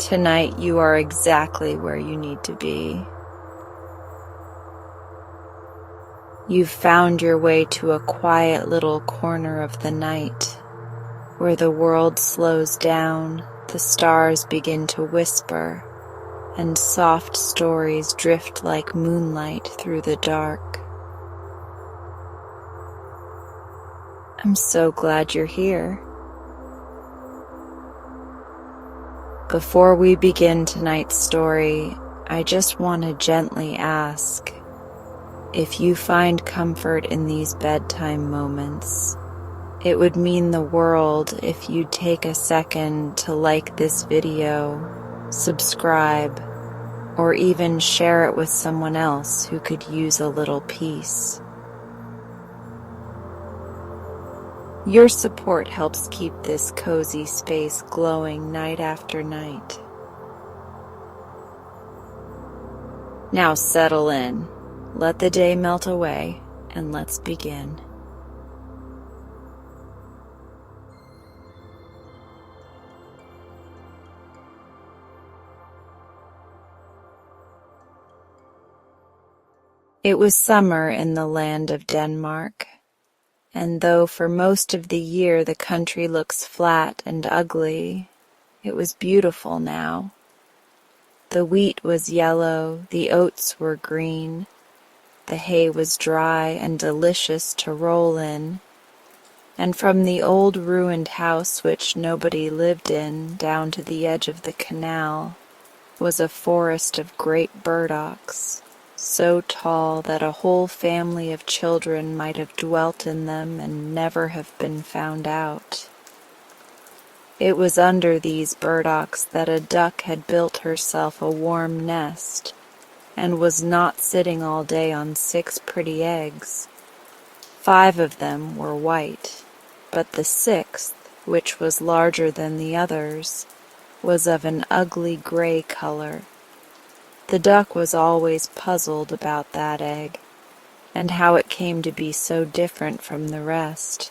Tonight you are exactly where you need to be. You've found your way to a quiet little corner of the night, where the world slows down, the stars begin to whisper, and soft stories drift like moonlight through the dark. I'm so glad you're here. Before we begin tonight's story, I just want to gently ask, if you find comfort in these bedtime moments, it would mean the world if you'd take a second to like this video, subscribe, or even share it with someone else who could use a little peace. Your support helps keep this cozy space glowing night after night. Now settle in, let the day melt away, and let's begin. It was summer in the land of Denmark, and though for most of the year the country looks flat and ugly, it was beautiful now. The wheat was yellow, the oats were green, the hay was dry and delicious to roll in, and from the old ruined house which nobody lived in down to the edge of the canal was a forest of great burdocks, so tall that a whole family of children might have dwelt in them and never have been found out. It was under these burdocks that a duck had built herself a warm nest, and was not sitting all day on 6 pretty eggs. 5 of them were white, but the 6th, which was larger than the others, was of an ugly gray color. The duck was always puzzled about that egg, and how it came to be so different from the rest.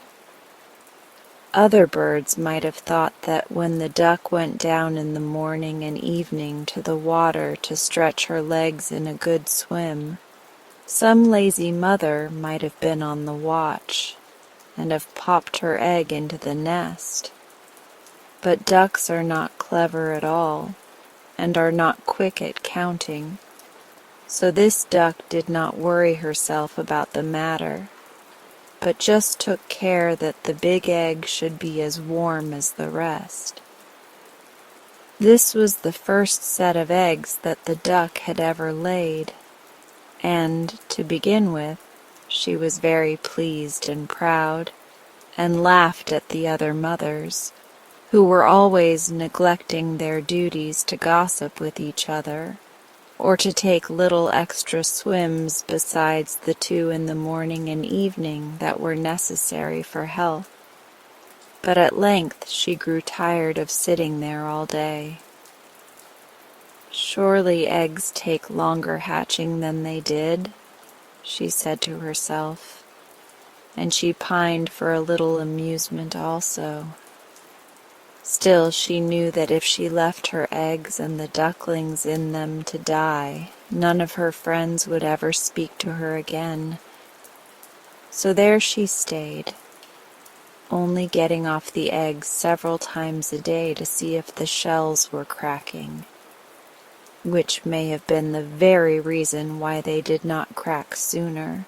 Other birds might have thought that when the duck went down in the morning and evening to the water to stretch her legs in a good swim, some lazy mother might have been on the watch, and have popped her egg into the nest. But ducks are not clever at all, and are not quick at counting, so this duck did not worry herself about the matter, but just took care that the big egg should be as warm as the rest. This was the first set of eggs that the duck had ever laid, and, to begin with, she was very pleased and proud, and laughed at the other mothers, who were always neglecting their duties to gossip with each other, or to take little extra swims besides the 2 in the morning and evening that were necessary for health. But at length she grew tired of sitting there all day. "Surely eggs take longer hatching than they did," she said to herself, and she pined for a little amusement also. Still, she knew that if she left her eggs and the ducklings in them to die, none of her friends would ever speak to her again. So there she stayed, only getting off the eggs several times a day to see if the shells were cracking, which may have been the very reason why they did not crack sooner.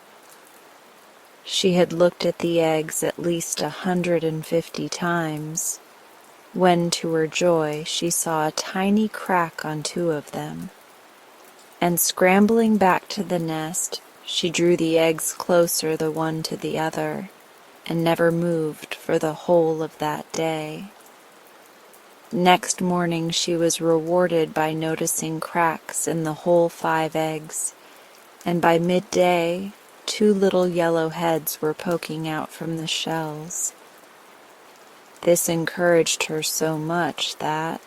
She had looked at the eggs at least 150 times, when to her joy she saw a tiny crack on 2 of them, and scrambling back to the nest, she drew the eggs closer the one to the other, and never moved for the whole of that day. Next morning she was rewarded by noticing cracks in the whole 5 eggs, and by midday 2 little yellow heads were poking out from the shells. This encouraged her so much that,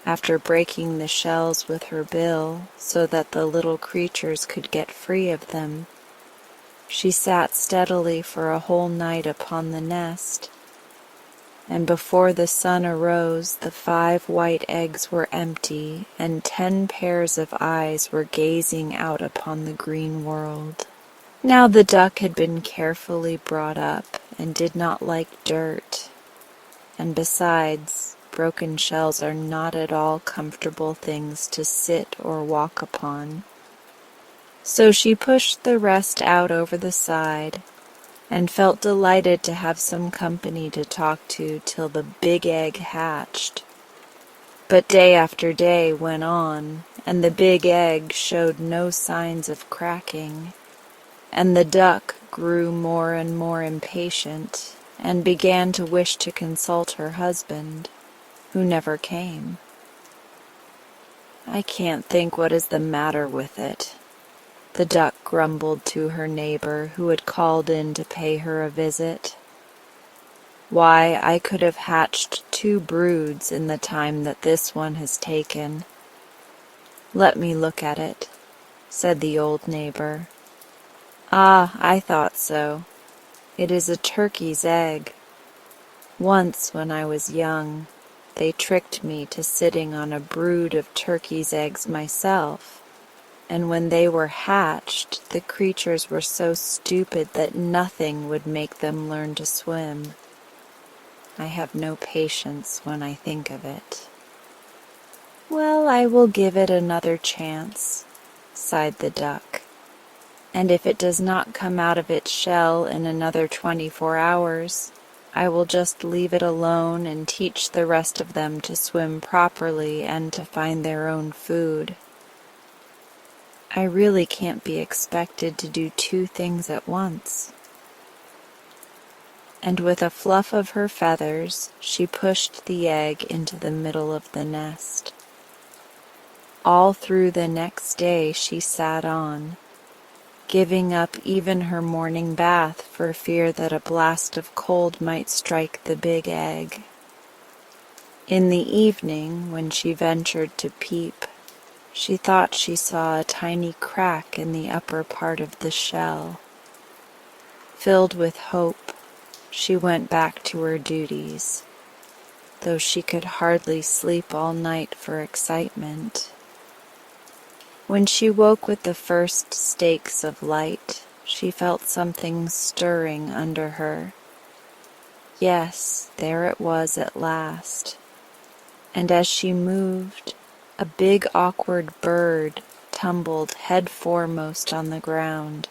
after breaking the shells with her bill so that the little creatures could get free of them, she sat steadily for a whole night upon the nest, and before the sun arose, the 5 white eggs were empty, and 10 pairs of eyes were gazing out upon the green world. Now the duck had been carefully brought up, and did not like dirt, and besides, broken shells are not at all comfortable things to sit or walk upon. So she pushed the rest out over the side, and felt delighted to have some company to talk to till the big egg hatched. But day after day went on, and the big egg showed no signs of cracking, and the duck grew more and more impatient, and began to wish to consult her husband, who never came. "I can't think what is the matter with it," the duck grumbled to her neighbor, who had called in to pay her a visit. "Why, I could have hatched 2 broods in the time that this one has taken." "Let me look at it," said the old neighbor. "Ah, I thought so. It is a turkey's egg. Once, when I was young, they tricked me to sitting on a brood of turkey's eggs myself, and when they were hatched, the creatures were so stupid that nothing would make them learn to swim. I have no patience when I think of it." "Well, I will give it another chance," sighed the duck, "and if it does not come out of its shell in another 24 hours, I will just leave it alone and teach the rest of them to swim properly and to find their own food. I really can't be expected to do 2 things at once." And with a fluff of her feathers, she pushed the egg into the middle of the nest. All through the next day she sat on, giving up even her morning bath for fear that a blast of cold might strike the big egg. In the evening, when she ventured to peep, she thought she saw a tiny crack in the upper part of the shell. Filled with hope, she went back to her duties, though she could hardly sleep all night for excitement. When she woke with the first stakes of light, she felt something stirring under her. Yes, there it was at last, and as she moved, a big awkward bird tumbled head foremost on the ground.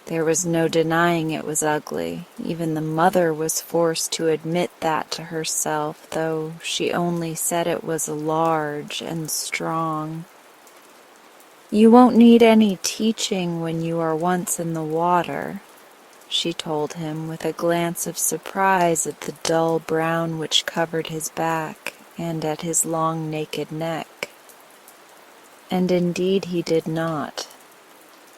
There was no denying it was ugly. Even the mother was forced to admit that to herself, though she only said it was large and strong. "You won't need any teaching when you are once in the water," she told him, with a glance of surprise at the dull brown which covered his back and at his long naked neck. And indeed he did not,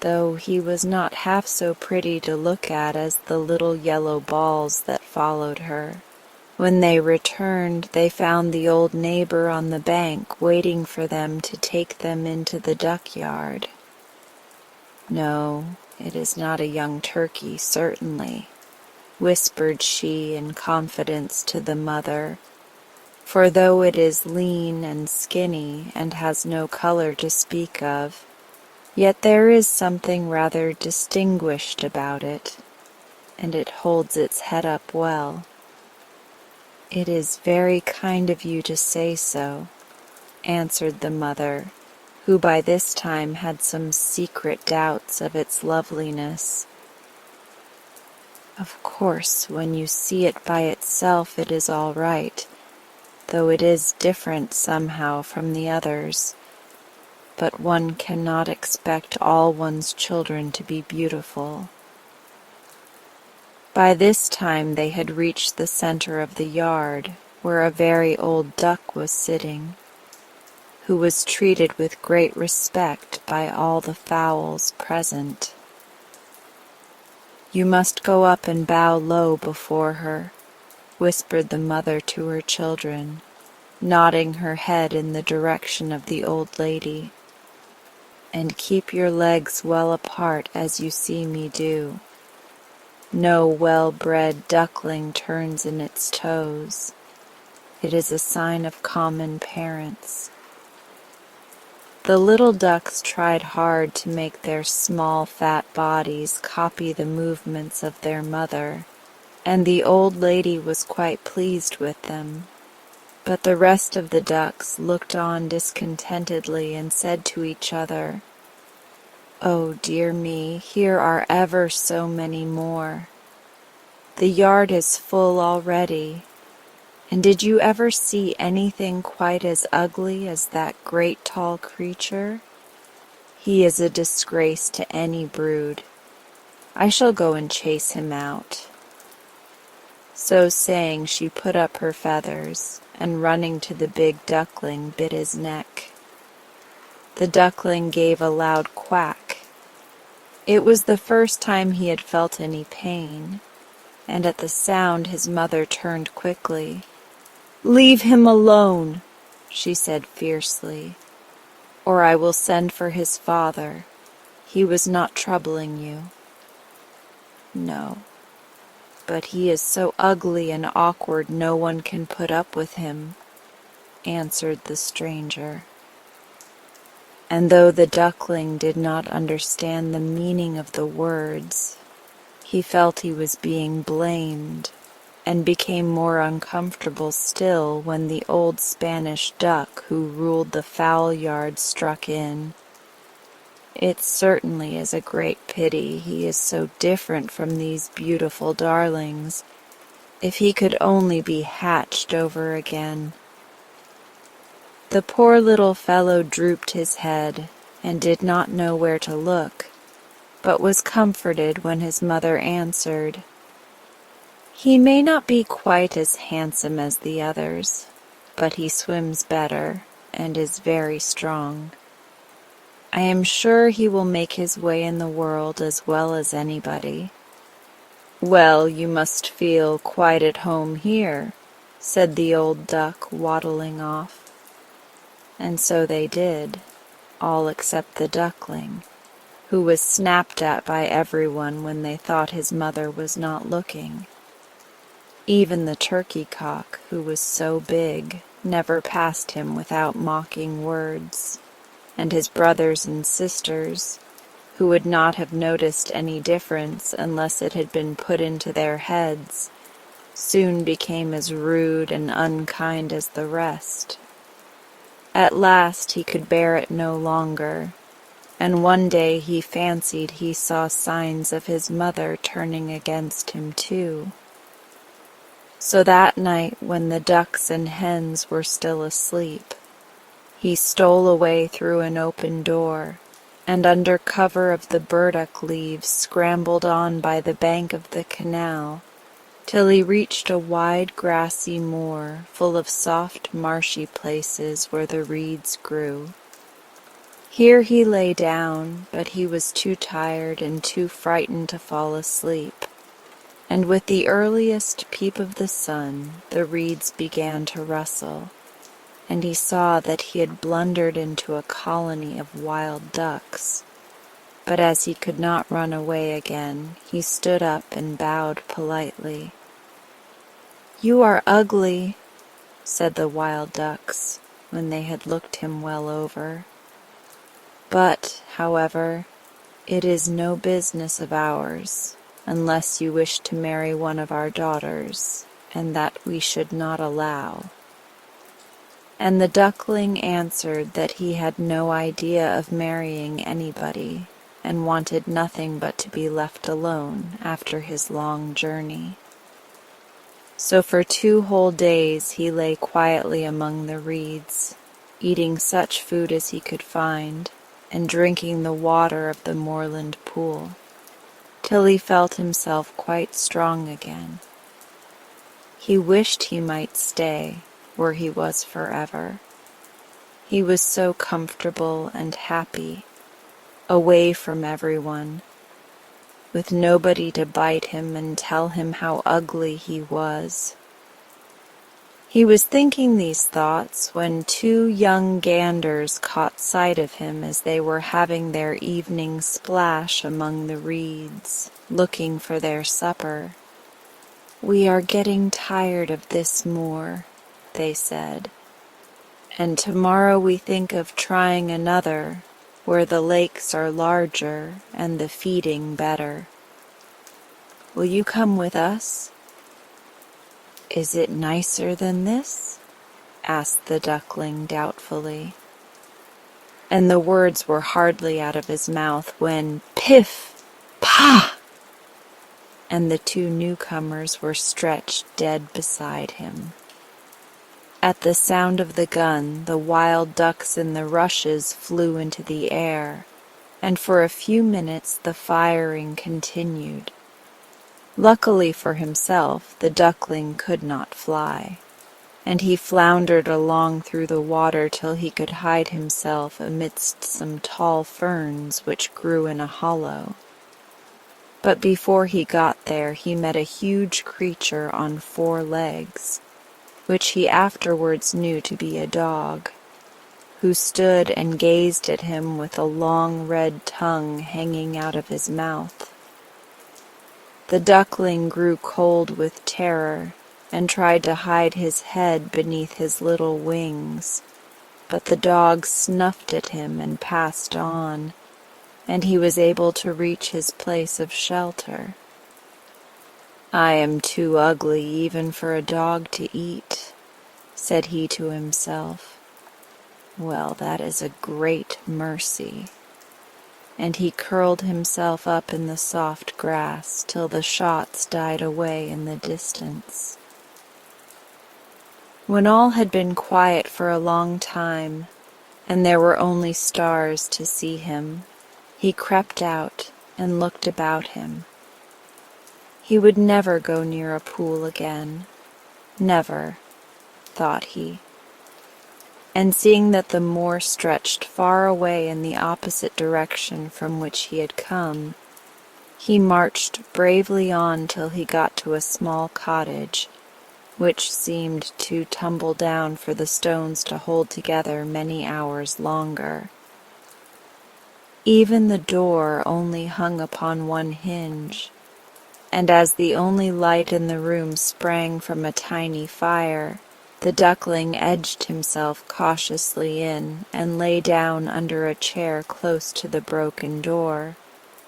though he was not half so pretty to look at as the little yellow balls that followed her. When they returned, they found the old neighbor on the bank waiting for them to take them into the duck yard. "No, it is not a young turkey, certainly," whispered she in confidence to the mother, "for though it is lean and skinny and has no color to speak of, yet there is something rather distinguished about it, and it holds its head up well." "It is very kind of you to say so," answered the mother, who by this time had some secret doubts of its loveliness. "Of course, when you see it by itself it is all right, though it is different somehow from the others. But one cannot expect all one's children to be beautiful." By this time they had reached the center of the yard, where a very old duck was sitting, who was treated with great respect by all the fowls present. "You must go up and bow low before her," whispered the mother to her children, nodding her head in the direction of the old lady, "and keep your legs well apart as you see me do. No well-bred duckling turns in its toes. It is a sign of common parents. The little ducks tried hard to make their small, fat bodies copy the movements of their mother, and the old lady was quite pleased with them. But the rest of the ducks looked on discontentedly and said to each other, "Oh, dear me, here are ever so many more. The yard is full already. And did you ever see anything quite as ugly as that great tall creature? He is a disgrace to any brood. I shall go and chase him out." So saying, she put up her feathers, and running to the big duckling, bit his neck. The duckling gave a loud quack. It was the first time he had felt any pain, and at the sound his mother turned quickly. "Leave him alone," she said fiercely, "or I will send for his father. He was not troubling you." "No, but he is so ugly and awkward no one can put up with him," answered the stranger. And though the duckling did not understand the meaning of the words, he felt he was being blamed, and became more uncomfortable still when the old Spanish duck who ruled the fowl yard struck in. "It certainly is a great pity he is so different from these beautiful darlings. If he could only be hatched over again." The poor little fellow drooped his head and did not know where to look, but was comforted when his mother answered, "He may not be quite as handsome as the others, but he swims better and is very strong. I am sure he will make his way in the world as well as anybody." "Well, you must feel quite at home here," said the old duck, waddling off. And so they did, all except the duckling, who was snapped at by everyone when they thought his mother was not looking. Even the turkey cock, who was so big, never passed him without mocking words, and his brothers and sisters, who would not have noticed any difference unless it had been put into their heads, soon became as rude and unkind as the rest. At last he could bear it no longer, and one day he fancied he saw signs of his mother turning against him too. So that night, when the ducks and hens were still asleep, he stole away through an open door, and under cover of the burdock leaves scrambled on by the bank of the canal, till he reached a wide grassy moor full of soft marshy places where the reeds grew. Here he lay down, but he was too tired and too frightened to fall asleep, and with the earliest peep of the sun the reeds began to rustle, and he saw that he had blundered into a colony of wild ducks. But as he could not run away again, he stood up and bowed politely. "You are ugly," said the wild ducks, when they had looked him well over. "But, however, it is no business of ours, unless you wish to marry one of our daughters, and that we should not allow." And the duckling answered that he had no idea of marrying anybody, and wanted nothing but to be left alone after his long journey. So for 2 whole days he lay quietly among the reeds, eating such food as he could find, and drinking the water of the moorland pool, till he felt himself quite strong again. He wished he might stay where he was forever. He was so comfortable and happy, away from everyone, with nobody to bite him and tell him how ugly he was. He was thinking these thoughts when two young ganders caught sight of him as they were having their evening splash among the reeds, looking for their supper. "We are getting tired of this moor," they said, "and tomorrow we think of trying another, where the lakes are larger and the feeding better. Will you come with us?" "Is it nicer than this?" asked the duckling doubtfully. And the words were hardly out of his mouth when piff! Pah! And the two newcomers were stretched dead beside him. At the sound of the gun, the wild ducks in the rushes flew into the air, and for a few minutes the firing continued. Luckily for himself, the duckling could not fly, and he floundered along through the water till he could hide himself amidst some tall ferns which grew in a hollow. But before he got there he met a huge creature on 4 legs, which he afterwards knew to be a dog, who stood and gazed at him with a long red tongue hanging out of his mouth. The duckling grew cold with terror, and tried to hide his head beneath his little wings, but the dog snuffed at him and passed on, and he was able to reach his place of shelter. "I am too ugly even for a dog to eat," said he to himself. "Well, that is a great mercy." And he curled himself up in the soft grass till the shots died away in the distance. When all had been quiet for a long time, and there were only stars to see him, he crept out and looked about him. He would never go near a pool again. Never, thought he. And seeing that the moor stretched far away in the opposite direction from which he had come, he marched bravely on till he got to a small cottage, which seemed to tumble down for the stones to hold together many hours longer. Even the door only hung upon one hinge, and as the only light in the room sprang from a tiny fire, the duckling edged himself cautiously in and lay down under a chair close to the broken door,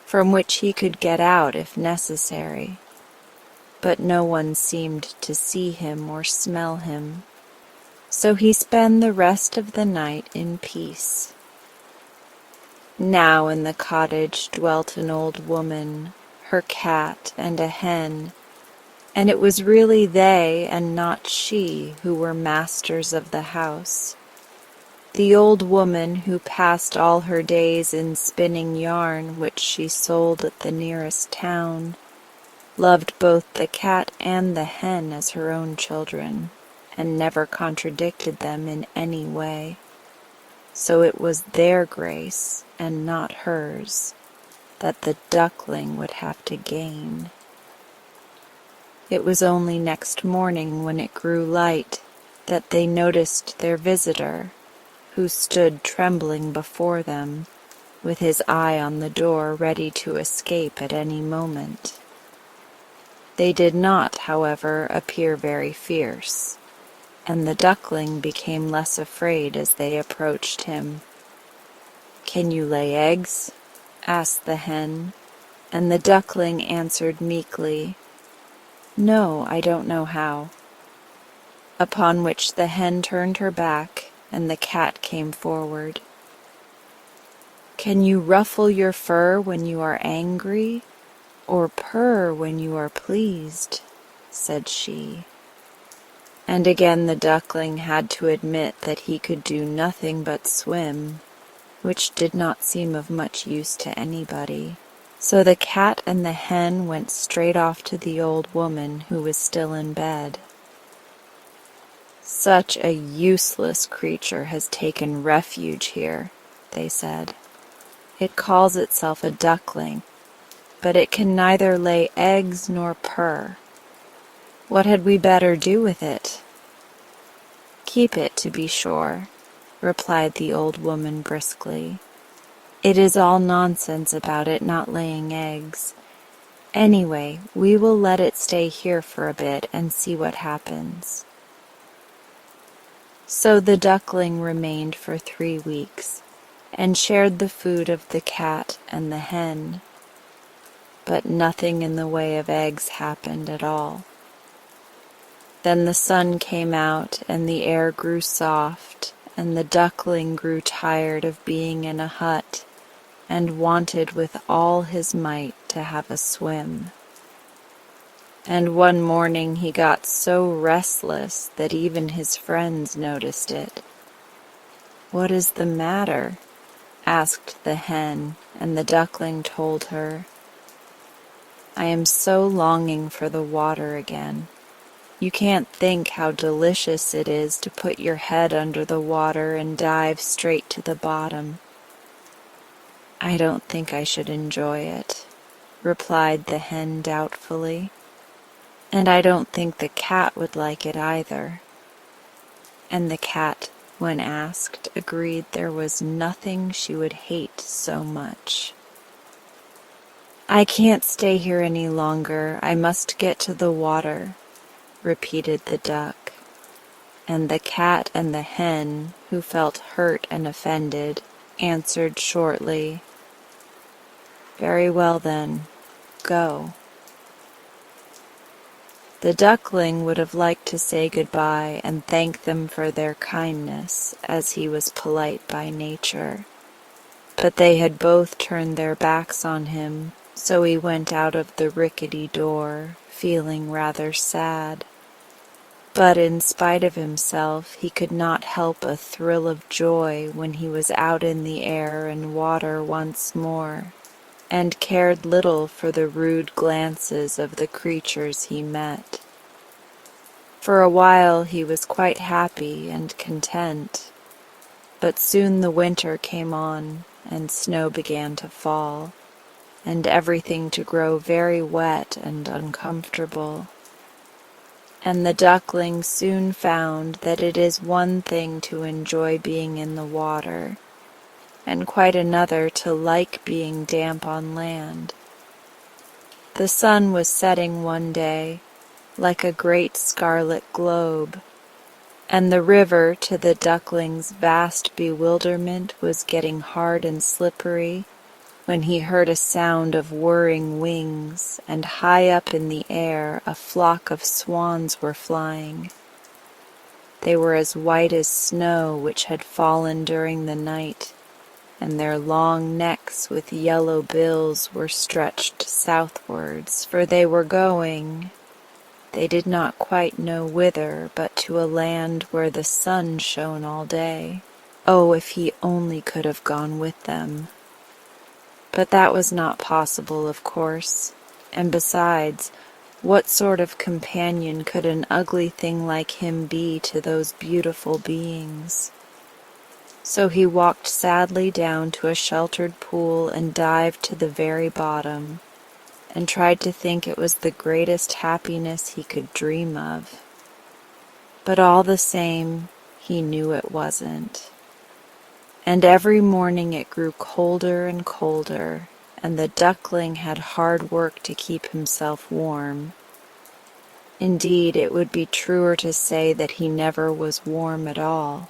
from which he could get out if necessary. But no one seemed to see him or smell him, so he spent the rest of the night in peace. Now in the cottage dwelt an old woman, her cat, and a hen, and it was really they and not she who were masters of the house. The old woman, who passed all her days in spinning yarn which she sold at the nearest town, loved both the cat and the hen as her own children, and never contradicted them in any way. So it was their grace, and not hers, that the duckling would have to gain. It was only next morning, when it grew light, that they noticed their visitor, who stood trembling before them, with his eye on the door ready to escape at any moment. They did not, however, appear very fierce, and the duckling became less afraid as they approached him. "Can you lay eggs?" asked the hen, and the duckling answered meekly, "No, I don't know how." Upon which the hen turned her back, and the cat came forward. "Can you ruffle your fur when you are angry, or purr when you are pleased?" said she. And again the duckling had to admit that he could do nothing but swim, which did not seem of much use to anybody. So the cat and the hen went straight off to the old woman, who was still in bed. "Such a useless creature has taken refuge here," they said. "It calls itself a duckling, but it can neither lay eggs nor purr. What had we better do with it?" "Keep it, to be sure," replied the old woman briskly. "It is all nonsense about it not laying eggs. Anyway, we will let it stay here for a bit and see what happens." So the duckling remained for 3 weeks, and shared the food of the cat and the hen, but nothing in the way of eggs happened at all. Then the sun came out, and the air grew soft, and the duckling grew tired of being in a hut, and wanted with all his might to have a swim. And one morning he got so restless that even his friends noticed it. "What is the matter?" asked the hen, and the duckling told her, "I am so longing for the water again. You can't think how delicious it is to put your head under the water and dive straight to the bottom." "I don't think I should enjoy it," replied the hen doubtfully. "And I don't think the cat would like it either." And the cat, when asked, agreed there was nothing she would hate so much. "I can't stay here any longer. I must get to the water," repeated the duck. And the cat and the hen, who felt hurt and offended, answered shortly, "Very well then, go." The duckling would have liked to say goodbye and thank them for their kindness, as he was polite by nature. But they had both turned their backs on him, so he went out of the rickety door, feeling rather sad. But in spite of himself, he could not help a thrill of joy when he was out in the air and water once more, and cared little for the rude glances of the creatures he met. For a while he was quite happy and content, but soon the winter came on, and snow began to fall, and everything to grow very wet and uncomfortable. And the duckling soon found that it is one thing to enjoy being in the water, and quite another to like being damp on land. The sun was setting one day, like a great scarlet globe, and the river, to the duckling's vast bewilderment, was getting hard and slippery, when he heard a sound of whirring wings, and high up in the air a flock of swans were flying. They were as white as snow which had fallen during the night, and their long necks with yellow bills were stretched southwards, for they were going, they did not quite know whither, but to a land where the sun shone all day. Oh, if he only could have gone with them! But that was not possible, of course, and besides, what sort of companion could an ugly thing like him be to those beautiful beings? So he walked sadly down to a sheltered pool and dived to the very bottom, and tried to think it was the greatest happiness he could dream of. But all the same, he knew it wasn't. And every morning it grew colder and colder, and the duckling had hard work to keep himself warm. Indeed, it would be truer to say that he never was warm at all.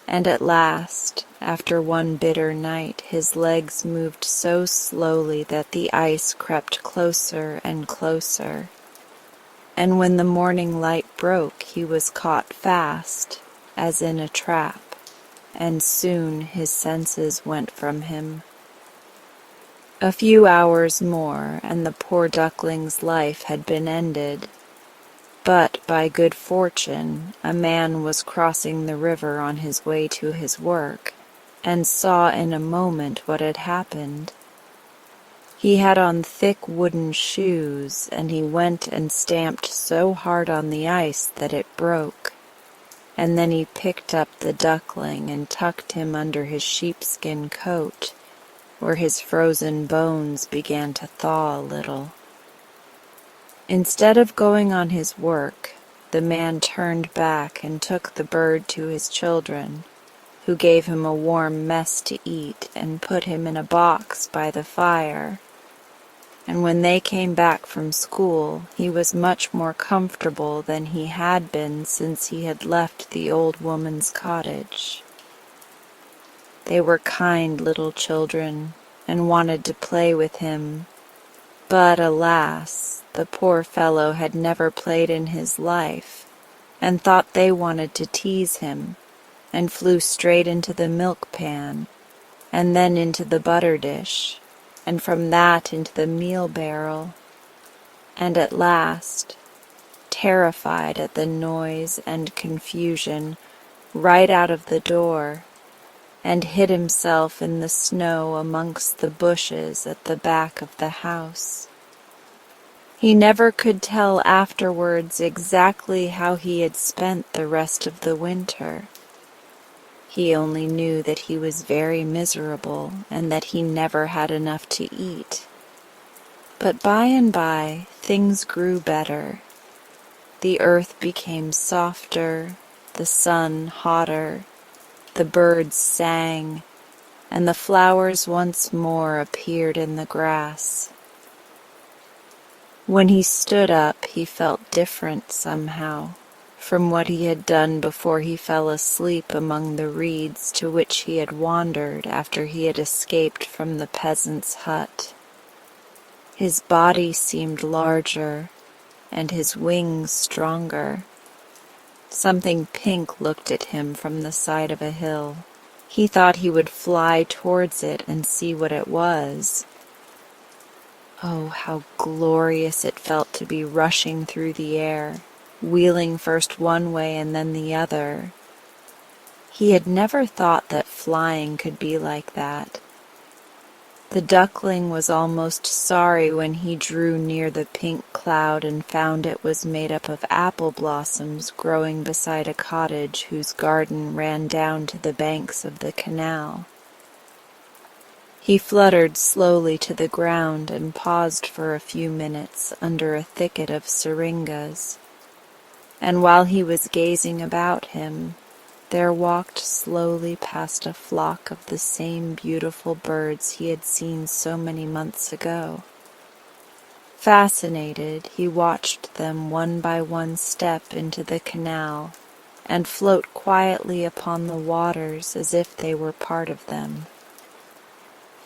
And at last, after one bitter night, his legs moved so slowly that the ice crept closer and closer. And when the morning light broke, he was caught fast, as in a trap, and soon his senses went from him. A few hours more, and the poor duckling's life had been ended. But by good fortune, a man was crossing the river on his way to his work, and saw in a moment what had happened. He had on thick wooden shoes, and he went and stamped so hard on the ice that it broke. And then he picked up the duckling and tucked him under his sheepskin coat, where his frozen bones began to thaw a little. Instead of going on his work, the man turned back and took the bird to his children, who gave him a warm mess to eat and put him in a box by the fire. And when they came back from school, he was much more comfortable than he had been since he had left the old woman's cottage. They were kind little children and wanted to play with him, but alas, the poor fellow had never played in his life and thought they wanted to tease him, and flew straight into the milk pan, and then into the butter dish, and from that into the meal barrel, and at last, terrified at the noise and confusion, right out of the door, and hid himself in the snow amongst the bushes at the back of the house. He never could tell afterwards exactly how he had spent the rest of the winter. He only knew that he was very miserable and that he never had enough to eat. But by and by things grew better. The earth became softer, the sun hotter, the birds sang, and the flowers once more appeared in the grass. When he stood up, he felt different somehow from what he had done before he fell asleep among the reeds to which he had wandered after he had escaped from the peasant's hut. His body seemed larger, and his wings stronger. Something pink looked at him from the side of a hill. He thought he would fly towards it and see what it was. Oh, how glorious it felt to be rushing through the air, wheeling first one way and then the other. He had never thought that flying could be like that. The duckling was almost sorry when he drew near the pink cloud and found it was made up of apple blossoms growing beside a cottage whose garden ran down to the banks of the canal. He fluttered slowly to the ground and paused for a few minutes under a thicket of syringas. And while he was gazing about him, there walked slowly past a flock of the same beautiful birds he had seen so many months ago. Fascinated, he watched them one by one step into the canal and float quietly upon the waters as if they were part of them.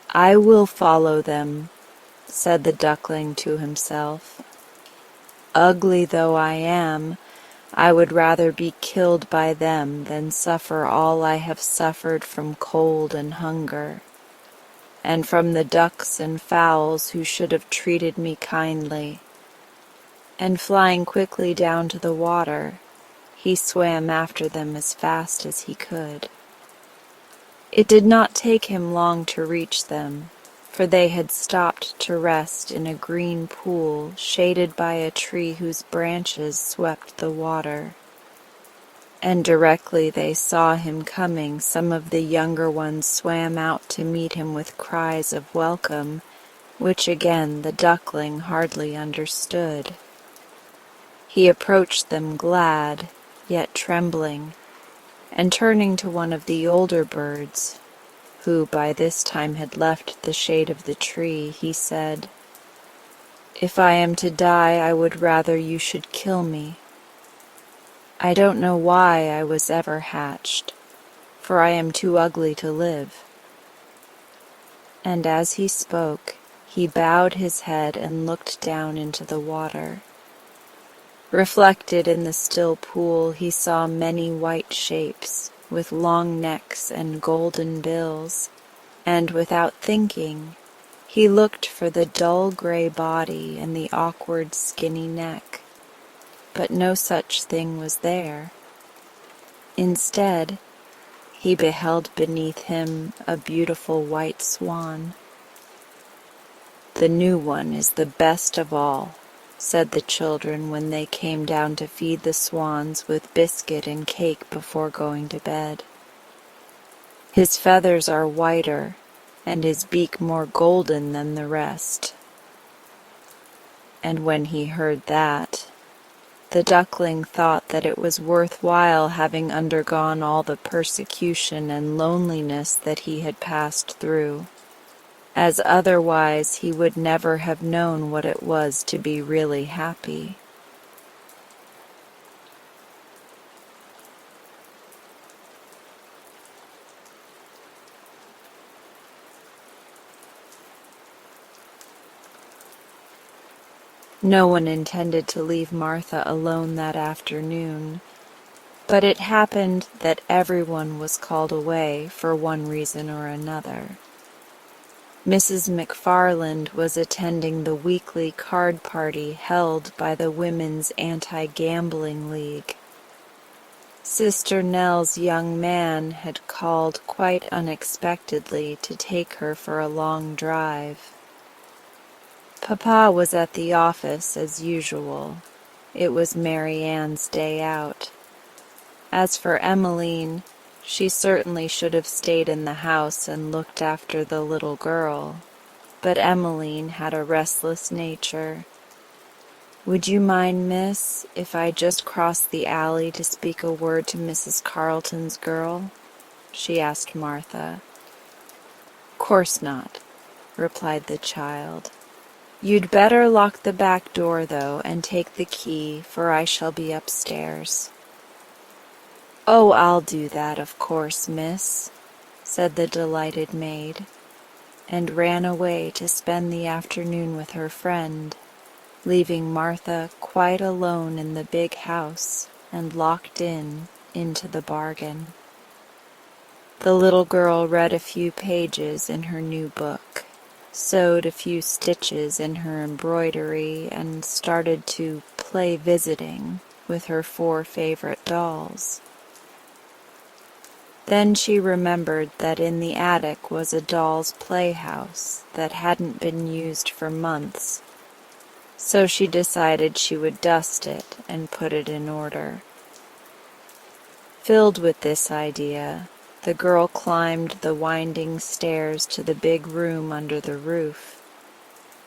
"I will follow them," said the duckling to himself. "Ugly though I am, I would rather be killed by them than suffer all I have suffered from cold and hunger, and from the ducks and fowls who should have treated me kindly." And flying quickly down to the water, he swam after them as fast as he could. It did not take him long to reach them, for they had stopped to rest in a green pool shaded by a tree whose branches swept the water. And directly they saw him coming, some of the younger ones swam out to meet him with cries of welcome, which again the duckling hardly understood. He approached them glad, yet trembling, and turning to one of the older birds, who by this time had left the shade of the tree, he said, "If I am to die, I would rather you should kill me. I don't know why I was ever hatched, for I am too ugly to live." And as he spoke, he bowed his head and looked down into the water. Reflected in the still pool, he saw many white shapes, with long necks and golden bills, and without thinking, he looked for the dull gray body and the awkward skinny neck, but no such thing was there. Instead, he beheld beneath him a beautiful white swan. "The new one is the best of all," said the children when they came down to feed the swans with biscuit and cake before going to bed. "His feathers are whiter, and his beak more golden than the rest." And when he heard that, The duckling thought that it was worthwhile having undergone all the persecution and loneliness that he had passed through, as otherwise he would never have known what it was to be really happy. No one intended to leave Martha alone that afternoon, but it happened that everyone was called away for one reason or another. Mrs. McFarland was attending the weekly card party held by the Women's Anti-Gambling League. Sister Nell's young man had called quite unexpectedly to take her for a long drive. Papa was at the office as usual. It was Mary Ann's day out. As for Emmeline, she certainly should have stayed in the house and looked after the little girl, but Emmeline had a restless nature. "Would you mind, miss, if I just crossed the alley to speak a word to Mrs. Carleton's girl?" she asked Martha. "Course not," replied the child. "You'd better lock the back door, though, and take the key, for I shall be upstairs." "Oh, I'll do that, of course, miss," said the delighted maid, and ran away to spend the afternoon with her friend, leaving Martha quite alone in the big house and locked in into the bargain. The little girl read a few pages in her new book, sewed a few stitches in her embroidery, and started to play visiting with her 4 favorite dolls. Then she remembered that in the attic was a doll's playhouse that hadn't been used for months, so she decided she would dust it and put it in order. Filled with this idea, the girl climbed the winding stairs to the big room under the roof.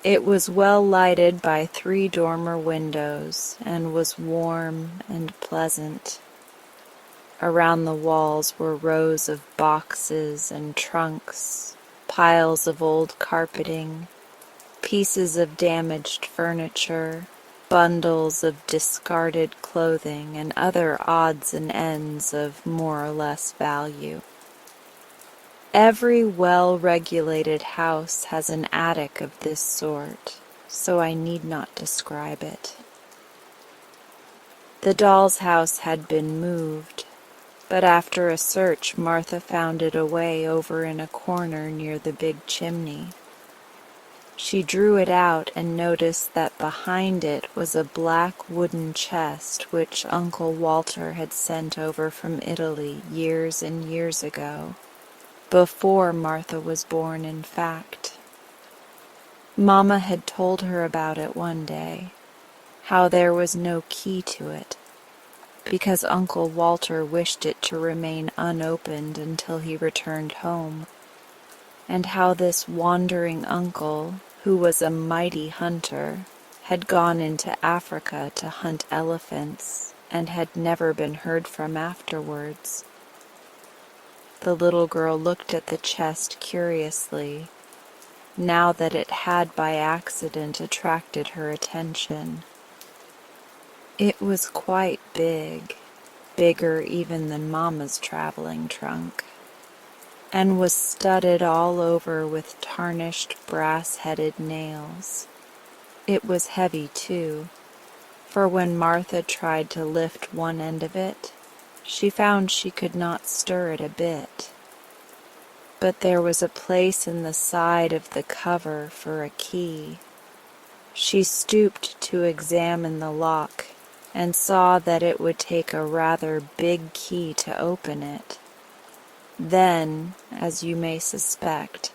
It was well lighted by 3 dormer windows and was warm and pleasant. Around the walls were rows of boxes and trunks, piles of old carpeting, pieces of damaged furniture, bundles of discarded clothing, and other odds and ends of more or less value. Every well-regulated house has an attic of this sort, so I need not describe it. The doll's house had been moved, but after a search Martha found it away over in a corner near the big chimney. She drew it out and noticed that behind it was a black wooden chest which Uncle Walter had sent over from Italy years and years ago, before Martha was born, in fact. Mamma had told her about it one day, how there was no key to it, because Uncle Walter wished it to remain unopened until he returned home, and how this wandering uncle, who was a mighty hunter, had gone into Africa to hunt elephants and had never been heard from afterwards. The little girl looked at the chest curiously, now that it had by accident attracted her attention. It was quite big, bigger even than Mamma's traveling trunk, and was studded all over with tarnished brass-headed nails. It was heavy, too, for when Martha tried to lift one end of it, she found she could not stir it a bit. But there was a place in the side of the cover for a key. She stooped to examine the lock and saw that it would take a rather big key to open it. Then, as you may suspect,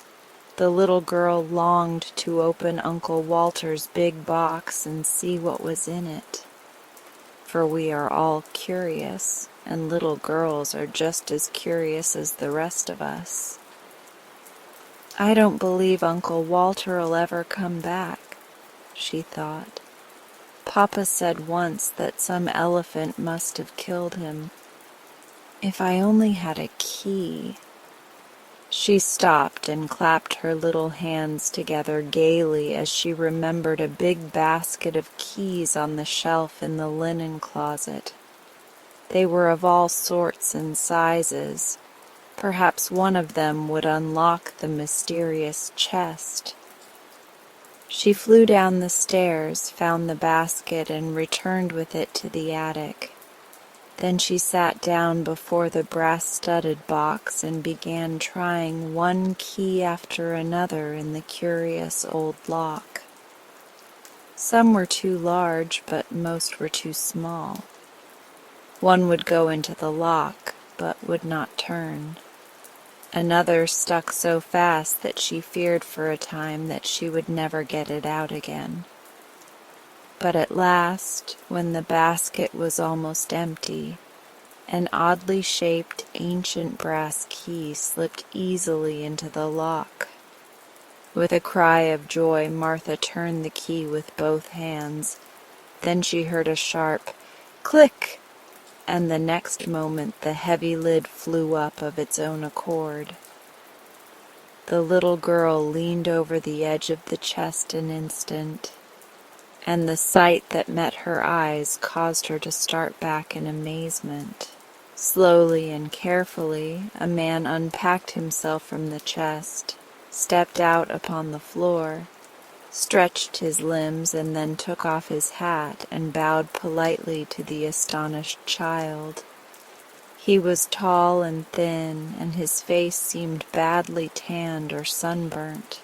the little girl longed to open Uncle Walter's big box and see what was in it. For we are all curious, and little girls are just as curious as the rest of us. "I don't believe Uncle Walter'll ever come back," she thought. Papa said once that some elephant must have killed him. If I only had a key. She stopped and clapped her little hands together gaily as she remembered a big basket of keys on the shelf in the linen closet. They were of all sorts and sizes. Perhaps one of them would unlock the mysterious chest. She flew down the stairs, found the basket, and returned with it to the attic. Then she sat down before the brass-studded box and began trying one key after another in the curious old lock. Some were too large, but most were too small. One would go into the lock, but would not turn. Another stuck so fast that she feared for a time that she would never get it out again. But at last, when the basket was almost empty, an oddly shaped ancient brass key slipped easily into the lock. With a cry of joy, Martha turned the key with both hands. Then she heard a sharp click, and the next moment the heavy lid flew up of its own accord. The little girl leaned over the edge of the chest an instant, and the sight that met her eyes caused her to start back in amazement. Slowly and carefully, a man unpacked himself from the chest, stepped out upon the floor, stretched his limbs, and then took off his hat and bowed politely to the astonished child. He was tall and thin, and his face seemed badly tanned or sunburnt.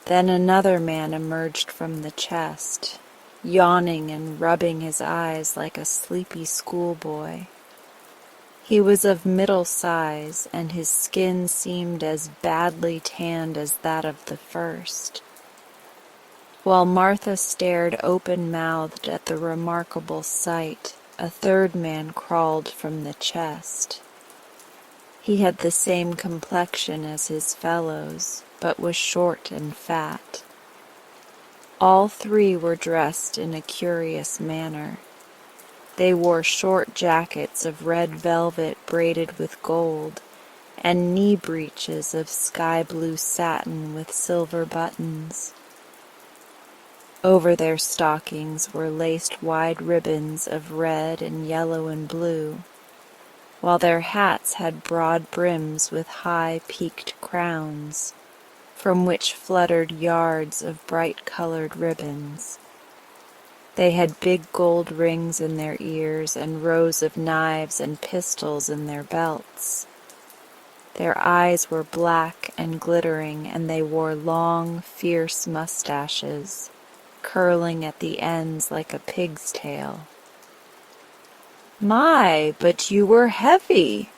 Then another man emerged from the chest, yawning and rubbing his eyes like a sleepy schoolboy. He was of middle size, and his skin seemed as badly tanned as that of the first. While Martha stared open-mouthed at the remarkable sight, a third man crawled from the chest. He had the same complexion as his fellows, but was short and fat. All three were dressed in a curious manner. They wore short jackets of red velvet braided with gold, and knee breeches of sky-blue satin with silver buttons. Over their stockings were laced wide ribbons of red and yellow and blue, while their hats had broad brims with high peaked crowns, from which fluttered yards of bright-colored ribbons. They had big gold rings in their ears and rows of knives and pistols in their belts. Their eyes were black and glittering, and they wore long, fierce mustaches, curling at the ends like a pig's tail. "My, but you were heavy!"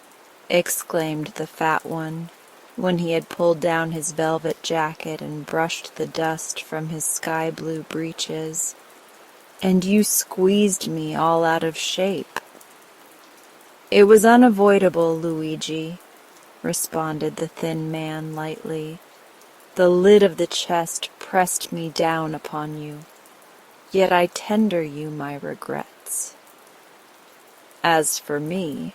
exclaimed the fat one, when he had pulled down his velvet jacket and brushed the dust from his sky-blue breeches. "And you squeezed me all out of shape." "It was unavoidable, Luigi," responded the thin man lightly. "The lid of the chest pressed me down upon you. Yet I tender you my regrets." "As for me,"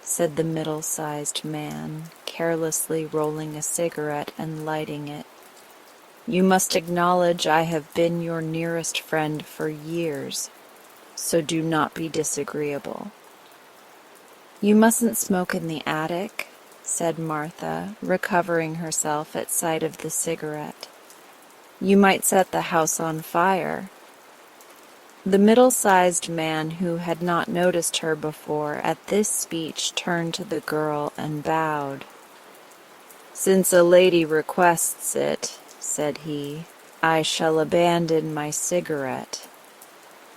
said the middle-sized man, carelessly rolling a cigarette and lighting it, "you must acknowledge I have been your nearest friend for years, so do not be disagreeable." "You mustn't smoke in the attic," said Martha, recovering herself at sight of the cigarette. "You might set the house on fire." The middle-sized man, who had not noticed her before, at this speech turned to the girl and bowed. "Since a lady requests it," said he, "I shall abandon my cigarette,"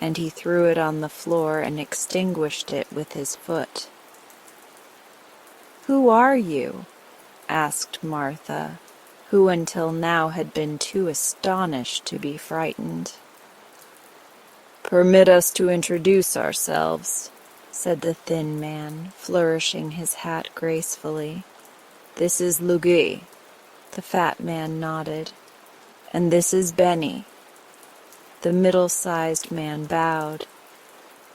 and he threw it on the floor and extinguished it with his foot. "Who are you?" asked Martha, who until now had been too astonished to be frightened. "Permit us to introduce ourselves," said the thin man, flourishing his hat gracefully. "This is Luigi." The fat man nodded. "And this is Benny." The middle-sized man bowed.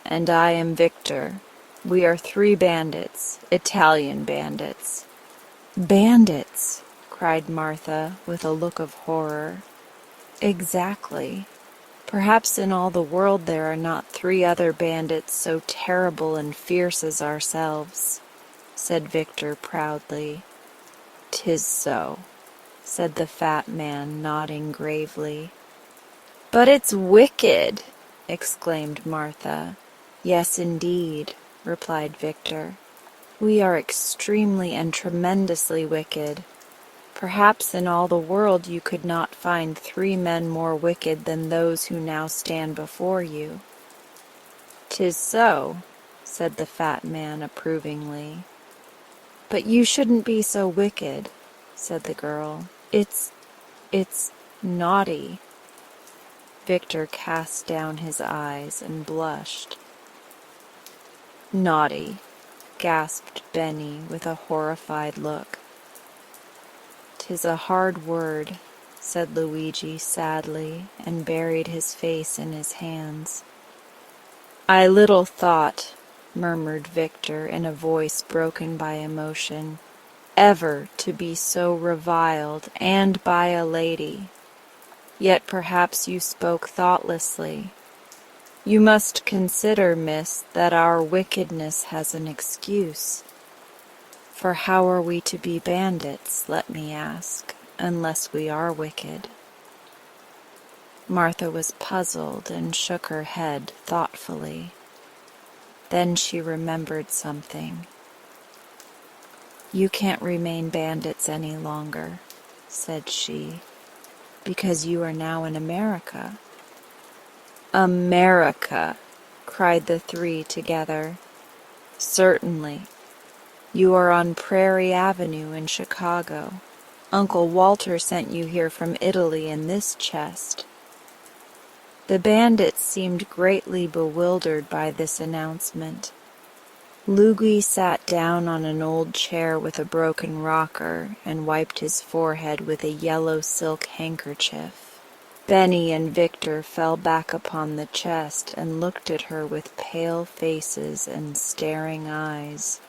"And I am Victor. We are 3 bandits, Italian bandits." "Bandits!" cried Martha with a look of horror. "Exactly. Perhaps in all the world there are not 3 other bandits so terrible and fierce as ourselves," said Victor proudly. "'Tis so," said the fat man, nodding gravely. "But it's wicked!" exclaimed Martha. "Yes, indeed," replied Victor. "We are extremely and tremendously wicked. Perhaps in all the world you could not find 3 men more wicked than those who now stand before you." "'Tis so," said the fat man approvingly. "But you shouldn't be so wicked," said the girl. It's naughty." Victor cast down his eyes and blushed. "Naughty," gasped Benny with a horrified look. "'Tis a hard word," said Luigi sadly, and buried his face in his hands. "I little thought," murmured Victor in a voice broken by emotion, "ever to be so reviled, and by a lady. Yet perhaps you spoke thoughtlessly. You must consider, miss, that our wickedness has an excuse. For how are we to be bandits, let me ask, unless we are wicked?" Martha was puzzled and shook her head thoughtfully. Then she remembered something. "You can't remain bandits any longer," said she, "because you are now in America." "America!" cried the 3 together. "Certainly. You are on Prairie Avenue in Chicago. Uncle Walter sent you here from Italy in this chest." The bandits seemed greatly bewildered by this announcement. Luigi sat down on an old chair with a broken rocker and wiped his forehead with a yellow silk handkerchief. Benny and Victor fell back upon the chest and looked at her with pale faces and staring eyes.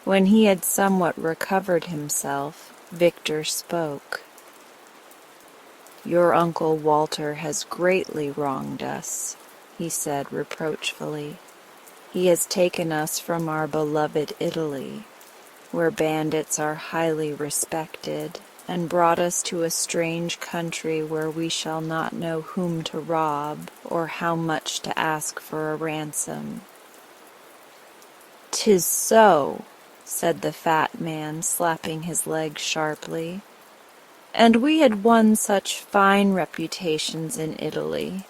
When he had somewhat recovered himself, Victor spoke. "Your Uncle Walter has greatly wronged us," he said reproachfully. "He has taken us from our beloved Italy, where bandits are highly respected, and brought us to a strange country where we shall not know whom to rob or how much to ask for a ransom." "'Tis so," said the fat man, slapping his leg sharply. "And we had won such fine reputations in Italy,"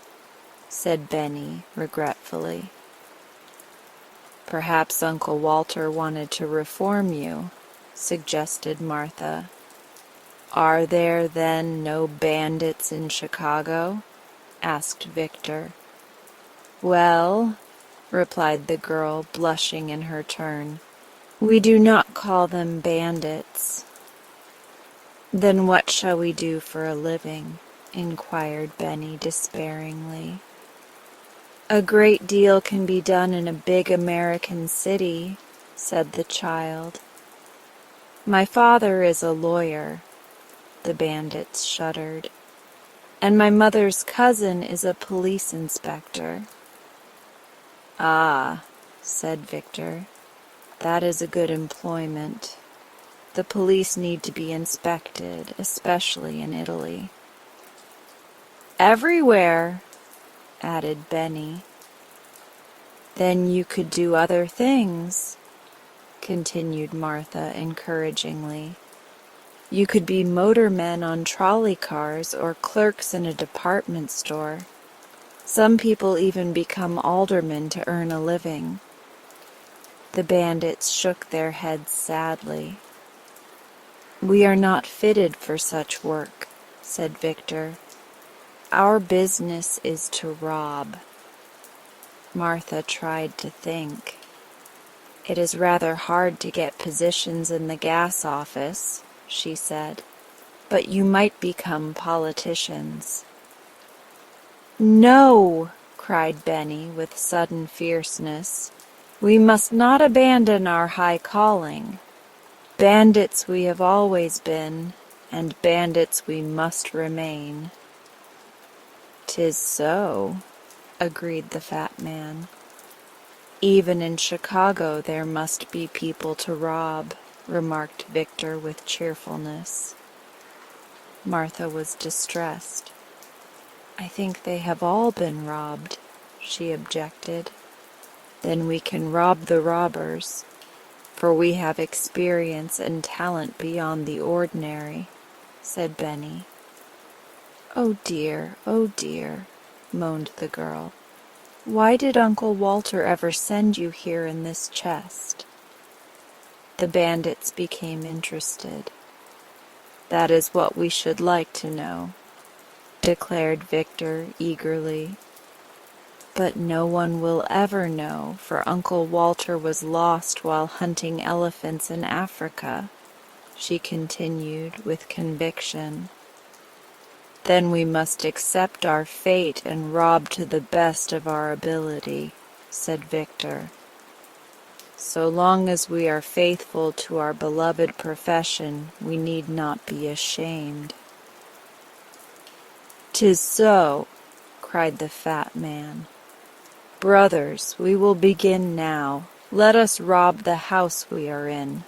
said Benny regretfully. "Perhaps Uncle Walter wanted to reform you," suggested Martha. "Are there, then, no bandits in Chicago?" asked Victor. "Well," replied the girl, blushing in her turn, "we do not call them bandits." "Then what shall we do for a living?" inquired Benny despairingly. "A great deal can be done in a big American city," said the child. "My father is a lawyer," the bandits shuddered, "and my mother's cousin is a police inspector." "Ah," said Victor, "that is a good employment. The police need to be inspected, especially in Italy." "Everywhere," added Benny. "Then you could do other things," continued Martha encouragingly. "You could be motormen on trolley cars or clerks in a department store. Some people even become aldermen to earn a living." The bandits shook their heads sadly. "We are not fitted for such work," said Victor. "Our business is to rob." Martha tried to think. "It is rather hard to get positions in the gas office," she said, "but you might become politicians." "No!" cried Benny with sudden fierceness. "We must not abandon our high calling. Bandits we have always been, and bandits we must remain." "'Tis so," agreed the fat man. "Even in Chicago there must be people to rob," remarked Victor with cheerfulness. Martha was distressed. "I think they have all been robbed," she objected. "Then we can rob the robbers, for we have experience and talent beyond the ordinary," said Benny. Oh dear," moaned the girl. "Why did Uncle Walter ever send you here in this chest?" The bandits became interested. "That is what we should like to know," declared Victor eagerly. "But no one will ever know, for Uncle Walter was lost while hunting elephants in Africa," she continued with conviction. "Then we must accept our fate and rob to the best of our ability," said Victor. "So long as we are faithful to our beloved profession, we need not be ashamed." "'Tis so," cried the fat man. "Brothers, we will begin now. Let us rob the house we are in."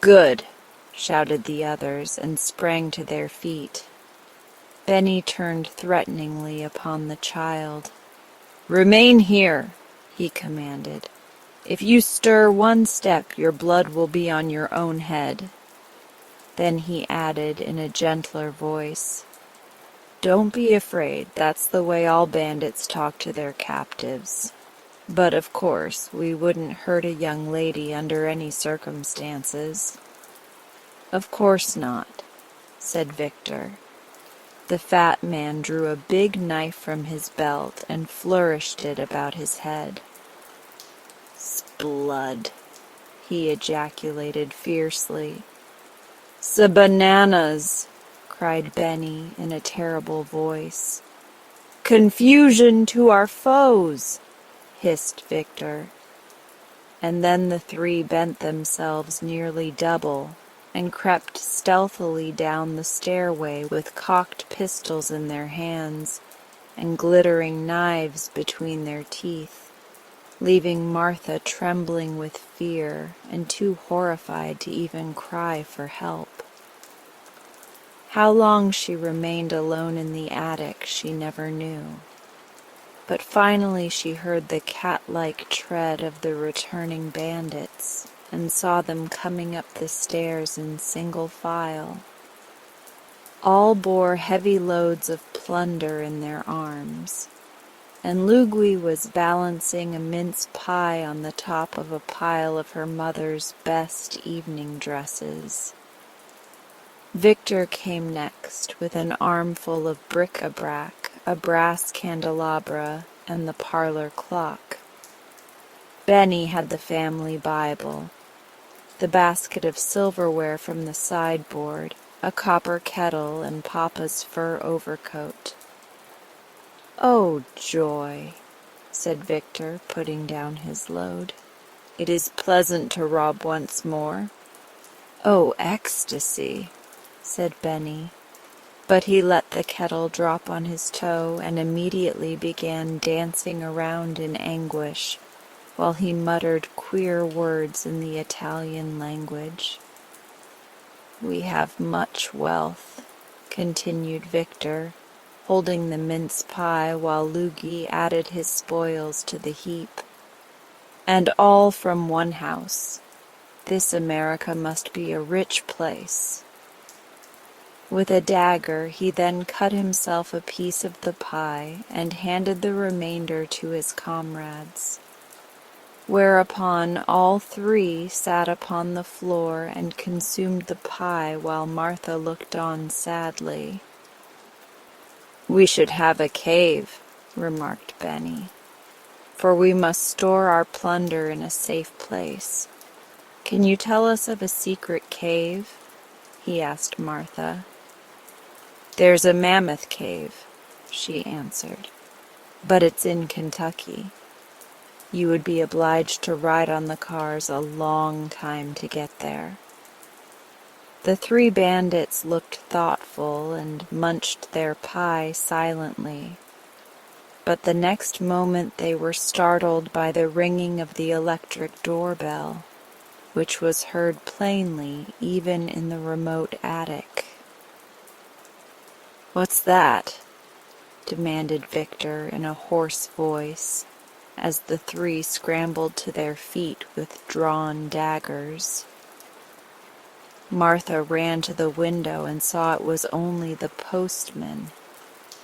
"Good!" shouted the others, and sprang to their feet. Benny turned threateningly upon the child. "Remain here," he commanded. "If you stir one step, your blood will be on your own head." Then he added in a gentler voice, "Don't be afraid, that's the way all bandits talk to their captives. But of course, we wouldn't hurt a young lady under any circumstances." "Of course not," said Victor. The fat man drew a big knife from his belt and flourished it about his head. "S'blood!" he ejaculated fiercely. "S'bananas!" cried Benny in a terrible voice. "Confusion to our foes!" hissed Victor. And then the three bent themselves nearly double and crept stealthily down the stairway with cocked pistols in their hands and glittering knives between their teeth, leaving Martha trembling with fear and too horrified to even cry for help. How long she remained alone in the attic she never knew, but finally she heard the cat-like tread of the returning bandits and saw them coming up the stairs in single file. All bore heavy loads of plunder in their arms, and Lugui was balancing a mince pie on the top of a pile of her mother's best evening dresses. Victor came next with an armful of bric-a-brac, a brass candelabra, and the parlor clock. Benny had the family Bible, the basket of silverware from the sideboard, a copper kettle, and Papa's fur overcoat. "Oh, joy," said Victor, putting down his load. "It is pleasant to rob once more." "Oh, ecstasy," said Benny, but he let the kettle drop on his toe and immediately began dancing around in anguish, while he muttered queer words in the Italian language. "We have much wealth," continued Victor, holding the mince pie while Lugui added his spoils to the heap. "And all from one house. This America must be a rich place." With a dagger he then cut himself a piece of the pie and handed the remainder to his comrades, whereupon all three sat upon the floor and consumed the pie while Martha looked on sadly. "We should have a cave," remarked Benny, "for we must store our plunder in a safe place. Can you tell us of a secret cave?" he asked Martha. "There's a mammoth cave," she answered. "But it's in Kentucky. You would be obliged to ride on the cars a long time to get there." The three bandits looked thoughtful and munched their pie silently, but the next moment they were startled by the ringing of the electric doorbell, which was heard plainly even in the remote attic. "What's that?" demanded Victor in a hoarse voice, as the three scrambled to their feet with drawn daggers. Martha ran to the window and saw it was only the postman,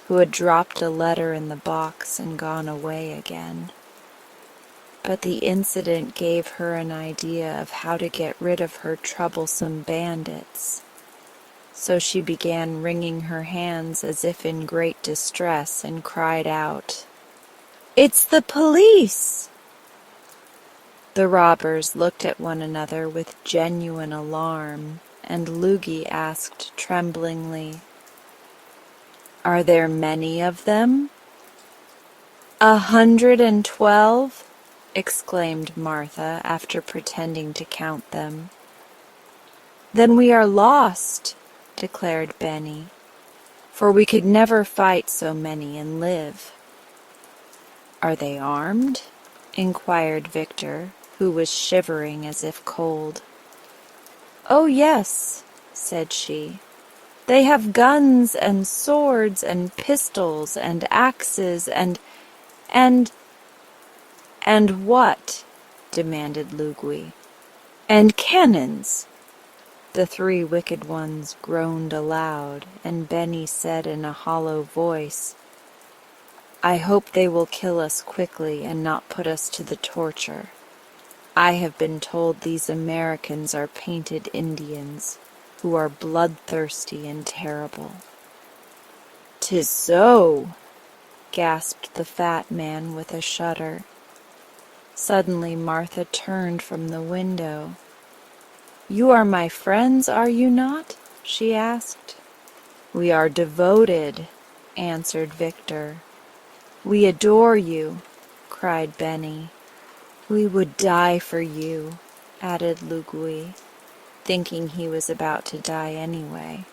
who had dropped a letter in the box and gone away again. But the incident gave her an idea of how to get rid of her troublesome bandits, so she began wringing her hands as if in great distress and cried out, "It's the police!" The robbers looked at one another with genuine alarm, and Loogie asked tremblingly, "Are there many of them?" 112, exclaimed Martha after pretending to count them. "Then we are lost," declared Benny, "for we could never fight so many and live." "Are they armed?" inquired Victor, who was shivering as if cold. "Oh, yes," said she. "They have guns and swords and pistols and axes and— "And what?" demanded Lugui. "And cannons." The three wicked ones groaned aloud, and Benny said in a hollow voice, "I hope they will kill us quickly and not put us to the torture. I have been told these Americans are painted Indians, who are bloodthirsty and terrible." "'Tis so," gasped the fat man with a shudder. Suddenly Martha turned from the window. "You are my friends, are you not?" she asked. "We are devoted," answered Victor. "We adore you," cried Benny. "We would die for you," added Lugui, thinking he was about to die anyway.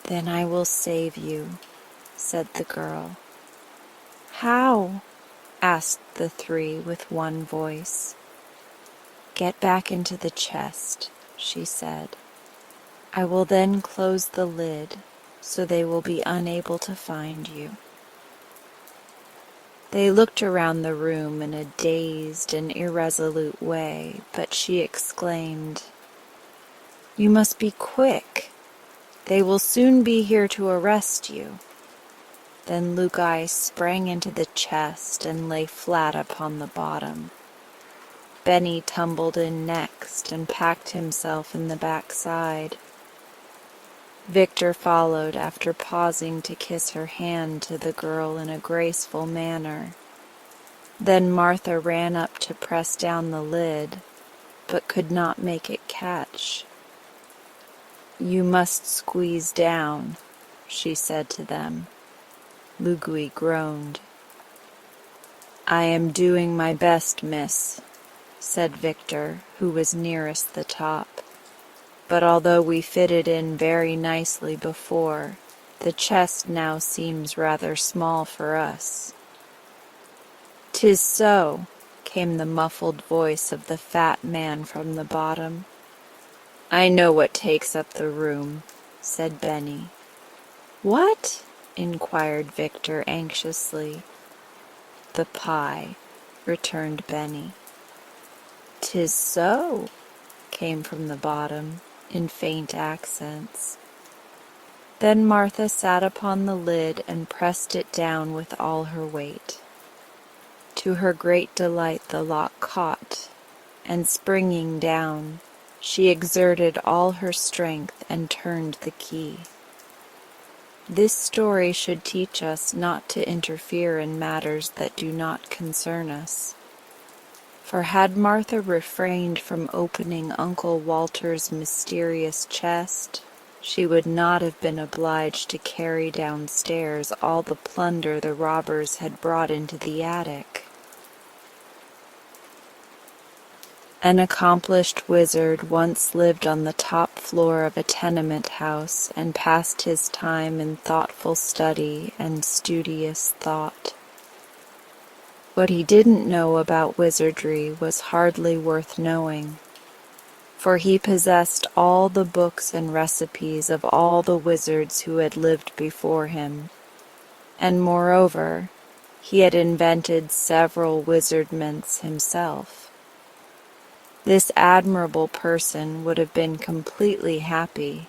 "Then I will save you," said the girl. "How?" asked the three with one voice. "Get back into the chest," she said. "I will then close the lid, so they will be unable to find you." They looked around the room in a dazed and irresolute way, but she exclaimed, "You must be quick. They will soon be here to arrest you." Then Lugai sprang into the chest and lay flat upon the bottom. Benny tumbled in next and packed himself in the backside. Victor followed after pausing to kiss her hand to the girl in a graceful manner. Then Martha ran up to press down the lid, but could not make it catch. "You must squeeze down," she said to them. Lugui groaned. "I am doing my best, miss," said Victor, who was nearest the top. "But although we fitted in very nicely before, the chest now seems rather small for us." "'Tis so," came the muffled voice of the fat man from the bottom. "I know what takes up the room," said Benny. "What?" inquired Victor anxiously. "The pie," returned Benny. "'Tis so," came from the bottom, in faint accents. Then Martha sat upon the lid and pressed it down with all her weight. To her great delight the lock caught, and springing down, she exerted all her strength and turned the key. This story should teach us not to interfere in matters that do not concern us. For had Martha refrained from opening Uncle Walter's mysterious chest, she would not have been obliged to carry downstairs all the plunder the robbers had brought into the attic. An accomplished wizard once lived on the top floor of a tenement house and passed his time in thoughtful study and studious thought. What he didn't know about wizardry was hardly worth knowing, for he possessed all the books and recipes of all the wizards who had lived before him, and moreover, he had invented several wizardments himself. This admirable person would have been completely happy,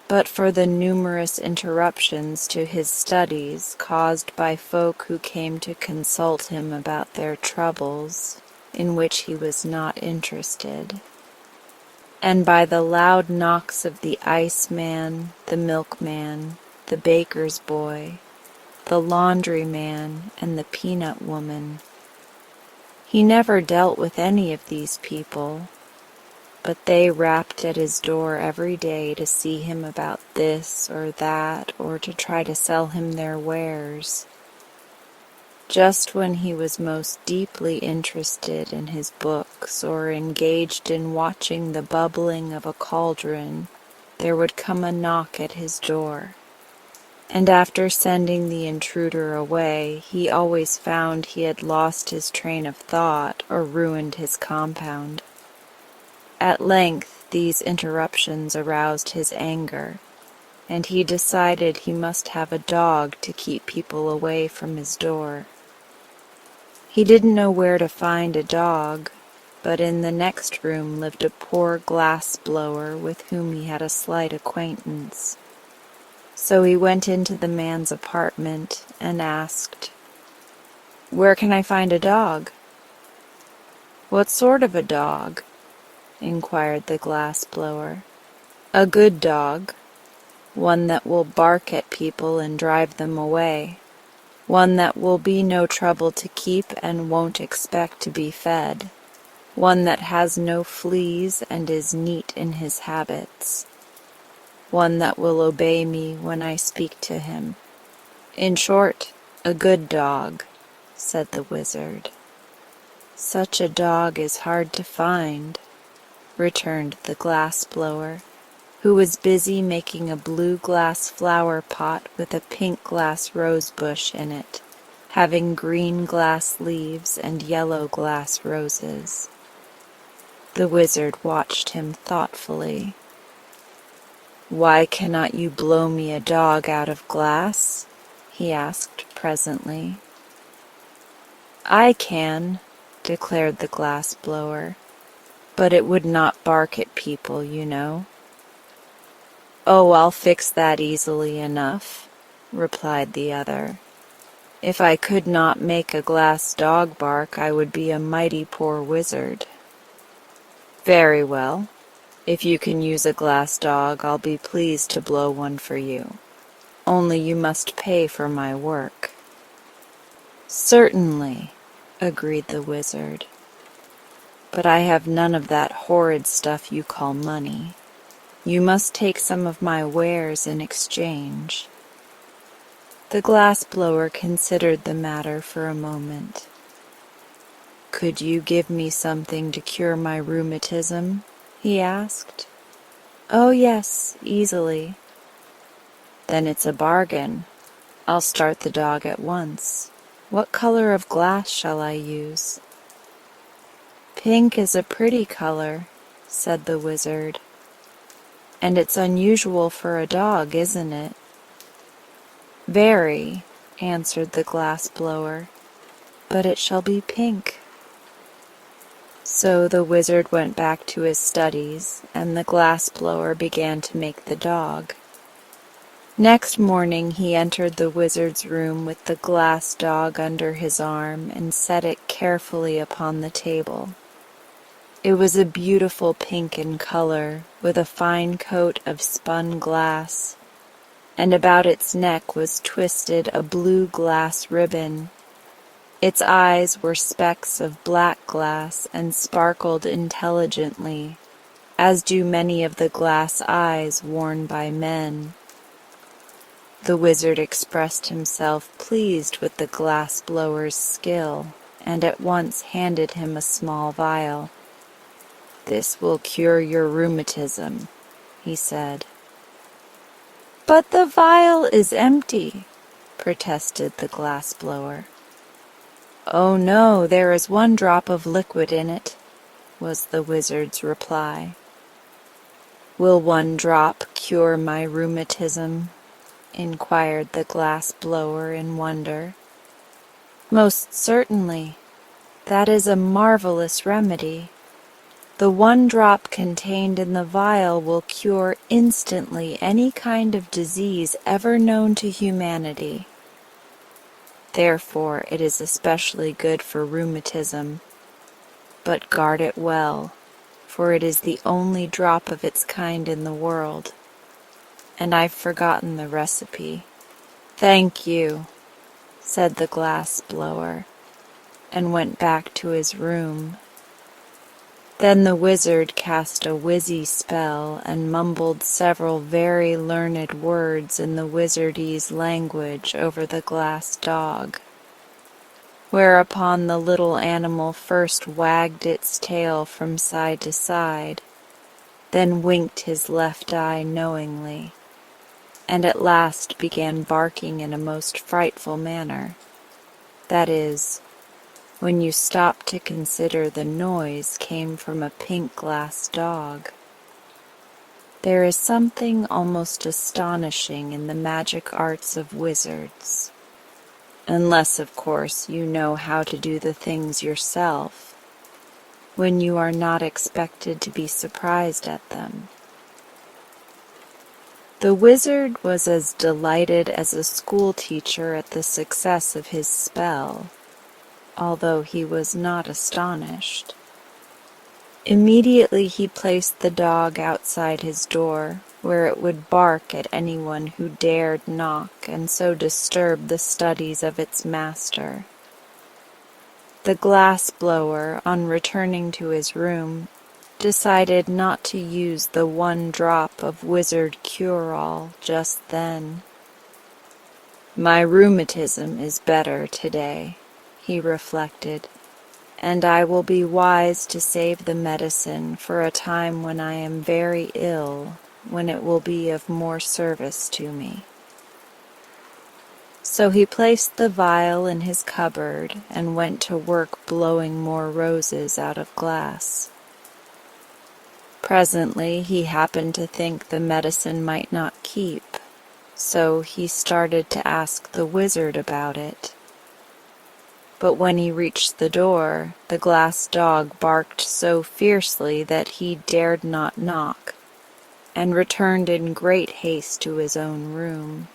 but for the numerous interruptions to his studies caused by folk who came to consult him about their troubles, in which he was not interested, and by the loud knocks of the iceman, the milkman, the baker's boy, the laundryman, and the peanut woman. He never dealt with any of these people, but they rapped at his door every day to see him about this or that, or to try to sell him their wares. Just when he was most deeply interested in his books or engaged in watching the bubbling of a cauldron, there would come a knock at his door. And after sending the intruder away, he always found he had lost his train of thought or ruined his compound. At length these interruptions aroused his anger, and he decided he must have a dog to keep people away from his door. He didn't know where to find a dog, but in the next room lived a poor glass blower with whom he had a slight acquaintance. So he went into the man's apartment and asked, "Where can I find a dog?" "What sort of a dog?" inquired the glass blower. "A good dog, one that will bark at people and drive them away, one that will be no trouble to keep and won't expect to be fed, one that has no fleas and is neat in his habits, one that will obey me when I speak to him. In short, a good dog," said the wizard. "Such a dog is hard to find," returned the glass blower, who was busy making a blue glass flower pot with a pink glass rose bush in it, having green glass leaves and yellow glass roses. The wizard watched him thoughtfully. "Why cannot you blow me a dog out of glass?" he asked presently. "I can," declared the glass blower, "but it would not bark at people, you know." "Oh, I'll fix that easily enough," replied the other. "If I could not make a glass dog bark, I would be a mighty poor wizard." "Very well. If you can use a glass dog, I'll be pleased to blow one for you. Only you must pay for my work." "Certainly," agreed the wizard. "But I have none of that horrid stuff you call money. You must take some of my wares in exchange." The glass blower considered the matter for a moment. "Could you give me something to cure my rheumatism?" he asked. "Oh, yes, easily." "Then it's a bargain. I'll start the dog at once. What color of glass shall I use?" "Pink is a pretty color," said the wizard. "And it's unusual for a dog, isn't it?" "Very," answered the glass blower, "but it shall be pink." So the wizard went back to his studies, and the glass blower began to make the dog. Next morning he entered the wizard's room with the glass dog under his arm and set it carefully upon the table. It was a beautiful pink in color, with a fine coat of spun glass, and about its neck was twisted a blue glass ribbon. Its eyes were specks of black glass and sparkled intelligently, as do many of the glass eyes worn by men. The wizard expressed himself pleased with the glass blower's skill, and at once handed him a small vial. "This will cure your rheumatism," he said. "But the vial is empty," protested the glass blower. "Oh no, there is one drop of liquid in it," was the wizard's reply. "Will one drop cure my rheumatism?" inquired the glass blower in wonder. "Most certainly. That is a marvelous remedy. The one drop contained in the vial will cure instantly any kind of disease ever known to humanity. Therefore it is especially good for rheumatism. But guard it well, for it is the only drop of its kind in the world, and I've forgotten the recipe." "Thank you," said the glass blower, and went back to his room. Then the wizard cast a wizzy spell and mumbled several very learned words in the wizardese language over the glass dog, whereupon the little animal first wagged its tail from side to side, then winked his left eye knowingly, and at last began barking in a most frightful manner. That is, when you stop to consider the noise came from a pink glass dog. There is something almost astonishing in the magic arts of wizards, unless, of course, you know how to do the things yourself, when you are not expected to be surprised at them. The wizard was as delighted as a school teacher at the success of his spell, although he was not astonished. Immediately he placed the dog outside his door, where it would bark at anyone who dared knock and so disturb the studies of its master. The glass blower, on returning to his room, decided not to use the one drop of wizard cure-all just then. "My rheumatism is better today," he reflected, "and I will be wise to save the medicine for a time when I am very ill, when it will be of more service to me." So he placed the vial in his cupboard and went to work blowing more roses out of glass. Presently he happened to think the medicine might not keep, so he started to ask the wizard about it. But when he reached the door, the glass dog barked so fiercely that he dared not knock, and returned in great haste to his own room.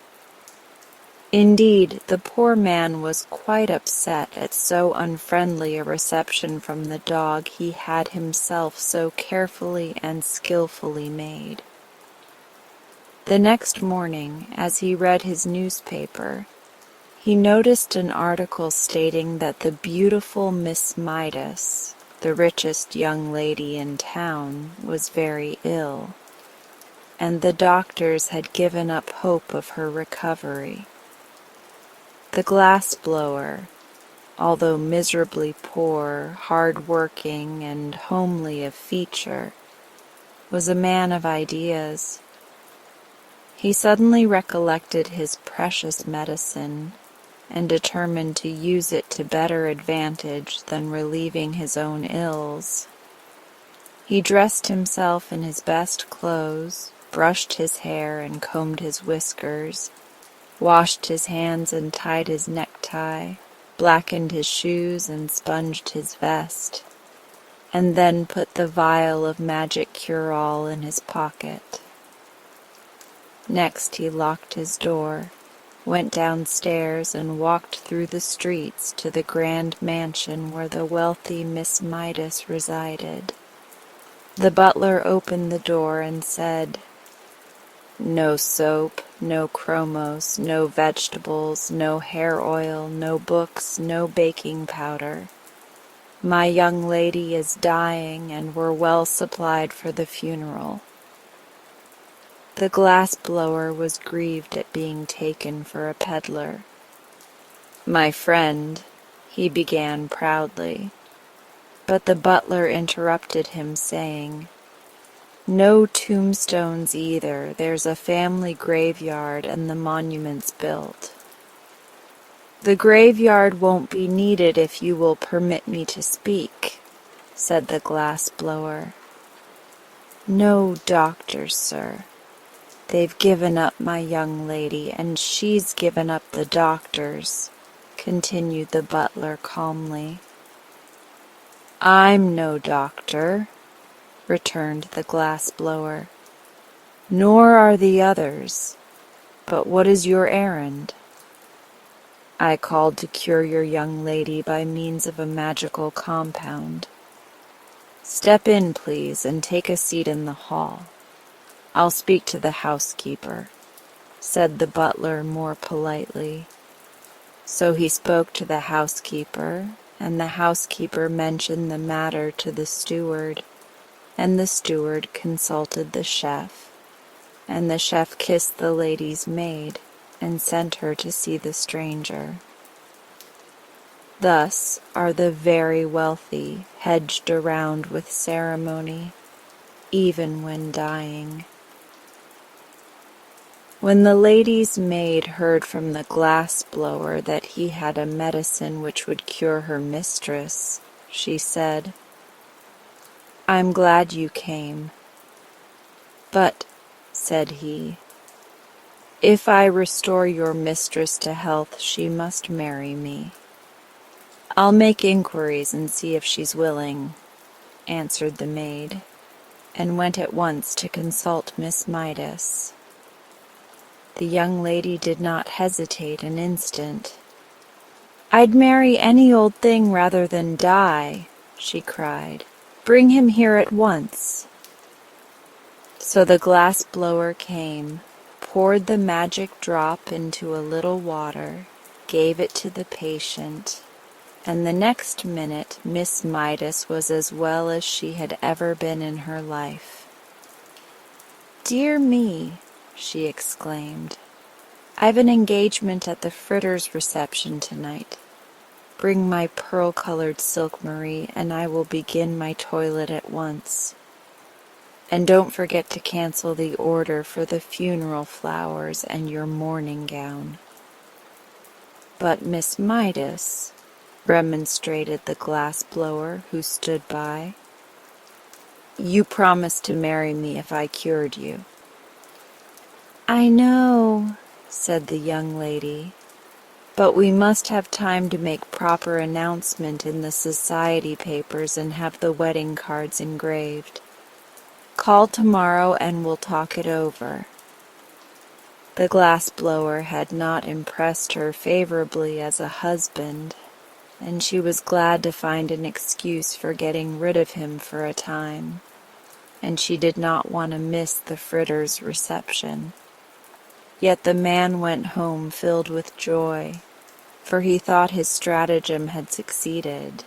Indeed, the poor man was quite upset at so unfriendly a reception from the dog he had himself so carefully and skillfully made. The next morning, as he read his newspaper, he noticed an article stating that the beautiful Miss Midas, the richest young lady in town, was very ill, and the doctors had given up hope of her recovery. The glass blower, although miserably poor, hard-working, and homely of feature, was a man of ideas. He suddenly recollected his precious medicine, and determined to use it to better advantage than relieving his own ills. He dressed himself in his best clothes, brushed his hair and combed his whiskers, washed his hands and tied his necktie, blackened his shoes and sponged his vest, and then put the vial of magic cure-all in his pocket. Next he locked his door, went downstairs and walked through the streets to the grand mansion where the wealthy Miss Midas resided. The butler opened the door and said, "No soap, no chromos, no vegetables, no hair oil, no books, no baking powder. My young lady is dying, and we're well supplied for the funeral." The glass blower was grieved at being taken for a peddler. "My friend," he began proudly, but the butler interrupted him, saying, "No tombstones either. There's a family graveyard and the monument's built." "The graveyard won't be needed if you will permit me to speak," said the glass blower. "No doctors, sir. They've given up my young lady, and she's given up the doctors," continued the butler calmly. "I'm no doctor," returned the glass blower, "nor are the others. But what is your errand?" "I called to cure your young lady by means of a magical compound." "Step in, please, and take a seat in the hall. I'll speak to the housekeeper," said the butler more politely. So he spoke to the housekeeper, and the housekeeper mentioned the matter to the steward, and the steward consulted the chef, and the chef kissed the lady's maid and sent her to see the stranger. Thus are the very wealthy hedged around with ceremony, even when dying. When the lady's maid heard from the glass blower that he had a medicine which would cure her mistress, she said, "I'm glad you came." "But," said he, "if I restore your mistress to health, she must marry me." "I'll make inquiries and see if she's willing," answered the maid, and went at once to consult Miss Midas. The young lady did not hesitate an instant. "I'd marry any old thing rather than die," she cried. "Bring him here at once." So the glass blower came, poured the magic drop into a little water, gave it to the patient, and the next minute Miss Midas was as well as she had ever been in her life. "Dear me," she exclaimed, "I've an engagement at the Fritters' reception tonight. Bring my pearl-colored silk, Marie, and I will begin my toilet at once. And don't forget to cancel the order for the funeral flowers and your mourning gown." "But Miss Midas," remonstrated the glass blower, who stood by, "you promised to marry me if I cured you." "I know," said the young lady, "but we must have time to make proper announcement in the society papers and have the wedding cards engraved. Call tomorrow and we'll talk it over." The glass blower had not impressed her favorably as a husband, and she was glad to find an excuse for getting rid of him for a time, and she did not want to miss the Fritters' reception. Yet the man went home filled with joy, for he thought his stratagem had succeeded,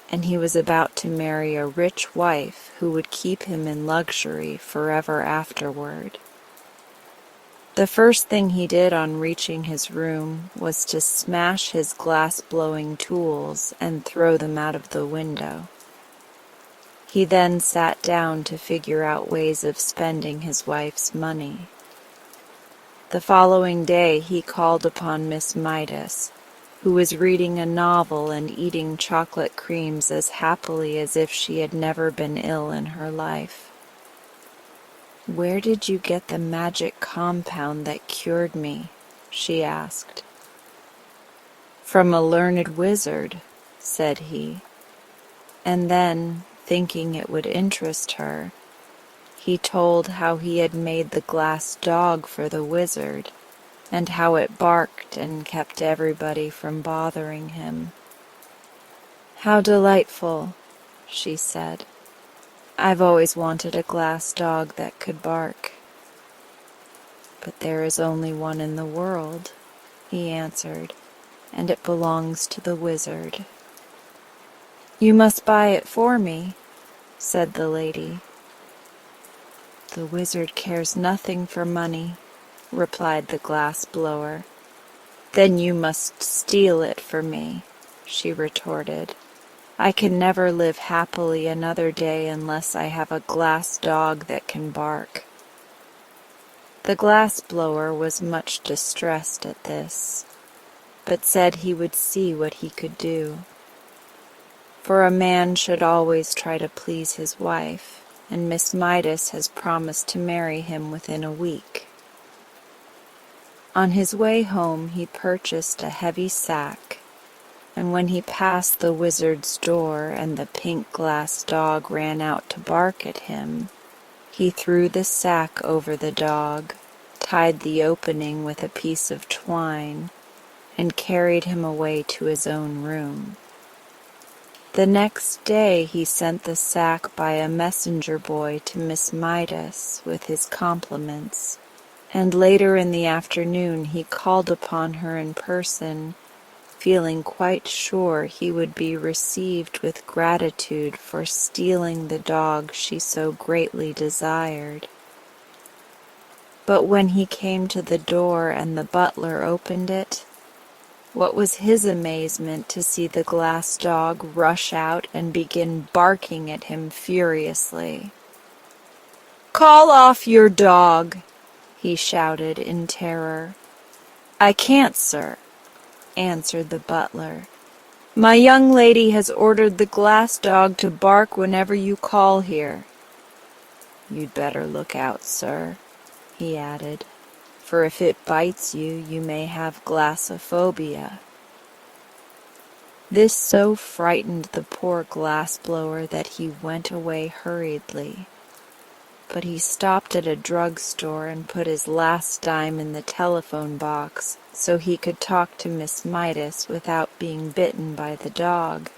and he was about to marry a rich wife who would keep him in luxury forever afterward. The first thing he did on reaching his room was to smash his glass-blowing tools and throw them out of the window. He then sat down to figure out ways of spending his wife's money. The following day he called upon Miss Midas, who was reading a novel and eating chocolate creams as happily as if she had never been ill in her life. "Where did you get the magic compound that cured me?" she asked. "From a learned wizard," said he, and then, thinking it would interest her, he told how he had made the glass dog for the wizard, and how it barked and kept everybody from bothering him. "How delightful," she said. "I've always wanted a glass dog that could bark." "But there is only one in the world," he answered, "and it belongs to the wizard." "You must buy it for me," said the lady. "The wizard cares nothing for money," replied the glass blower. "Then you must steal it for me," she retorted. "I can never live happily another day unless I have a glass dog that can bark." The glass blower was much distressed at this, but said he would see what he could do. For a man should always try to please his wife, and Miss Midas has promised to marry him within a week. On his way home he purchased a heavy sack, and when he passed the wizard's door and the pink glass dog ran out to bark at him, he threw the sack over the dog, tied the opening with a piece of twine, and carried him away to his own room. The next day he sent the sack by a messenger boy to Miss Midas with his compliments, and later in the afternoon he called upon her in person, feeling quite sure he would be received with gratitude for stealing the dog she so greatly desired. But when he came to the door and the butler opened it, what was his amazement to see the glass dog rush out and begin barking at him furiously. "Call off your dog!" he shouted in terror. "I can't, sir," answered the butler. "My young lady has ordered the glass dog to bark whenever you call here." "You'd better look out, sir," he added, "for if it bites you, you may have glassophobia." This so frightened the poor glass blower that he went away hurriedly. But he stopped at a drugstore and put his last dime in the telephone box so he could talk to Miss Midas without being bitten by the dog.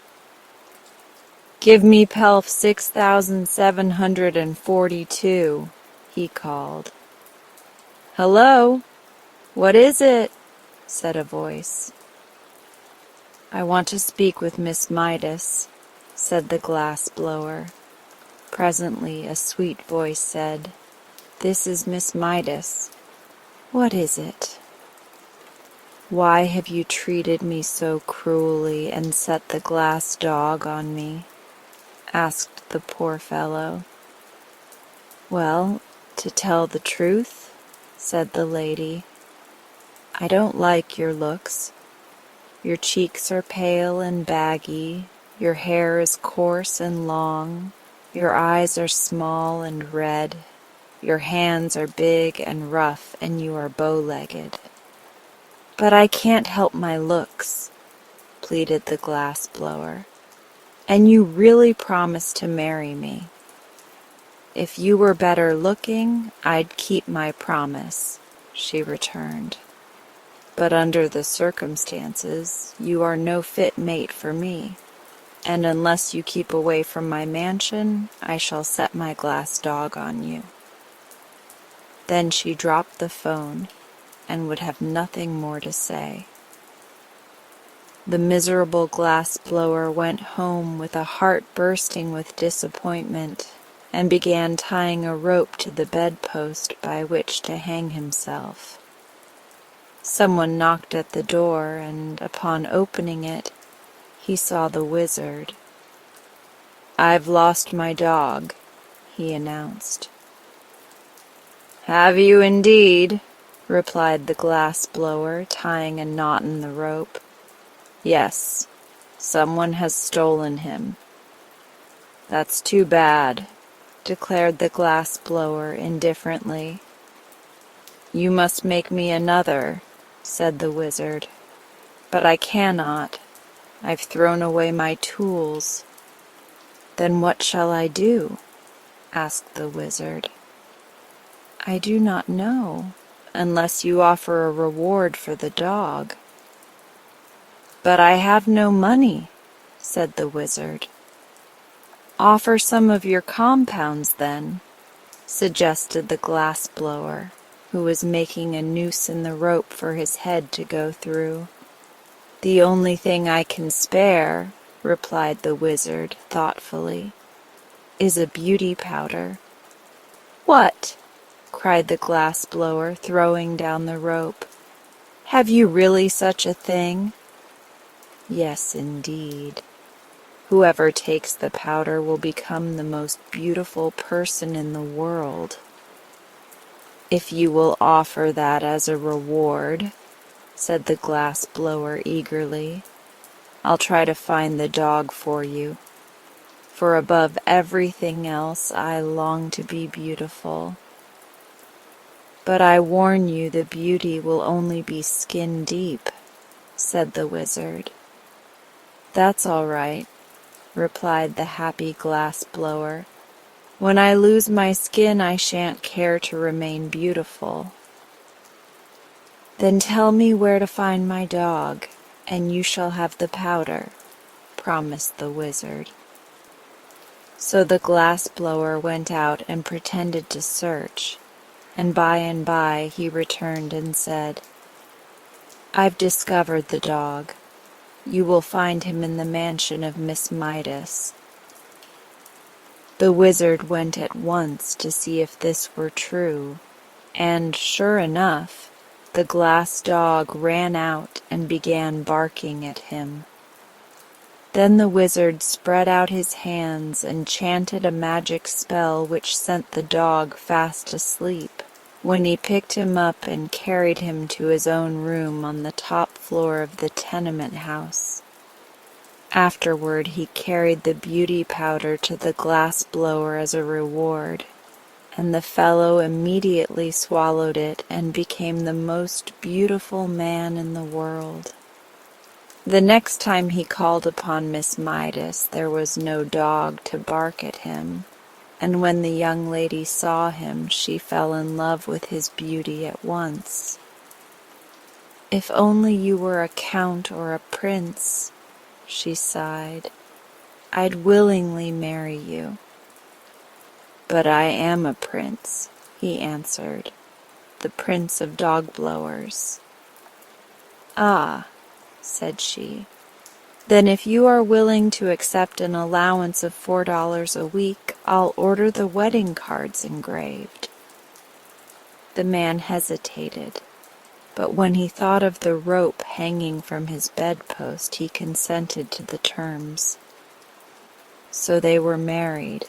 "Give me Pelf 6742, he called. "Hello? What is it?" said a voice. "I want to speak with Miss Midas," said the glass blower. Presently a sweet voice said, "This is Miss Midas. What is it?" "Why have you treated me so cruelly and set the glass dog on me?" asked the poor fellow. "Well, to tell the truth," said the lady, "I don't like your looks. Your cheeks are pale and baggy, your hair is coarse and long, your eyes are small and red, your hands are big and rough, and you are bow-legged." "But I can't help my looks," pleaded the glass blower, "and you really promised to marry me." "If you were better looking, I'd keep my promise," she returned. "But under the circumstances, you are no fit mate for me, and unless you keep away from my mansion, I shall set my glass dog on you." Then she dropped the phone and would have nothing more to say. The miserable glass blower went home with a heart bursting with disappointment, and began tying a rope to the bedpost by which to hang himself. Someone knocked at the door, and upon opening it, he saw the wizard. "I've lost my dog," he announced. "Have you indeed?" replied the glass blower, tying a knot in the rope. "Yes, someone has stolen him." "That's too bad," declared the glass blower indifferently. "You must make me another," said the wizard. "But I cannot. I've thrown away my tools." "Then what shall I do?" asked the wizard. "I do not know, unless you offer a reward for the dog." "But I have no money," said the wizard. "Offer some of your compounds, then," suggested the glass blower, who was making a noose in the rope for his head to go through. "The only thing I can spare," replied the wizard thoughtfully, "is a beauty powder." "What?" cried the glass blower, throwing down the rope. "Have you really such a thing?" "Yes, indeed. Whoever takes the powder will become the most beautiful person in the world. If you will offer that as a reward," said the glass blower eagerly, "I'll try to find the dog for you. For above everything else, I long to be beautiful. But I warn you the beauty will only be skin deep," said the wizard. "That's all right," replied the happy glass blower. "When I lose my skin, I shan't care to remain beautiful." "Then tell me where to find my dog, and you shall have the powder," promised the wizard. So the glass blower went out and pretended to search, and by he returned and said, "I've discovered the dog. You will find him in the mansion of Miss Midas." The wizard went at once to see if this were true, and, sure enough, the glass dog ran out and began barking at him. Then the wizard spread out his hands and chanted a magic spell which sent the dog fast asleep, when he picked him up and carried him to his own room on the top floor of the tenement house. Afterward he carried the beauty powder to the glass blower as a reward, and the fellow immediately swallowed it and became the most beautiful man in the world. The next time he called upon Miss Midas, there was no dog to bark at him, and when the young lady saw him, she fell in love with his beauty at once. "If only you were a count or a prince," she sighed, "I'd willingly marry you." "But I am a prince," he answered, "the prince of dog blowers." "Ah," said she, "then if you are willing to accept an allowance of $4 a week, I'll order the wedding cards engraved." The man hesitated, but when he thought of the rope hanging from his bedpost, he consented to the terms. So they were married,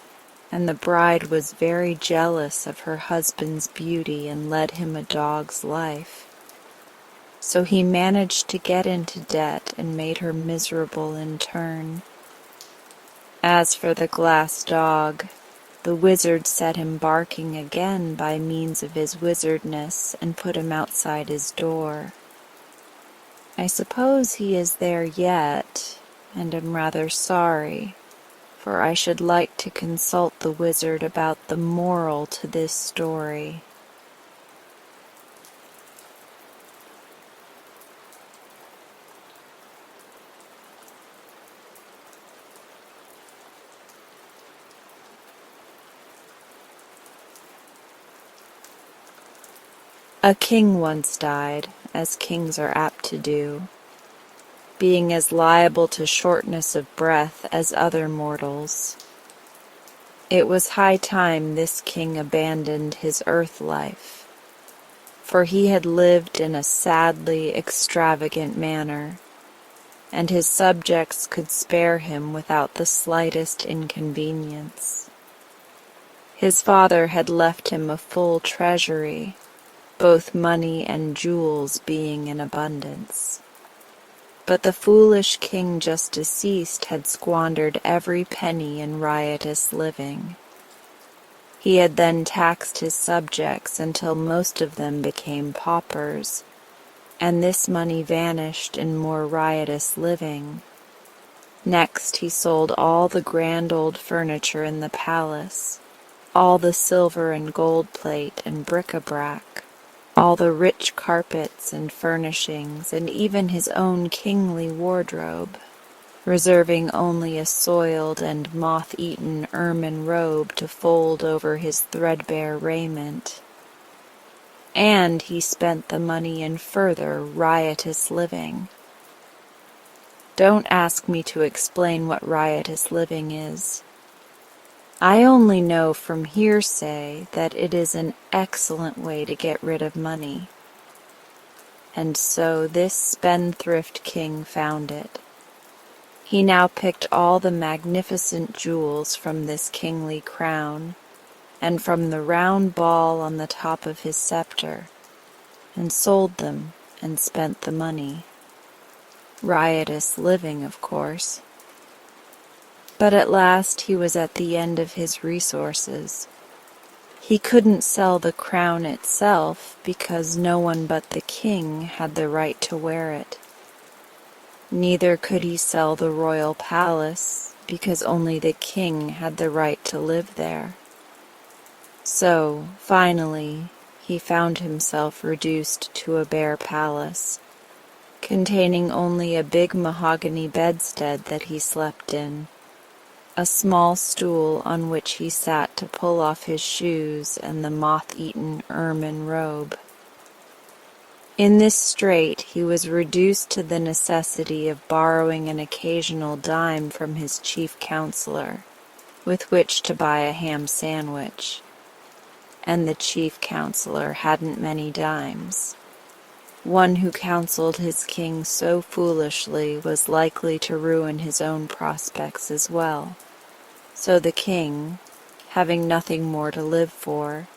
and the bride was very jealous of her husband's beauty and led him a dog's life. So he managed to get into debt and made her miserable in turn. As for the glass dog, the wizard set him barking again by means of his wizardness and put him outside his door. I suppose he is there yet, and am rather sorry, for I should like to consult the wizard about the moral to this story. A king once died, as kings are apt to do, being as liable to shortness of breath as other mortals. It was high time this king abandoned his earth life, for he had lived in a sadly extravagant manner, and his subjects could spare him without the slightest inconvenience. His father had left him a full treasury, both money and jewels being in abundance. But the foolish king just deceased had squandered every penny in riotous living. He had then taxed his subjects until most of them became paupers, and this money vanished in more riotous living. Next he sold all the grand old furniture in the palace, all the silver and gold plate and bric-a-brac, all the rich carpets and furnishings, and even his own kingly wardrobe, reserving only a soiled and moth-eaten ermine robe to fold over his threadbare raiment. And he spent the money in further riotous living. Don't ask me to explain what riotous living is. I only know from hearsay that it is an excellent way to get rid of money. And so this spendthrift king found it. He now picked all the magnificent jewels from this kingly crown, and from the round ball on the top of his scepter, and sold them and spent the money. Riotous living, of course. But at last he was at the end of his resources. He couldn't sell the crown itself because no one but the king had the right to wear it. Neither could he sell the royal palace because only the king had the right to live there. So, finally, he found himself reduced to a bare palace, containing only a big mahogany bedstead that he slept in, a small stool on which he sat to pull off his shoes, and the moth-eaten ermine robe. In this strait he was reduced to the necessity of borrowing an occasional dime from his chief counselor, with which to buy a ham sandwich. And the chief counselor hadn't many dimes. One who counseled his king so foolishly was likely to ruin his own prospects as well. So the king, having nothing more to live for,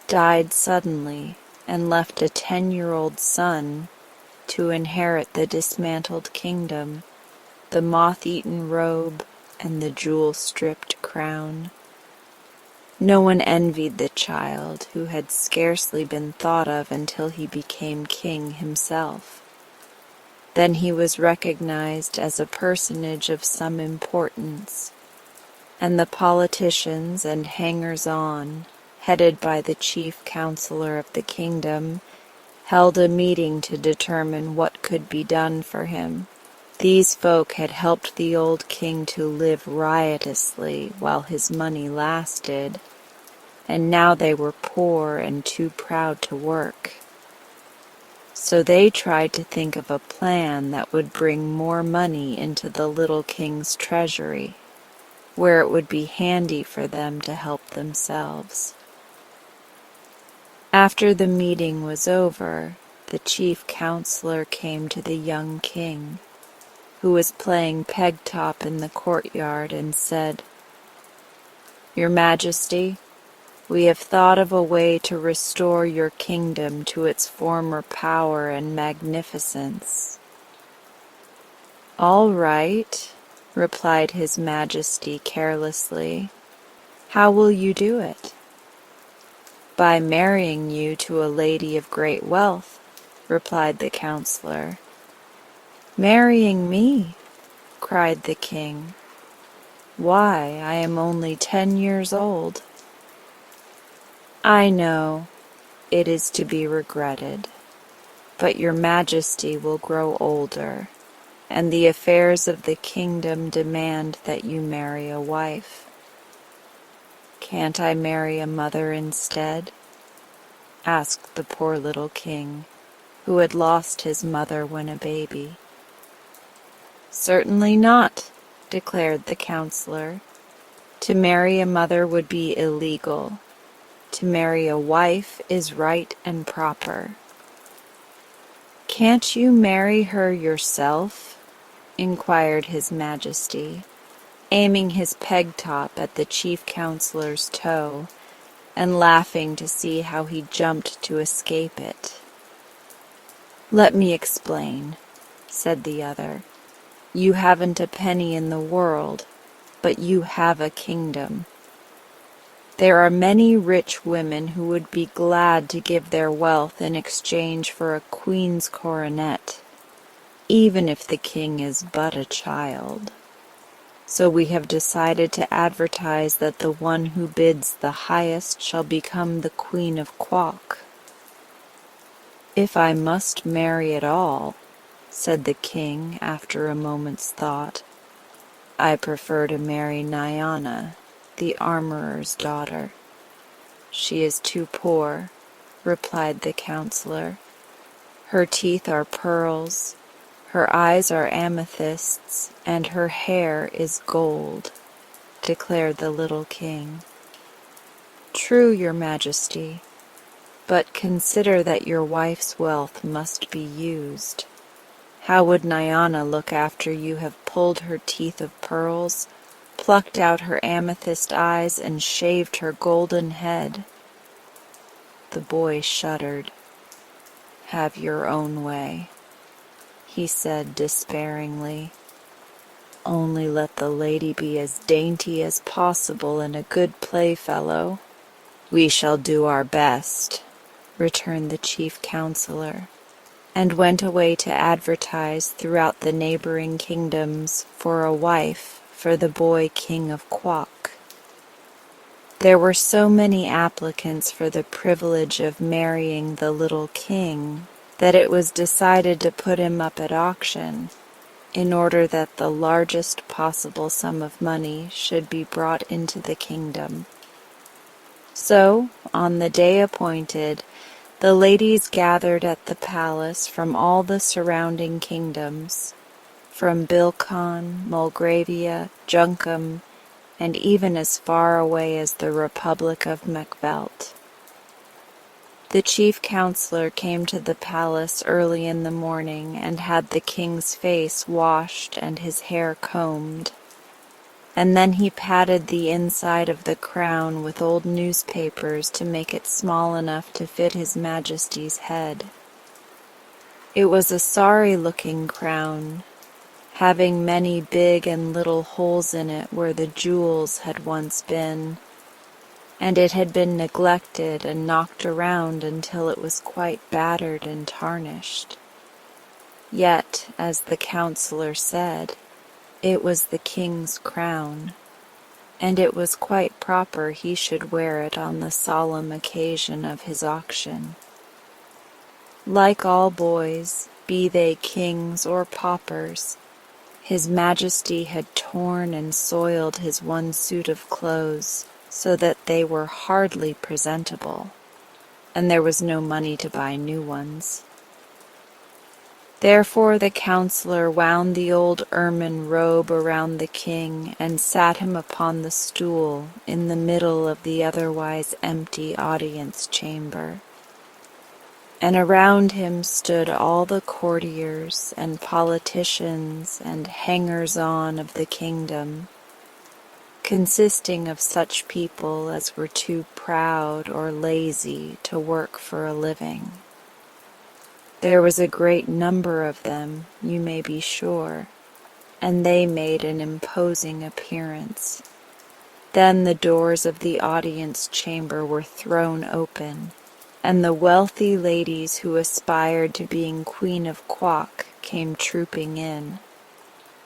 died suddenly and left a 10-year-old son to inherit the dismantled kingdom, the moth-eaten robe, and the jewel-stripped crown. No one envied the child, who had scarcely been thought of until he became king himself. Then he was recognized as a personage of some importance, and the politicians and hangers-on, headed by the chief counselor of the kingdom, held a meeting to determine what could be done for him. These folk had helped the old king to live riotously while his money lasted, and now they were poor and too proud to work. So they tried to think of a plan that would bring more money into the little king's treasury, where it would be handy for them to help themselves. After the meeting was over, the chief counselor came to the young king, who was playing peg-top in the courtyard, and said, "Your Majesty, we have thought of a way to restore your kingdom to its former power and magnificence." "All right," replied His Majesty carelessly. "How will you do it?" "By marrying you to a lady of great wealth," replied the counselor. "Marrying me?" cried the king. "Why, I am only 10 years old." "I know, it is to be regretted, but your Majesty will grow older, and the affairs of the kingdom demand that you marry a wife." "Can't I marry a mother instead?" asked the poor little king, who had lost his mother when a baby. "Certainly not," declared the counselor. "To marry a mother would be illegal. To marry a wife is right and proper." "Can't you marry her yourself?" inquired His Majesty, aiming his peg-top at the chief counselor's toe, and laughing to see how he jumped to escape it. "Let me explain," said the other. "You haven't a penny in the world, but you have a kingdom. There are many rich women who would be glad to give their wealth in exchange for a queen's coronet, even if the king is but a child. So we have decided to advertise that the one who bids the highest shall become the Queen of Quok." "If I must marry at all," said the king after a moment's thought, "I prefer to marry Nyana, the armorer's daughter." "She is too poor," replied the counselor. "Her teeth are pearls, Her eyes are amethysts, and her hair is gold," declared the little king. "True, your majesty, but consider that your wife's wealth must be used. How would Nyana look after you have pulled her teeth of pearls, plucked out her amethyst eyes, and shaved her golden head?" The boy shuddered. "Have your own way," he said despairingly. "Only let the lady be as dainty as possible and a good playfellow." "We shall do our best," returned the chief counselor, and went away to advertise throughout the neighboring kingdoms for a wife for the boy king of Quock. There were so many applicants for the privilege of marrying the little king that it was decided to put him up at auction, in order that the largest possible sum of money should be brought into the kingdom. So, on the day appointed, the ladies gathered at the palace from all the surrounding kingdoms, from Bilkon, Mulgravia, Junkum, and even as far away as the Republic of Macbelt. The chief counselor came to the palace early in the morning and had the king's face washed and his hair combed, and then he padded the inside of the crown with old newspapers to make it small enough to fit his majesty's head. It was a sorry-looking crown, having many big and little holes in it where the jewels had once been, and it had been neglected and knocked around until it was quite battered and tarnished. Yet, as the counselor said, it was the king's crown, and it was quite proper he should wear it on the solemn occasion of his auction. Like all boys, be they kings or paupers, His Majesty had torn and soiled his one suit of clothes so that they were hardly presentable, and there was no money to buy new ones. Therefore the counselor wound the old ermine robe around the king and sat him upon the stool in the middle of the otherwise empty audience chamber. And around him stood all the courtiers and politicians and hangers-on of the kingdom, consisting of such people as were too proud or lazy to work for a living. There was a great number of them, you may be sure, and they made an imposing appearance. Then the doors of the audience chamber were thrown open, and the wealthy ladies who aspired to being Queen of Quock came trooping in.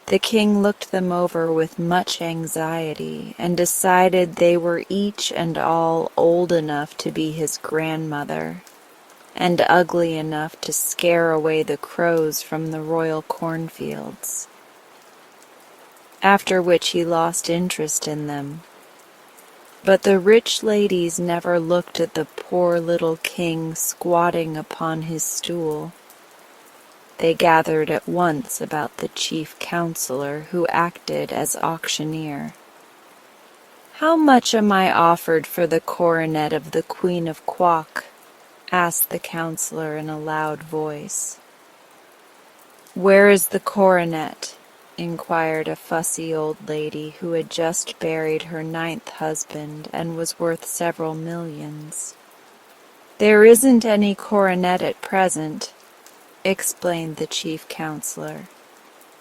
The king looked them over with much anxiety and decided they were each and all old enough to be his grandmother, and ugly enough to scare away the crows from the royal cornfields. After which he lost interest in them. But the rich ladies never looked at the poor little king squatting upon his stool. They gathered at once about the chief counselor who acted as auctioneer. "How much am I offered for the coronet of the Queen of Quock?" asked the counselor in a loud voice. "Where is the coronet?" inquired a fussy old lady who had just buried her 9th husband and was worth several millions. "There isn't any coronet at present," explained the chief counselor,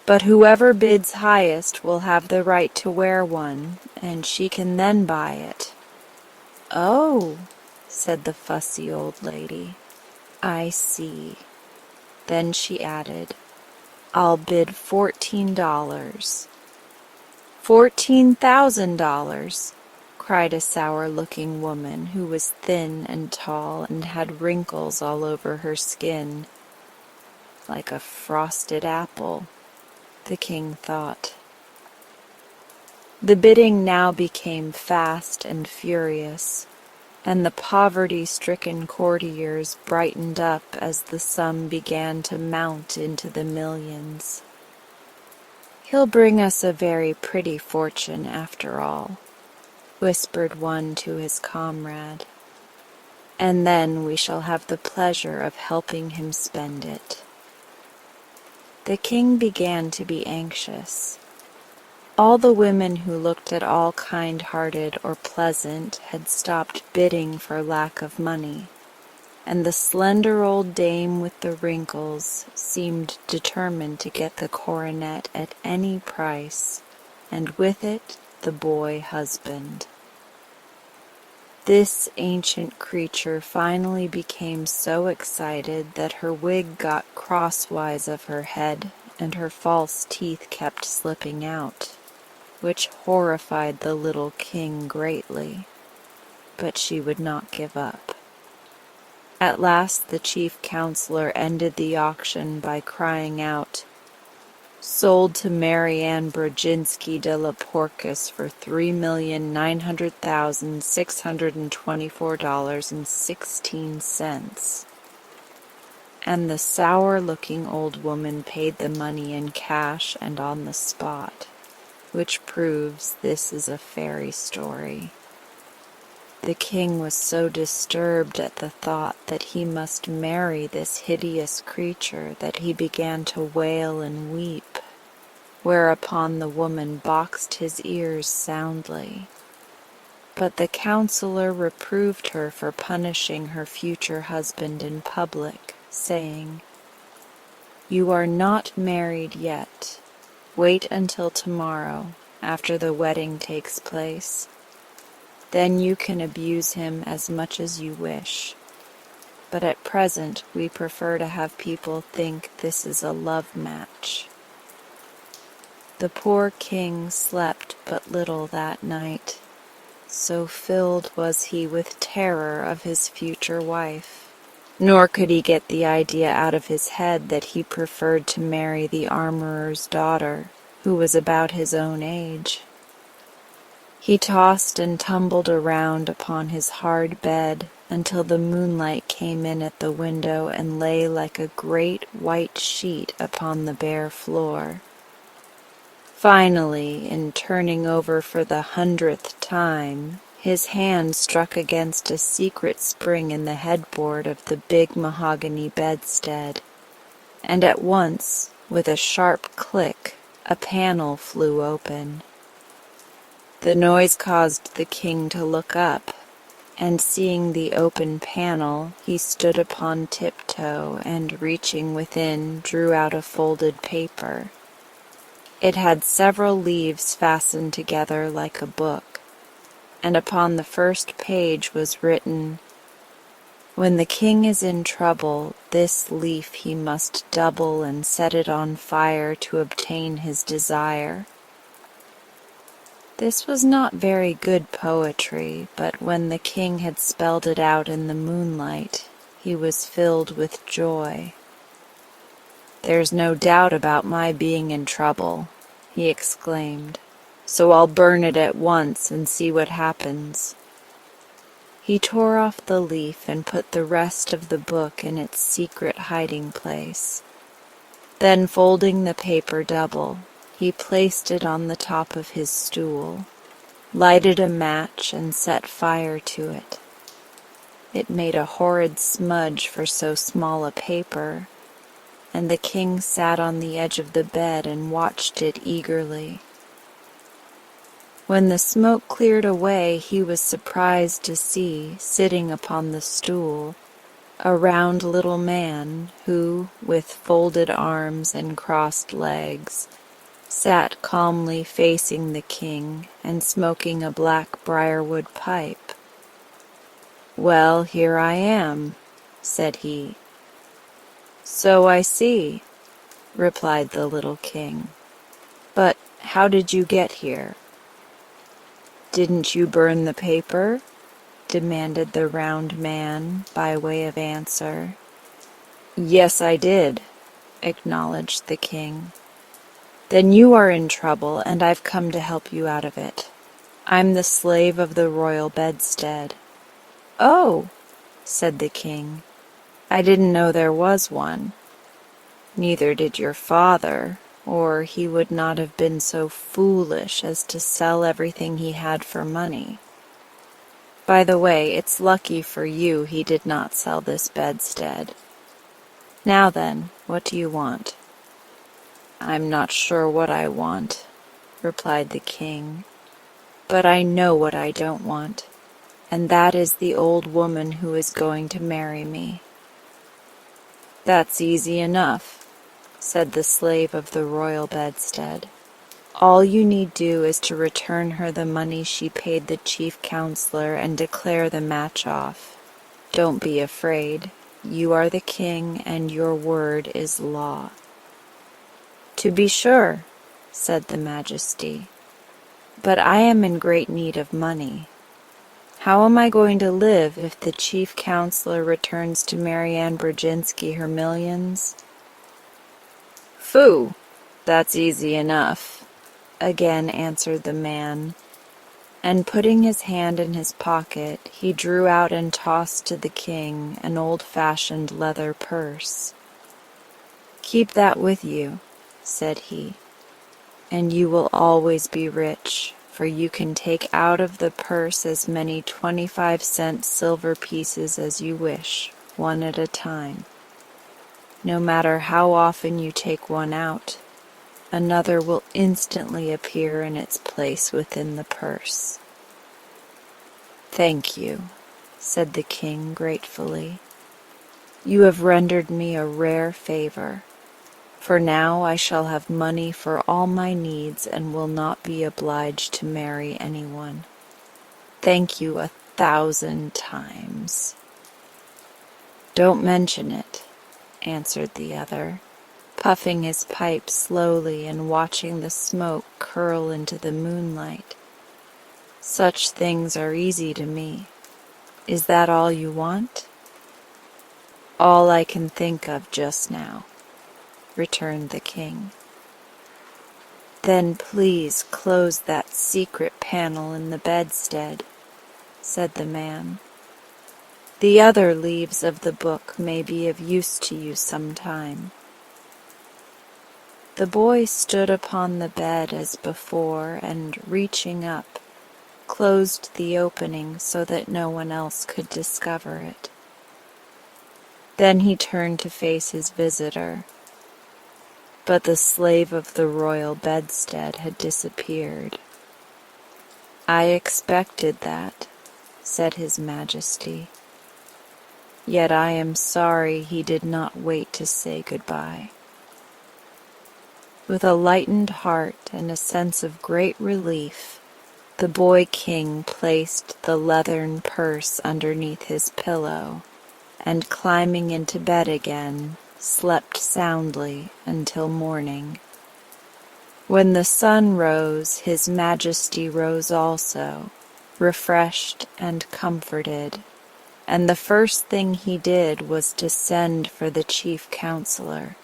"but whoever bids highest will have the right to wear one, and she can then buy it." "Oh," said the fussy old lady, "I see." Then she added, "I'll bid $14. $14,000, cried a sour-looking woman who was thin and tall and had wrinkles all over her skin. Like a frosted apple, the king thought. The bidding now became fast and furious. and the poverty-stricken courtiers brightened up as the sum began to mount into the millions. "He'll bring us a very pretty fortune after all," whispered one to his comrade, "and then we shall have the pleasure of helping him spend it." The king began to be anxious. All the women who looked at all kind-hearted or pleasant had stopped bidding for lack of money, and the slender old dame with the wrinkles seemed determined to get the coronet at any price, and with it the boy husband. This ancient creature finally became so excited that her wig got crosswise of her head, and her false teeth kept slipping out, which horrified the little king greatly, but she would not give up. At last the chief counselor ended the auction by crying out, "Sold to Marianne Brodzinski de la Porcus for $3,900,624.16. And the sour-looking old woman paid the money in cash and on the spot, which proves this is a fairy story. The king was so disturbed at the thought that he must marry this hideous creature that he began to wail and weep, whereupon the woman boxed his ears soundly. But the counselor reproved her for punishing her future husband in public, saying, "You are not married yet. Wait until tomorrow, after the wedding takes place. Then you can abuse him as much as you wish. But at present we prefer to have people think this is a love match." The poor king slept but little that night, so filled was he with terror of his future wife. Nor could he get the idea out of his head that he preferred to marry the armorer's daughter, who was about his own age. He tossed and tumbled around upon his hard bed until the moonlight came in at the window and lay like a great white sheet upon the bare floor. Finally, in turning over for the 100th time, his hand struck against a secret spring in the headboard of the big mahogany bedstead, and at once, with a sharp click, a panel flew open. The noise caused the king to look up, and seeing the open panel, he stood upon tiptoe and, reaching within, drew out a folded paper. It had several leaves fastened together like a book, and upon the first page was written, "When the king is in trouble, this leaf he must double and set it on fire to obtain his desire." This was not very good poetry, but when the king had spelled it out in the moonlight, he was filled with joy. "There's no doubt about my being in trouble," he exclaimed, "so I'll burn it at once and see what happens." He tore off the leaf and put the rest of the book in its secret hiding place. Then, folding the paper double, he placed it on the top of his stool, lighted a match, and set fire to it. It made a horrid smudge for so small a paper, and the king sat on the edge of the bed and watched it eagerly. When the smoke cleared away, he was surprised to see, sitting upon the stool, a round little man who, with folded arms and crossed legs, sat calmly facing the king and smoking a black briarwood pipe. "Well, here I am," said he. "So I see," replied the little king. "But how did you get here?" "Didn't you burn the paper?" demanded the round man by way of answer. "Yes, I did," acknowledged the king. "Then you are in trouble, and I've come to help you out of it. I'm the slave of the royal bedstead." "Oh," said the king, "I didn't know there was one. Neither did your father, or he would not have been so foolish as to sell everything he had for money. By the way, it's lucky for you he did not sell this bedstead. Now then, what do you want?" "I'm not sure what I want," replied the king, "but I know what I don't want, and that is the old woman who is going to marry me." "That's easy enough," said the slave of the royal bedstead. "All you need do is to return her the money she paid the chief counselor and declare the match off. Don't be afraid. You are the king, and your word is law." "To be sure," said the Majesty, "but I am in great need of money. How am I going to live if the chief counselor returns to Marianne Brzezinski her millions?" "Phoo! That's easy enough," again answered the man, and putting his hand in his pocket, he drew out and tossed to the king an old-fashioned leather purse. "Keep that with you," said he, "and you will always be rich, for you can take out of the purse as many 25-cent silver pieces as you wish, one at a time. No matter how often you take one out, another will instantly appear in its place within the purse." "Thank you," said the king gratefully. "You have rendered me a rare favor, for now I shall have money for all my needs and will not be obliged to marry anyone. Thank you 1,000 times." "Don't mention it," answered the other, puffing his pipe slowly and watching the smoke curl into the moonlight. "Such things are easy to me. Is that all you want?" "All I can think of just now," returned the king. "Then please close that secret panel in the bedstead," said the man. "The other leaves of the book may be of use to you some time." The boy stood upon the bed as before, and, reaching up, closed the opening so that no one else could discover it. Then he turned to face his visitor, but the slave of the royal bedstead had disappeared. "I expected that," said his Majesty, "yet I am sorry he did not wait to say goodbye." With a lightened heart and a sense of great relief, the boy king placed the leathern purse underneath his pillow, and climbing into bed again, slept soundly until morning. When the sun rose, his Majesty rose also, refreshed and comforted, and the first thing he did was to send for the chief counselor.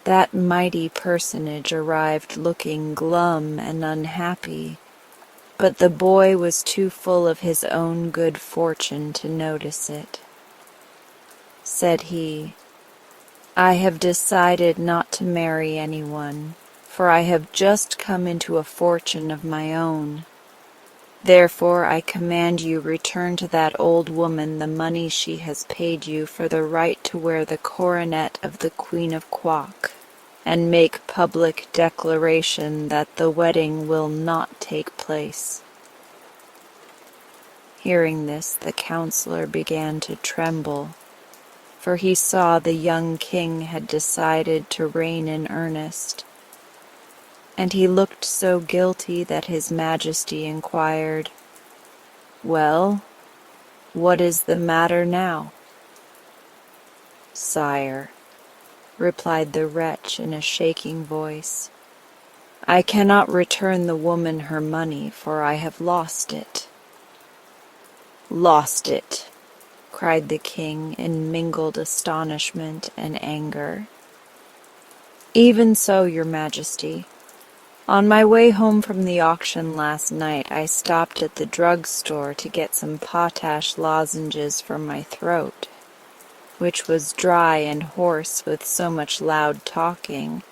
That mighty personage arrived looking glum and unhappy, but the boy was too full of his own good fortune to notice it. Said he, "I have decided not to marry anyone, for I have just come into a fortune of my own. Therefore I command you return to that old woman the money she has paid you for the right to wear the coronet of the Queen of Quock, and make public declaration that the wedding will not take place." Hearing this, the counselor began to tremble, for he saw the young king had decided to reign in earnest, and he looked so guilty that his Majesty inquired, "Well, what is the matter now?" "Sire," replied the wretch in a shaking voice, "I cannot return the woman her money, for I have lost it." "Lost it!" cried the king in mingled astonishment and anger. "Even so, your Majesty. On my way home from the auction last night, I stopped at the drugstore to get some potash lozenges for my throat, which was dry and hoarse with so much loud talking.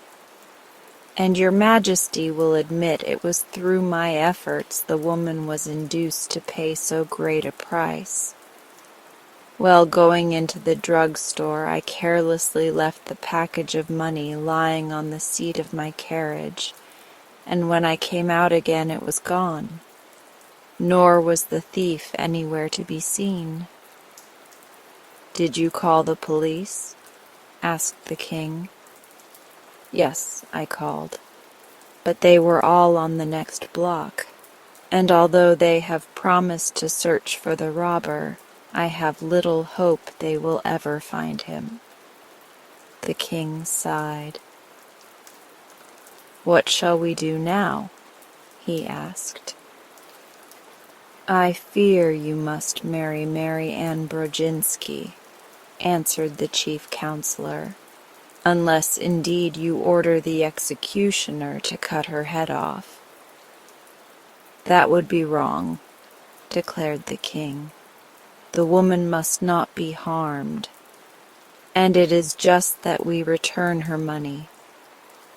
And your Majesty will admit it was through my efforts the woman was induced to pay so great a price. Well, going into the drugstore, I carelessly left the package of money lying on the seat of my carriage, and when I came out again it was gone, nor was the thief anywhere to be seen. "Did you call the police?" asked the king. "Yes, I called, but they were all on the next block, and although they have promised to search for the robber, I have little hope they will ever find him." The king sighed. "What shall we do now?" he asked. "I fear you must marry Mary Ann Brodzinski," answered the chief counselor, "unless indeed you order the executioner to cut her head off." "That would be wrong," declared the king. "The woman must not be harmed, and it is just that we return her money,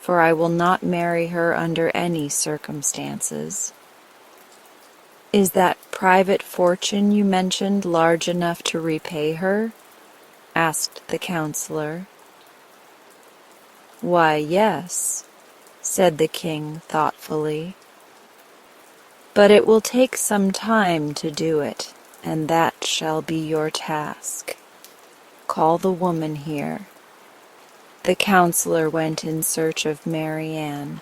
for I will not marry her under any circumstances." "Is that private fortune you mentioned large enough to repay her?" asked the counselor. "Why, yes," said the king thoughtfully. "But it will take some time to do it, and that shall be your task. Call the woman here." The counselor went in search of Mary Ann,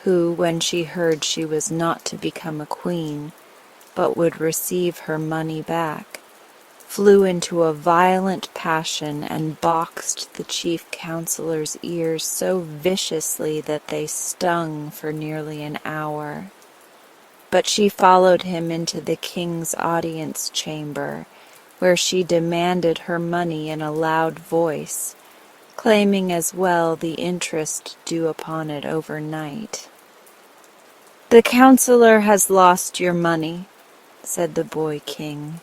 who, when she heard she was not to become a queen, but would receive her money back, flew into a violent passion and boxed the chief counselor's ears so viciously that they stung for nearly an hour. But she followed him into the king's audience chamber, where she demanded her money in a loud voice, claiming as well the interest due upon it overnight. "The counselor has lost your money," said the boy king,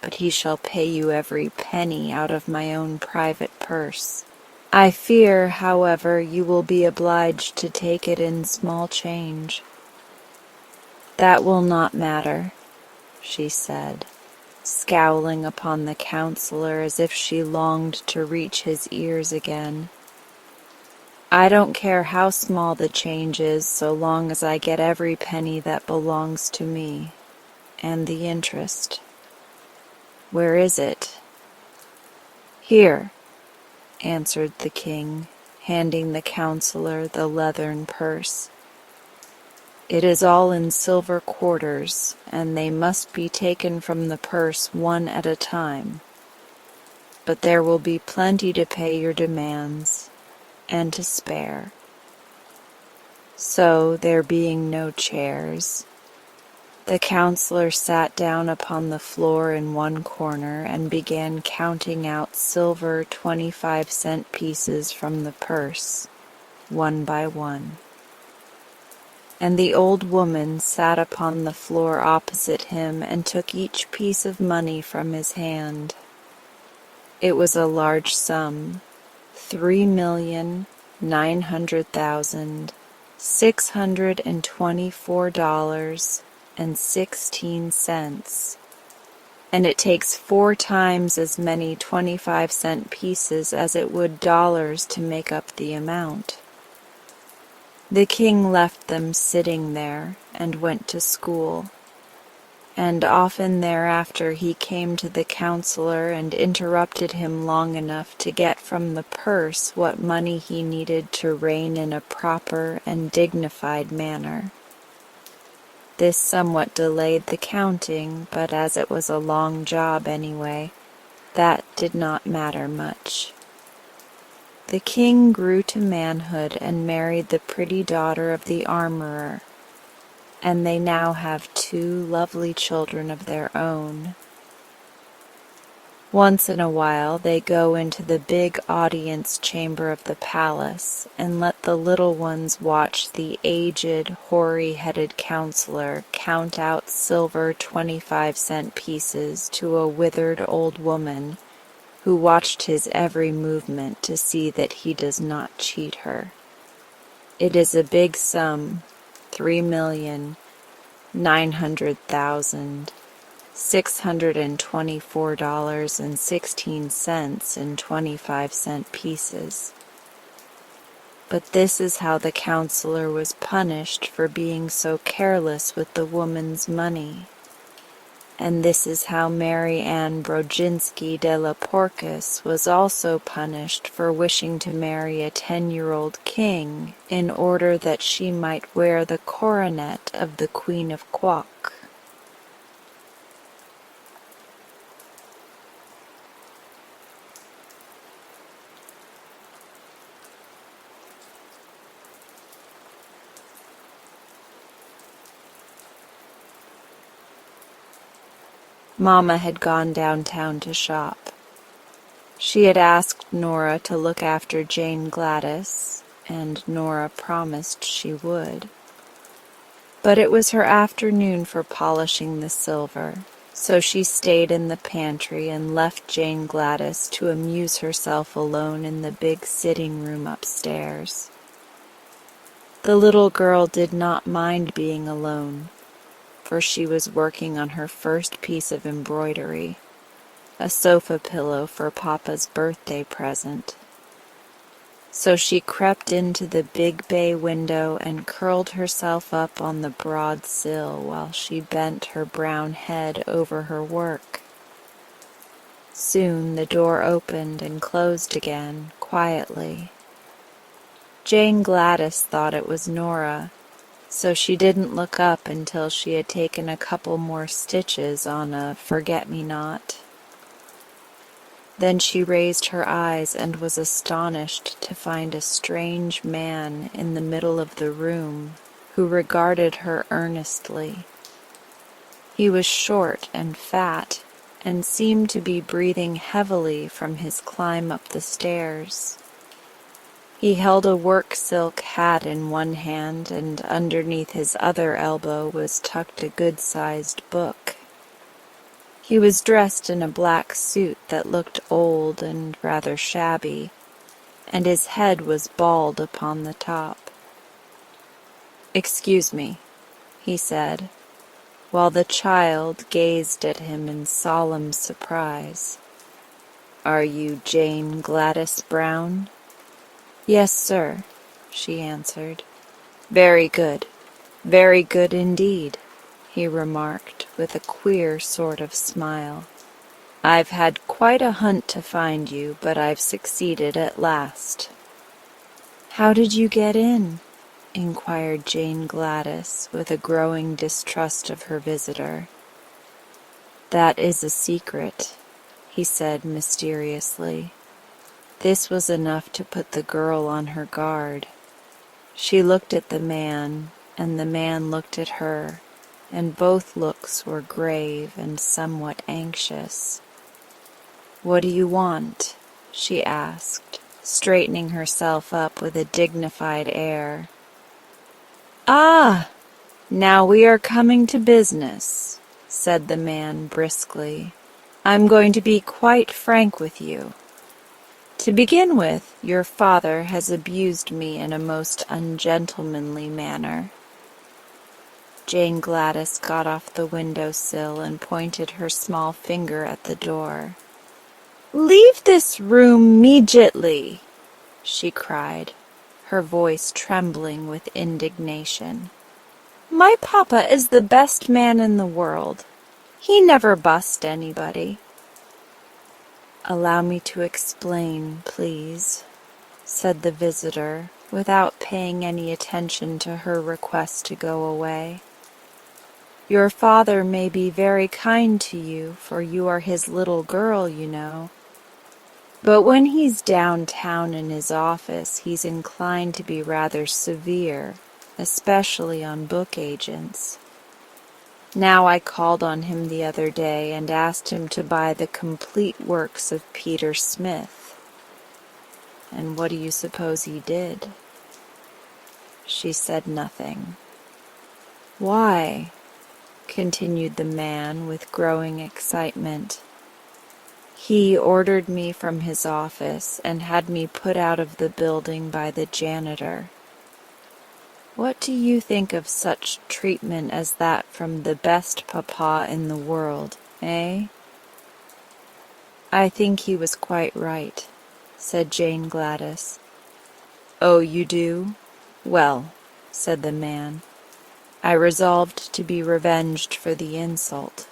"but he shall pay you every penny out of my own private purse. I fear, however, you will be obliged to take it in small change." "That will not matter," she said, scowling upon the counselor as if she longed to reach his ears again. "I don't care how small the change is so long as I get every penny that belongs to me, and the interest. Where is it?" "Here," answered the king, handing the counselor the leathern purse. "It is all in silver quarters, and they must be taken from the purse one at a time. But there will be plenty to pay your demands, and to spare." So, there being no chairs, the counselor sat down upon the floor in one corner and began counting out silver 25-cent pieces from the purse, one by one. And the old woman sat upon the floor opposite him and took each piece of money from his hand. It was a large sum, 3,900,624.16, and it takes 4 times as many 25-cent pieces as it would dollars to make up the amount. The king left them sitting there and went to school, and often thereafter he came to the counselor and interrupted him long enough to get from the purse what money he needed to reign in a proper and dignified manner. This somewhat delayed the counting, but as it was a long job anyway, that did not matter much. The king grew to manhood and married the pretty daughter of the armorer, and they now have 2 lovely children of their own. Once in a while they go into the big audience chamber of the palace and let the little ones watch the aged, hoary-headed counselor count out silver 25-cent pieces to a withered old woman who watched his every movement to see that he does not cheat her. It is a big sum, 3,900,624.16 in 25-cent pieces. But this is how the counselor was punished for being so careless with the woman's money. And this is how Mary Ann Brodzinski de la Porcus was also punished for wishing to marry a 10-year-old king in order that she might wear the coronet of the Queen of Quok. Mama had gone downtown to shop. She had asked Nora to look after Jane Gladys, and Nora promised she would. But it was her afternoon for polishing the silver, so she stayed in the pantry and left Jane Gladys to amuse herself alone in the big sitting room upstairs. The little girl did not mind being alone, for she was working on her first piece of embroidery, a sofa pillow for Papa's birthday present. So she crept into the big bay window and curled herself up on the broad sill while she bent her brown head over her work. Soon the door opened and closed again, quietly. Jane Gladys thought it was Nora, so she didn't look up until she had taken a couple more stitches on a forget-me-not. Then she raised her eyes and was astonished to find a strange man in the middle of the room who regarded her earnestly. He was short and fat and seemed to be breathing heavily from his climb up the stairs. He held a work silk hat in one hand, and underneath his other elbow was tucked a good-sized book. He was dressed in a black suit that looked old and rather shabby, and his head was bald upon the top. "Excuse me," he said, while the child gazed at him in solemn surprise. "Are you Jane Gladys Brown?" "Yes, sir," she answered. Very good indeed," he remarked with a queer sort of smile. "I've had quite a hunt to find you, but I've succeeded at last." "How did you get in?" inquired Jane Gladys with a growing distrust of her visitor. "That is a secret," he said mysteriously. This was enough to put the girl on her guard. She looked at the man, and the man looked at her, and both looks were grave and somewhat anxious. "What do you want?" she asked, straightening herself up with a dignified air. "Ah, now we are coming to business," said the man briskly. "I'm going to be quite frank with you. To begin with, your father has abused me in a most ungentlemanly manner." Jane Gladys got off the window-sill and pointed her small finger at the door. "Leave this room immediately," she cried, her voice trembling with indignation. "My papa is the best man in the world. He never bust anybody." "Allow me to explain, please," said the visitor, without paying any attention to her request to go away. "Your father may be very kind to you, for you are his little girl, you know. But when he's downtown in his office, he's inclined to be rather severe, especially on book agents. Now I called on him the other day and asked him to buy the complete works of Peter Smith. And what do you suppose he did? She said nothing. Why? Continued the man with growing excitement. He ordered me from his office and had me put out of the building by the janitor. What do you think of such treatment as that from the best papa in the world, eh? I think he was quite right, said Jane Gladys. Oh, you do? Well, said the man, I resolved to be revenged for the insult.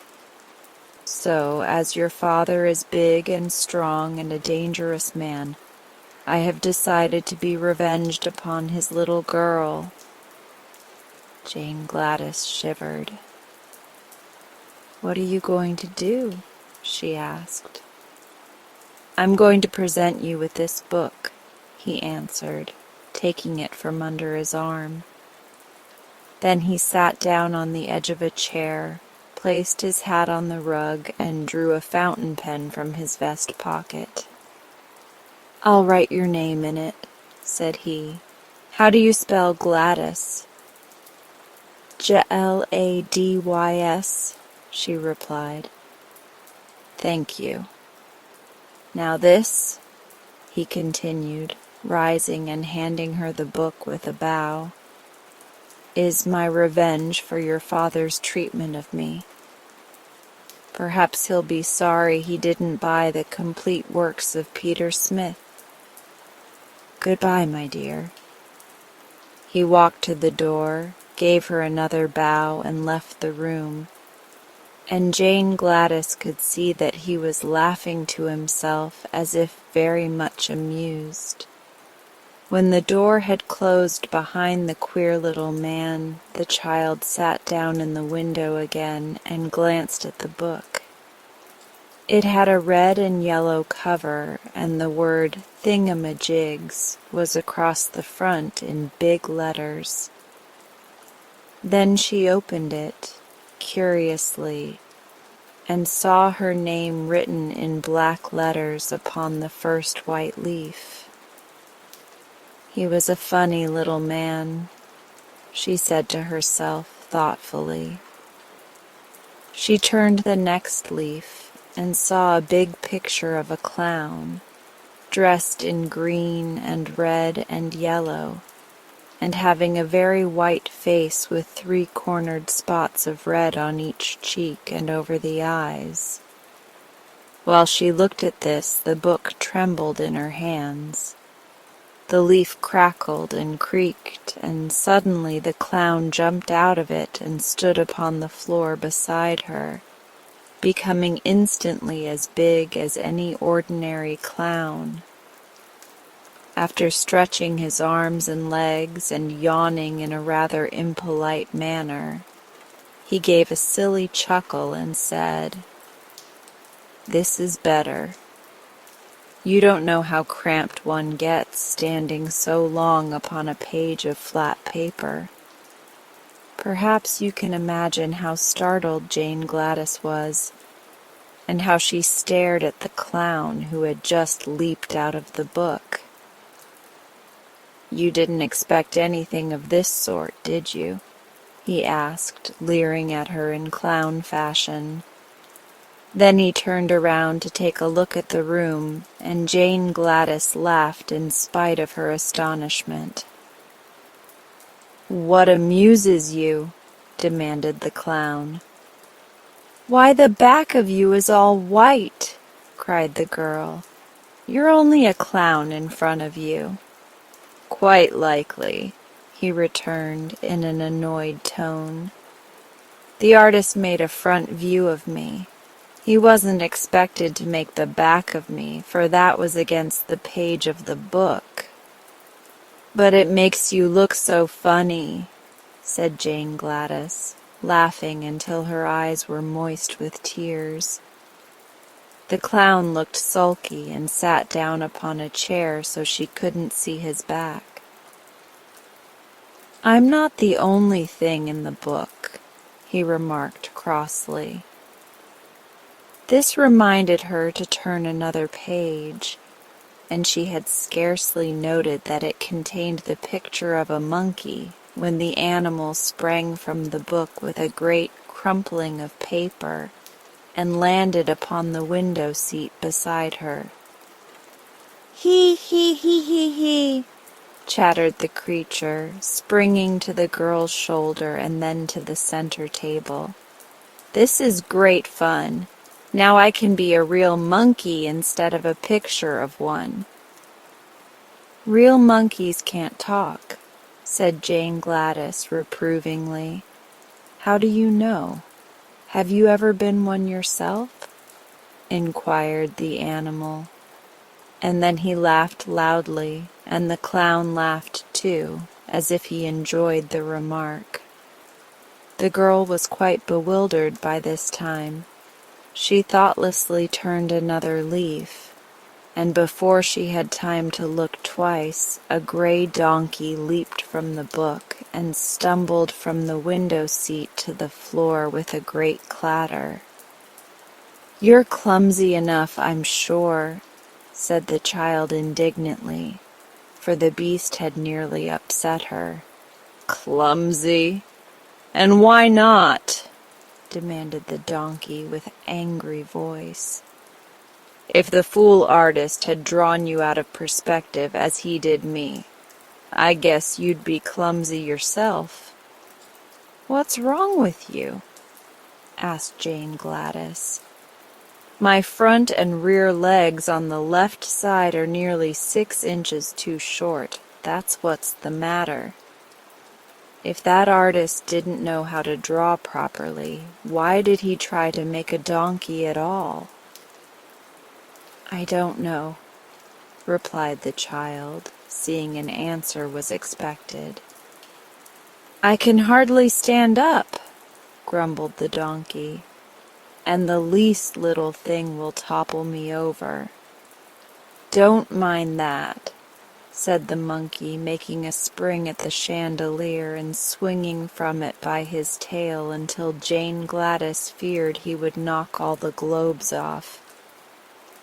So, as your father is big and strong and a dangerous man, I have decided to be revenged upon his little girl. Jane Gladys shivered. What are you going to do? She asked. I'm going to present you with this book, he answered, taking it from under his arm. Then he sat down on the edge of a chair, placed his hat on the rug, and drew a fountain pen from his vest pocket. I'll write your name in it, said he. How do you spell Gladys? Gladys, she replied. Thank you. Now this, he continued, rising and handing her the book with a bow, is my revenge for your father's treatment of me. Perhaps he'll be sorry he didn't buy the complete works of Peter Smith. Goodbye, my dear. He walked to the door, gave her another bow, and left the room, and Jane Gladys could see that he was laughing to himself as if very much amused. When the door had closed behind the queer little man, the child sat down in the window again and glanced at the book. It had a red and yellow cover, and the word Thingamajigs was across the front in big letters. Then she opened it, curiously, and saw her name written in black letters upon the first white leaf. He was a funny little man, she said to herself thoughtfully. She turned the next leaf and saw a big picture of a clown, dressed in green and red and yellow, and having a very white face with 3-cornered spots of red on each cheek and over the eyes. While she looked at this, the book trembled in her hands. The leaf crackled and creaked, and suddenly the clown jumped out of it and stood upon the floor beside her, becoming instantly as big as any ordinary clown. After stretching his arms and legs and yawning in a rather impolite manner, he gave a silly chuckle and said, "This is better. You don't know how cramped one gets standing so long upon a page of flat paper." Perhaps you can imagine how startled Jane Gladys was, and how she stared at the clown who had just leaped out of the book. You didn't expect anything of this sort, did you? He asked, leering at her in clown fashion. Then he turned around to take a look at the room, and Jane Gladys laughed in spite of her astonishment. "What amuses you?" demanded the clown. "Why, the back of you is all white," cried the girl. "You're only a clown in front of you." "Quite likely," he returned in an annoyed tone. "The artist made a front view of me. He wasn't expected to make the back of me, for that was against the page of the book." "But it makes you look so funny," said Jane Gladys, laughing until her eyes were moist with tears. The clown looked sulky and sat down upon a chair so she couldn't see his back. "I'm not the only thing in the book," he remarked crossly. This reminded her to turn another page, and she had scarcely noted that it contained the picture of a monkey when the animal sprang from the book with a great crumpling of paper and landed upon the window seat beside her. "Hee hee hee hee hee," chattered the creature, springing to the girl's shoulder and then to the center table. "This is great fun. Now I can be a real monkey instead of a picture of one." "Real monkeys can't talk," said Jane Gladys reprovingly. "How do you know? Have you ever been one yourself?" inquired the animal. And then he laughed loudly, and the clown laughed too, as if he enjoyed the remark. The girl was quite bewildered by this time. She thoughtlessly turned another leaf, and before she had time to look twice, a gray donkey leaped from the book and stumbled from the window seat to the floor with a great clatter. "You're clumsy enough, I'm sure," said the child indignantly, for the beast had nearly upset her. "Clumsy? And why not?" demanded the donkey with angry voice. "If the fool artist had drawn you out of perspective as he did me, I guess you'd be clumsy yourself." "What's wrong with you?" asked Jane Gladys. "My front and rear legs on the left side are nearly 6 inches too short. That's what's the matter. If that artist didn't know how to draw properly, why did he try to make a donkey at all?" "I don't know," replied the child, seeing an answer was expected. "I can hardly stand up," grumbled the donkey, "and the least little thing will topple me over." "Don't mind that," said the monkey, making a spring at the chandelier and swinging from it by his tail until Jane Gladys feared he would knock all the globes off.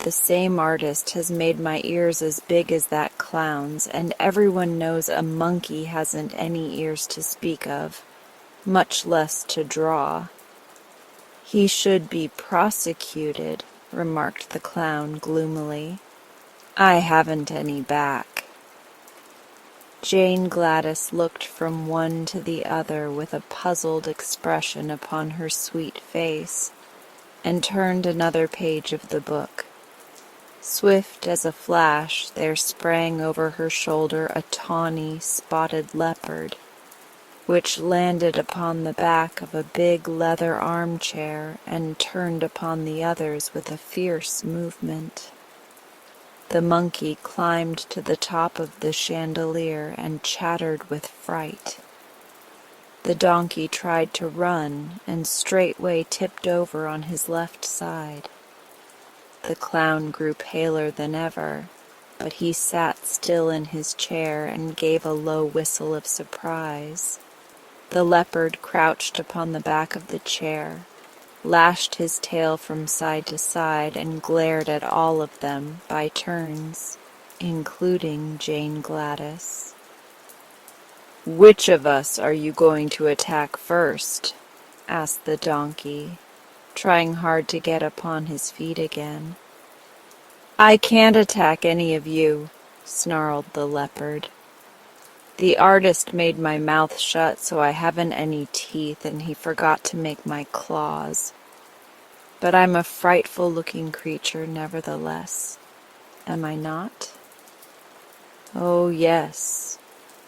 "The same artist has made my ears as big as that clown's, and everyone knows a monkey hasn't any ears to speak of, much less to draw." "He should be prosecuted," remarked the clown gloomily. "I haven't any back." Jane Gladys looked from one to the other with a puzzled expression upon her sweet face, and turned another page of the book. Swift as a flash there sprang over her shoulder a tawny, spotted leopard, which landed upon the back of a big leather armchair and turned upon the others with a fierce movement. The monkey climbed to the top of the chandelier and chattered with fright. The donkey tried to run and straightway tipped over on his left side. The clown grew paler than ever, but he sat still in his chair and gave a low whistle of surprise. The leopard crouched upon the back of the chair, lashed his tail from side to side, and glared at all of them by turns, including Jane Gladys. "Which of us are you going to attack first?" asked the donkey, trying hard to get upon his feet again. "I can't attack any of you," snarled the leopard. "The artist made my mouth shut so I haven't any teeth, and he forgot to make my claws. But I'm a frightful-looking creature nevertheless, am I not?" "Oh, yes,"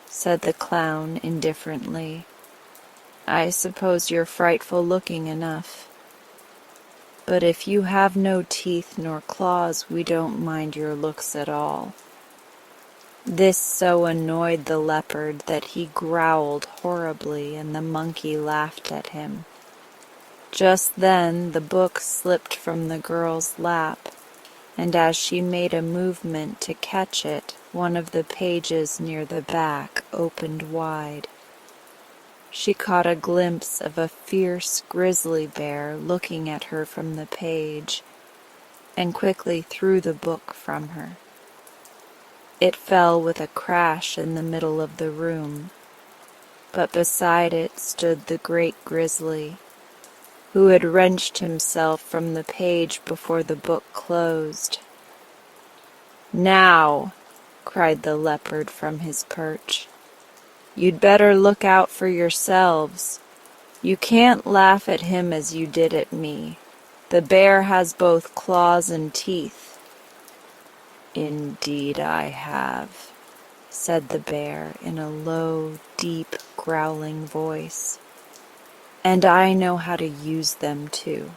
said the clown indifferently. "I suppose you're frightful-looking enough. But if you have no teeth nor claws, we don't mind your looks at all." This so annoyed the leopard that he growled horribly, and the monkey laughed at him. Just then the book slipped from the girl's lap, and as she made a movement to catch it, one of the pages near the back opened wide. she caught a glimpse of a fierce grizzly bear looking at her from the page, and quickly threw the book from her. It fell with a crash in the middle of the room, but beside it stood the great grizzly, who had wrenched himself from the page before the book closed. "Now," cried the leopard from his perch, "you'd better look out for yourselves. You can't laugh at him as you did at me. The bear has both claws and teeth." "Indeed I have," said the bear in a low, deep, growling voice. "And I know how to use them too.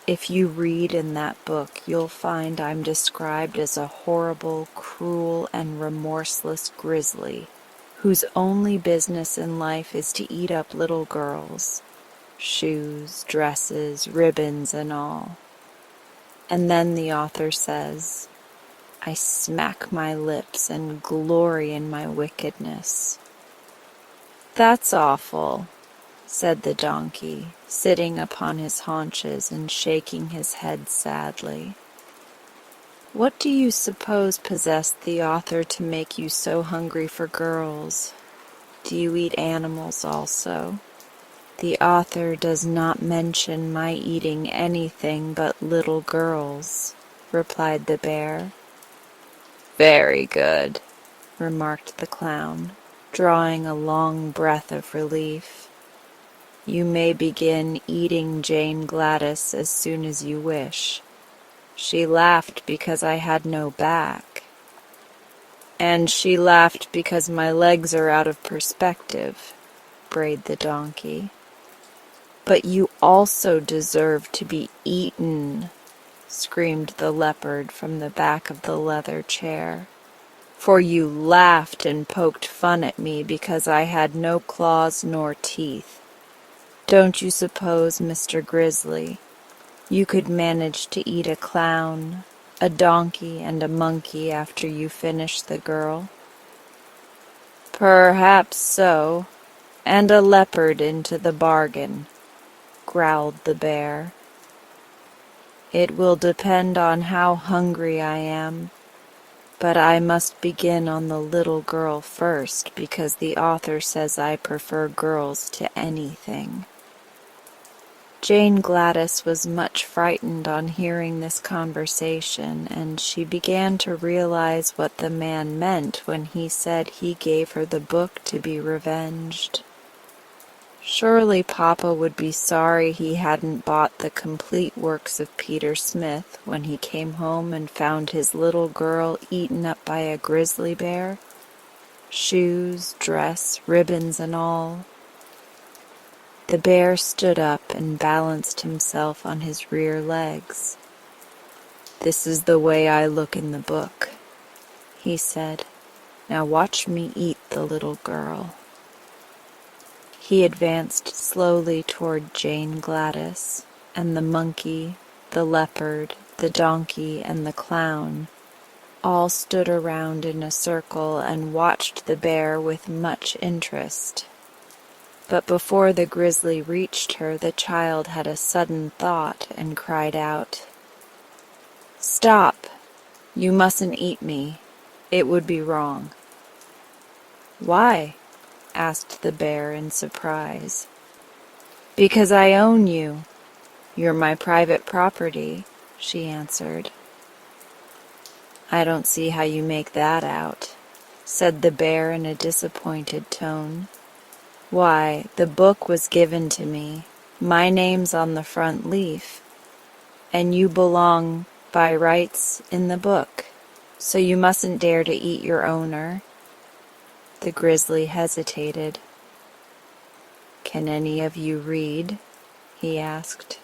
If you read in that book, you'll find I'm described as a horrible, cruel, and remorseless grizzly, whose only business in life is to eat up little girls, shoes, dresses, ribbons, and all." And then the author says, "I smack my lips and glory in my wickedness." "That's awful," said the donkey, sitting upon his haunches and shaking his head sadly. "What do you suppose possessed the author to make you so hungry for girls? Do you eat animals also?" "The author does not mention my eating anything but little girls," replied the bear. "Very good," remarked the clown, drawing a long breath of relief. "You may begin eating Jane Gladys as soon as you wish. She laughed because I had no back." "And she laughed because my legs are out of perspective," brayed the donkey. "But you also deserve to be eaten," screamed the leopard from the back of the leather chair. "For you laughed and poked fun at me because I had no claws nor teeth. Don't you suppose, Mr. Grizzly, you could manage to eat a clown, a donkey, and a monkey after you finish the girl?" "Perhaps so, and a leopard into the bargain," growled the bear. "It will depend on how hungry I am, but I must begin on the little girl first because the author says I prefer girls to anything." Jane Gladys was much frightened on hearing this conversation, and she began to realize what the man meant when he said he gave her the book to be revenged. Surely Papa would be sorry he hadn't bought the complete works of Peter Smith when he came home and found his little girl eaten up by a grizzly bear, shoes, dress, ribbons, and all. The bear stood up and balanced himself on his rear legs. "This is the way I look in the book," he said. "Now watch me eat the little girl." He advanced slowly toward Jane Gladys, and the monkey, the leopard, the donkey, and the clown all stood around in a circle and watched the bear with much interest. But before the grizzly reached her, the child had a sudden thought and cried out, "Stop! You mustn't eat me. It would be wrong." "Why?" asked the bear in surprise. "Because I own you. You're my private property," she answered. "I don't see how you make that out," said the bear in a disappointed tone. "Why, the book was given to me. My name's on the front leaf, and you belong by rights in the book, so you mustn't dare to eat your owner." The grizzly hesitated. "Can any of you read?" he asked.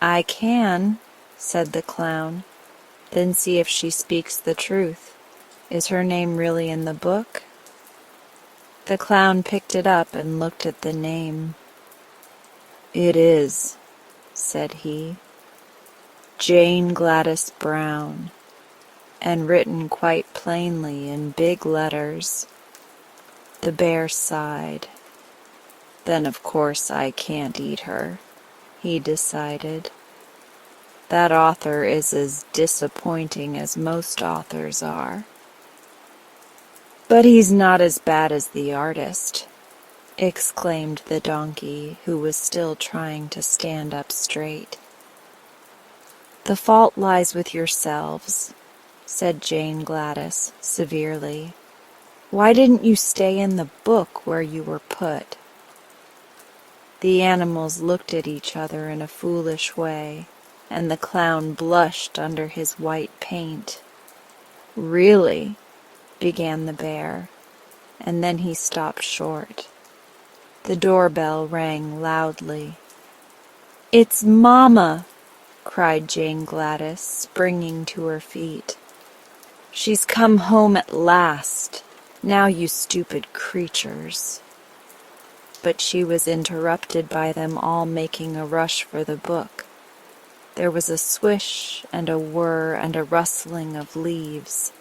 "I can," said the clown. "Then see if she speaks the truth. Is her name really in the book?" The clown picked it up and looked at the name. "It is," said he. "Jane Gladys Brown," and written quite plainly in big letters. The bear sighed. Then of course I can't eat her, he decided. That author is as disappointing as most authors are. But he's not as bad as the artist, exclaimed the donkey, who was still trying to stand up straight. The fault lies with yourselves, said Jane Gladys severely. Why didn't you stay in the book where you were put? The animals looked at each other in a foolish way, and the clown blushed under his white paint. Really, began the bear, and then he stopped short. The doorbell rang loudly. It's Mama! Cried Jane Gladys, springing to her feet. She's come home at last. Now, you stupid creatures. But she was interrupted by them all making a rush for the book. There was a swish and a whir and a rustling of leaves,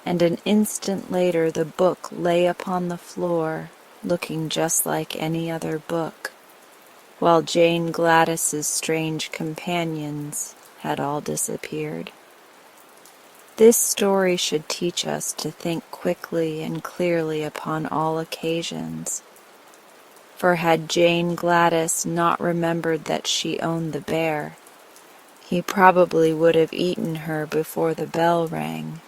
and an instant later the book lay upon the floor, looking just like any other book, while Jane Gladys's strange companions had all disappeared. This story should teach us to think quickly and clearly upon all occasions. For had Jane Gladys not remembered that she owned the bear, he probably would have eaten her before the bell rang.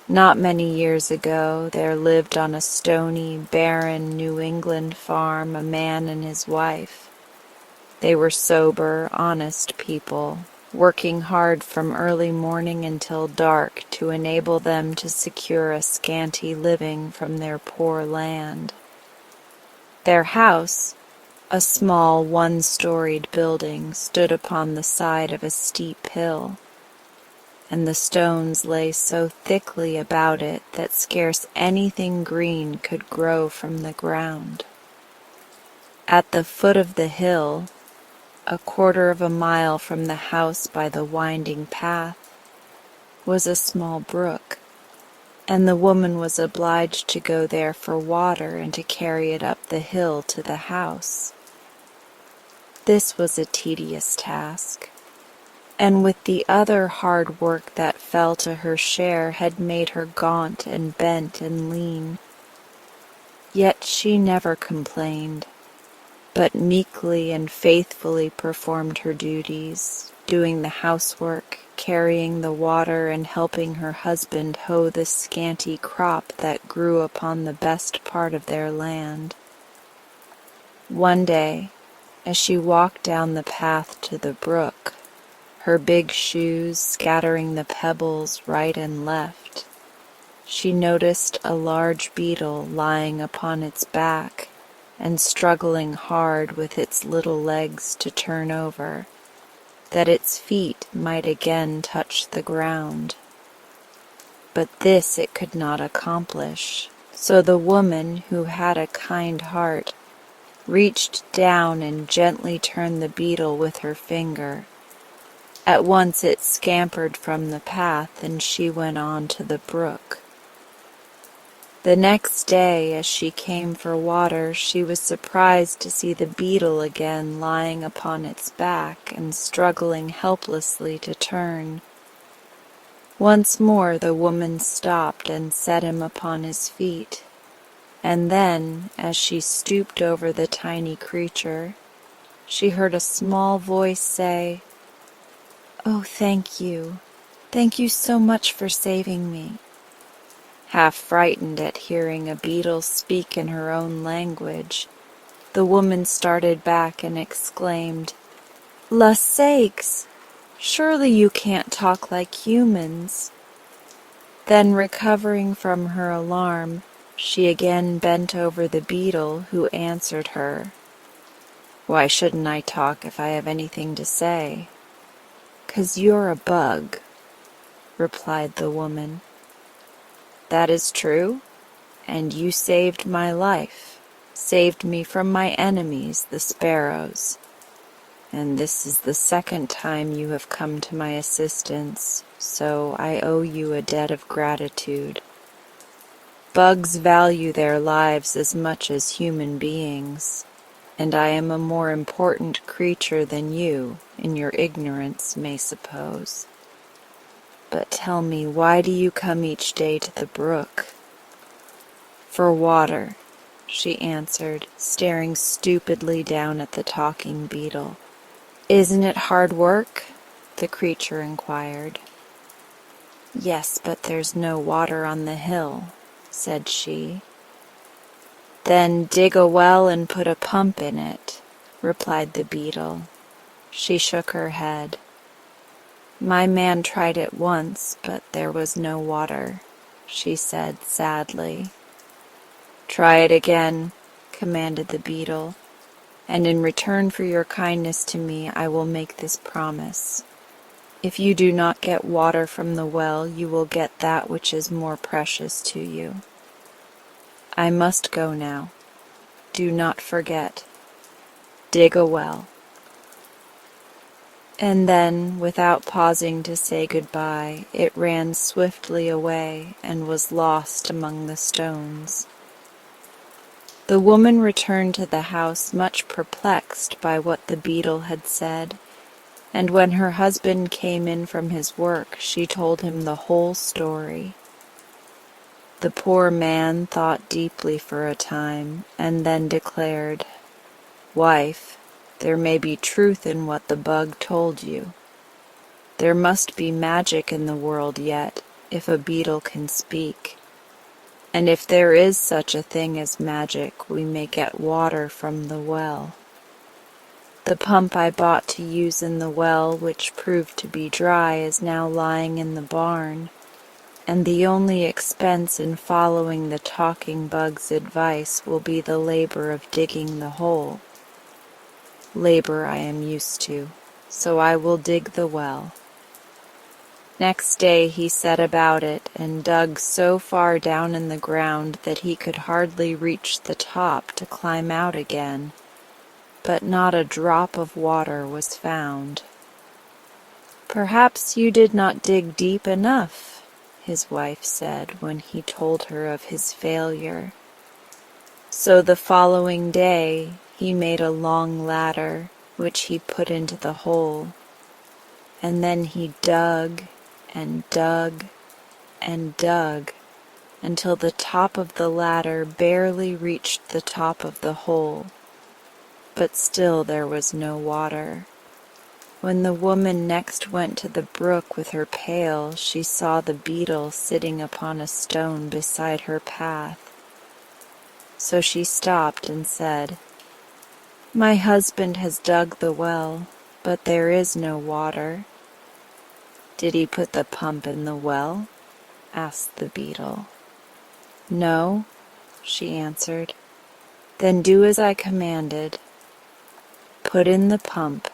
Not many years ago, there lived on a stony, barren New England farm a man and his wife. They were sober, honest people, working hard from early morning until dark to enable them to secure a scanty living from their poor land. Their house, a small one-storied building, stood upon the side of a steep hill, and the stones lay so thickly about it that scarce anything green could grow from the ground. At the foot of the hill, a quarter of a mile from the house by the winding path, was a small brook, and the woman was obliged to go there for water and to carry it up the hill to the house. This was a tedious task, and with the other hard work that fell to her share had made her gaunt and bent and lean. Yet she never complained, but meekly and faithfully performed her duties, doing the housework, carrying the water, and helping her husband hoe the scanty crop that grew upon the best part of their land. One day, as she walked down the path to the brook, her big shoes scattering the pebbles right and left, she noticed a large beetle lying upon its back and struggling hard with its little legs to turn over, that its feet might again touch the ground. But this it could not accomplish, so the woman, who had a kind heart, reached down and gently turned the beetle with her finger. At once it scampered from the path, and she went on to the brook. The next day, as she came for water, she was surprised to see the beetle again lying upon its back and struggling helplessly to turn. Once more the woman stopped and set him upon his feet, and then, as she stooped over the tiny creature, she heard a small voice say, "Oh, thank you. Thank you so much for saving me." Half frightened at hearing a beetle speak in her own language, the woman started back and exclaimed, "La sakes! Surely you can't talk like humans." Then, recovering from her alarm, she again bent over the beetle, who answered her, "Why shouldn't I talk if I have anything to say?" "'Cause you're a bug," replied the woman. "That is true, and you saved my life, saved me from my enemies, the sparrows. And this is the second time you have come to my assistance, so I owe you a debt of gratitude." Bugs value their lives as much as human beings, and I am a more important creature than you, in your ignorance, may suppose. But tell me, why do you come each day to the brook?" "For water," she answered, staring stupidly down at the talking beetle. "Isn't it hard work?" the creature inquired. "Yes, but there's no water on the hill," said she. "Then dig a well and put a pump in it," replied the beetle. She shook her head. "My man tried it once, but there was no water," she said sadly. "Try it again," commanded the beetle, "and in return for your kindness to me I will make this promise. If you do not get water from the well, you will get that which is more precious to you. I must go now. Do not forget. Dig a well." And then, without pausing to say goodbye, it ran swiftly away and was lost among the stones. The woman returned to the house much perplexed by what the beetle had said, and when her husband came in from his work, she told him the whole story. The poor man thought deeply for a time, and then declared, "Wife, there may be truth in what the bug told you. There must be magic in the world yet, if a beetle can speak. And if there is such a thing as magic, we may get water from the well. The pump I bought to use in the well, which proved to be dry, is now lying in the barn, and the only expense in following the talking bug's advice will be the labor of digging the hole. Labor I am used to, so I will dig the well." Next day he set about it and dug so far down in the ground that he could hardly reach the top to climb out again, but not a drop of water was found. "Perhaps you did not dig deep enough," his wife said when he told her of his failure. So the following day he made a long ladder, which he put into the hole, and then he dug and dug and dug until the top of the ladder barely reached the top of the hole, but still there was no water. When the woman next went to the brook with her pail, she saw the beetle sitting upon a stone beside her path. So she stopped and said, "My husband has dug the well, but there is no water." "Did he put the pump in the well?" asked the beetle. "No," she answered. "Then do as I commanded. Put in the pump,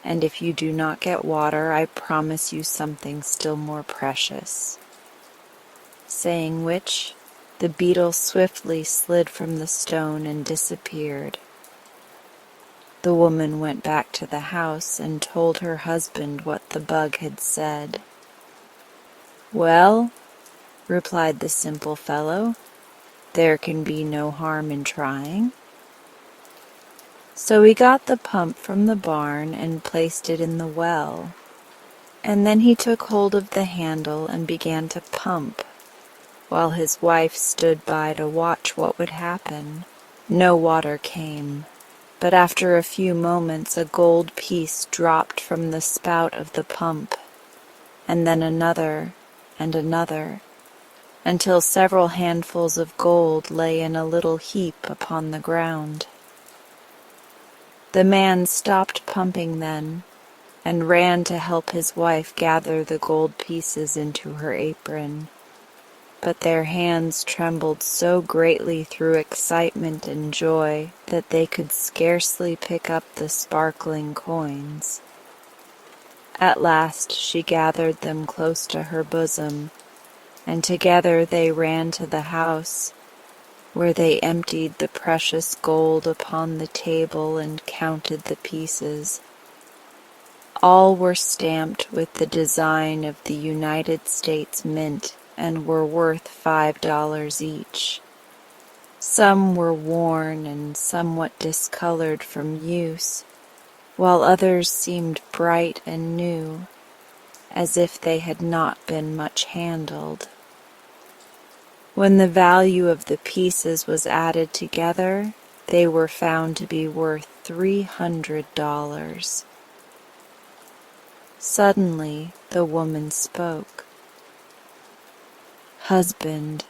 and if you do not get water, I promise you something still more precious." Saying which, the beetle swiftly slid from the stone and disappeared. The woman went back to the house and told her husband what the bug had said. "Well," replied the simple fellow, "there can be no harm in trying." So he got the pump from the barn and placed it in the well, and then he took hold of the handle and began to pump, while his wife stood by to watch what would happen. No water came, but after a few moments a gold piece dropped from the spout of the pump, and then another and another, until several handfuls of gold lay in a little heap upon the ground. The man stopped pumping then, and ran to help his wife gather the gold pieces into her apron. But their hands trembled so greatly through excitement and joy that they could scarcely pick up the sparkling coins. At last she gathered them close to her bosom, and together they ran to the house, where they emptied the precious gold upon the table and counted the pieces. All were stamped with the design of the United States Mint and were worth $5 each. Some were worn and somewhat discolored from use, while others seemed bright and new, as if they had not been much handled. When the value of the pieces was added together, they were found to be worth $300. Suddenly, the woman spoke. "Husband,"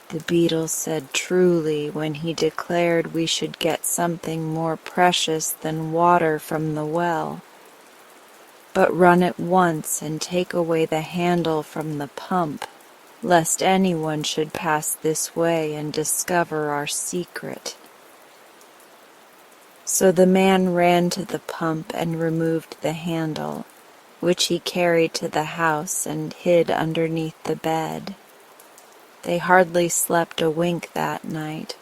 the beetle said truly when he declared we should get something more precious than water from the well. "But run at once and take away the handle from the pump, lest anyone should pass this way and discover our secret." So the man ran to the pump and removed the handle, which he carried to the house and hid underneath the bed. They hardly slept a wink that night,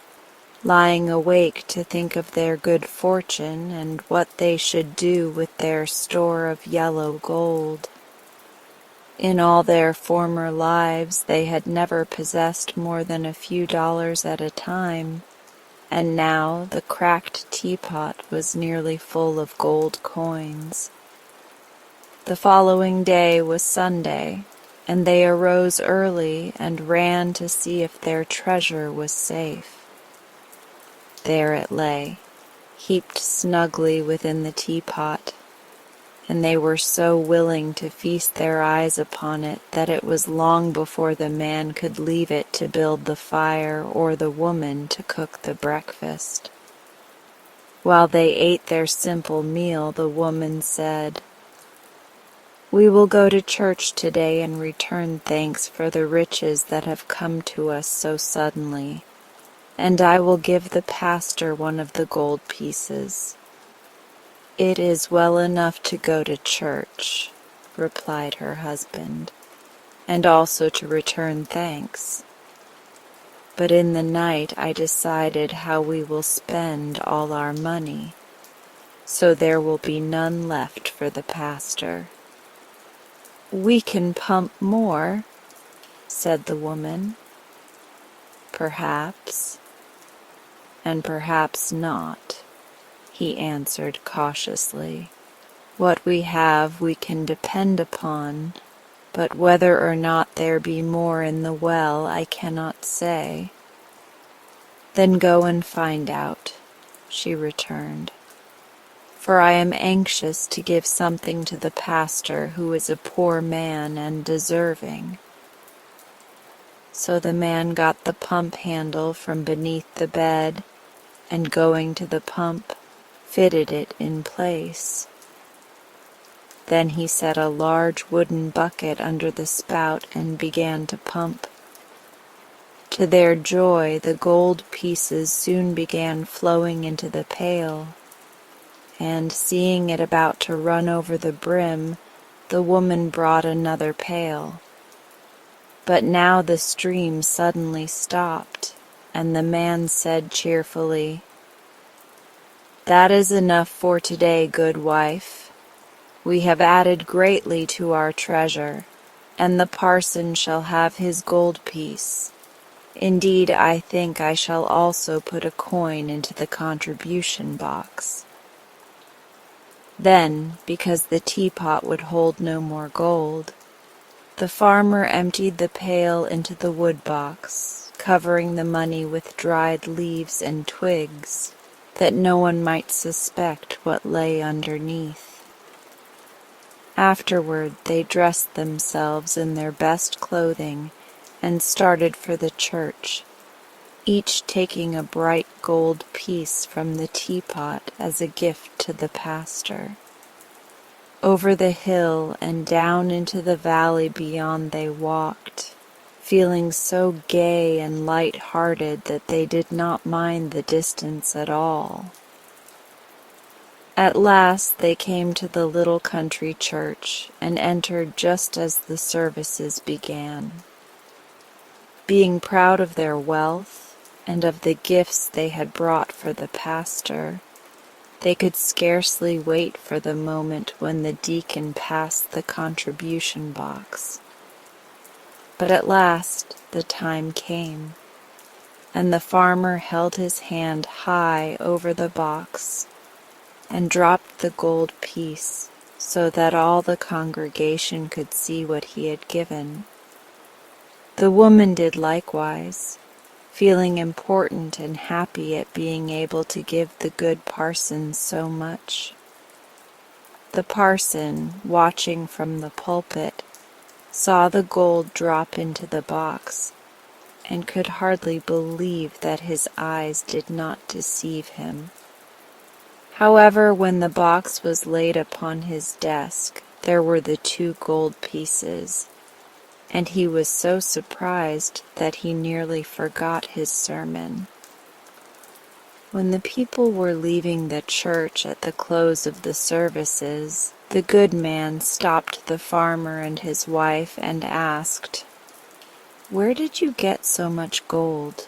lying awake to think of their good fortune and what they should do with their store of yellow gold. In all their former lives they had never possessed more than a few dollars at a time, and now the cracked teapot was nearly full of gold coins. The following day was Sunday, and they arose early and ran to see if their treasure was safe. There it lay, heaped snugly within the teapot, and they were so willing to feast their eyes upon it that it was long before the man could leave it to build the fire or the woman to cook the breakfast. While they ate their simple meal, the woman said, "We will go to church today and return thanks for the riches that have come to us so suddenly, and I will give the pastor one of the gold pieces." "It is well enough to go to church," replied her husband, "and also to return thanks. But in the night I decided how we will spend all our money, so there will be none left for the pastor." "We can pump more," said the woman. "Perhaps, and perhaps not," he answered cautiously. "What we have we can depend upon, but whether or not there be more in the well I cannot say." "Then go and find out," she returned, "for I am anxious to give something to the pastor, who is a poor man and deserving." So the man got the pump handle from beneath the bed, and going to the pump, fitted it in place. Then he set a large wooden bucket under the spout and began to pump. To their joy, the gold pieces soon began flowing into the pail, and seeing it about to run over the brim, the woman brought another pail. But now the stream suddenly stopped, and the man said cheerfully, "That is enough for today, good wife. We have added greatly to our treasure, and the parson shall have his gold piece. Indeed, I think I shall also put a coin into the contribution box." Then, because the teapot would hold no more gold, the farmer emptied the pail into the wood box, covering the money with dried leaves and twigs, that no one might suspect what lay underneath. Afterward they dressed themselves in their best clothing and started for the church, each taking a bright gold piece from the teapot as a gift to the pastor. Over the hill and down into the valley beyond they walked, feeling so gay and light-hearted that they did not mind the distance at all. At last they came to the little country church and entered just as the services began. Being proud of their wealth and of the gifts they had brought for the pastor, they could scarcely wait for the moment when the deacon passed the contribution box. But at last the time came, and the farmer held his hand high over the box and dropped the gold piece so that all the congregation could see what he had given. The woman did likewise, feeling important and happy at being able to give the good parson so much. The parson, watching from the pulpit, saw the gold drop into the box and could hardly believe that his eyes did not deceive him. However, when the box was laid upon his desk, there were the 2 gold pieces, and he was so surprised that he nearly forgot his sermon. When the people were leaving the church at the close of the services, the good man stopped the farmer and his wife and asked, "Where did you get so much gold?"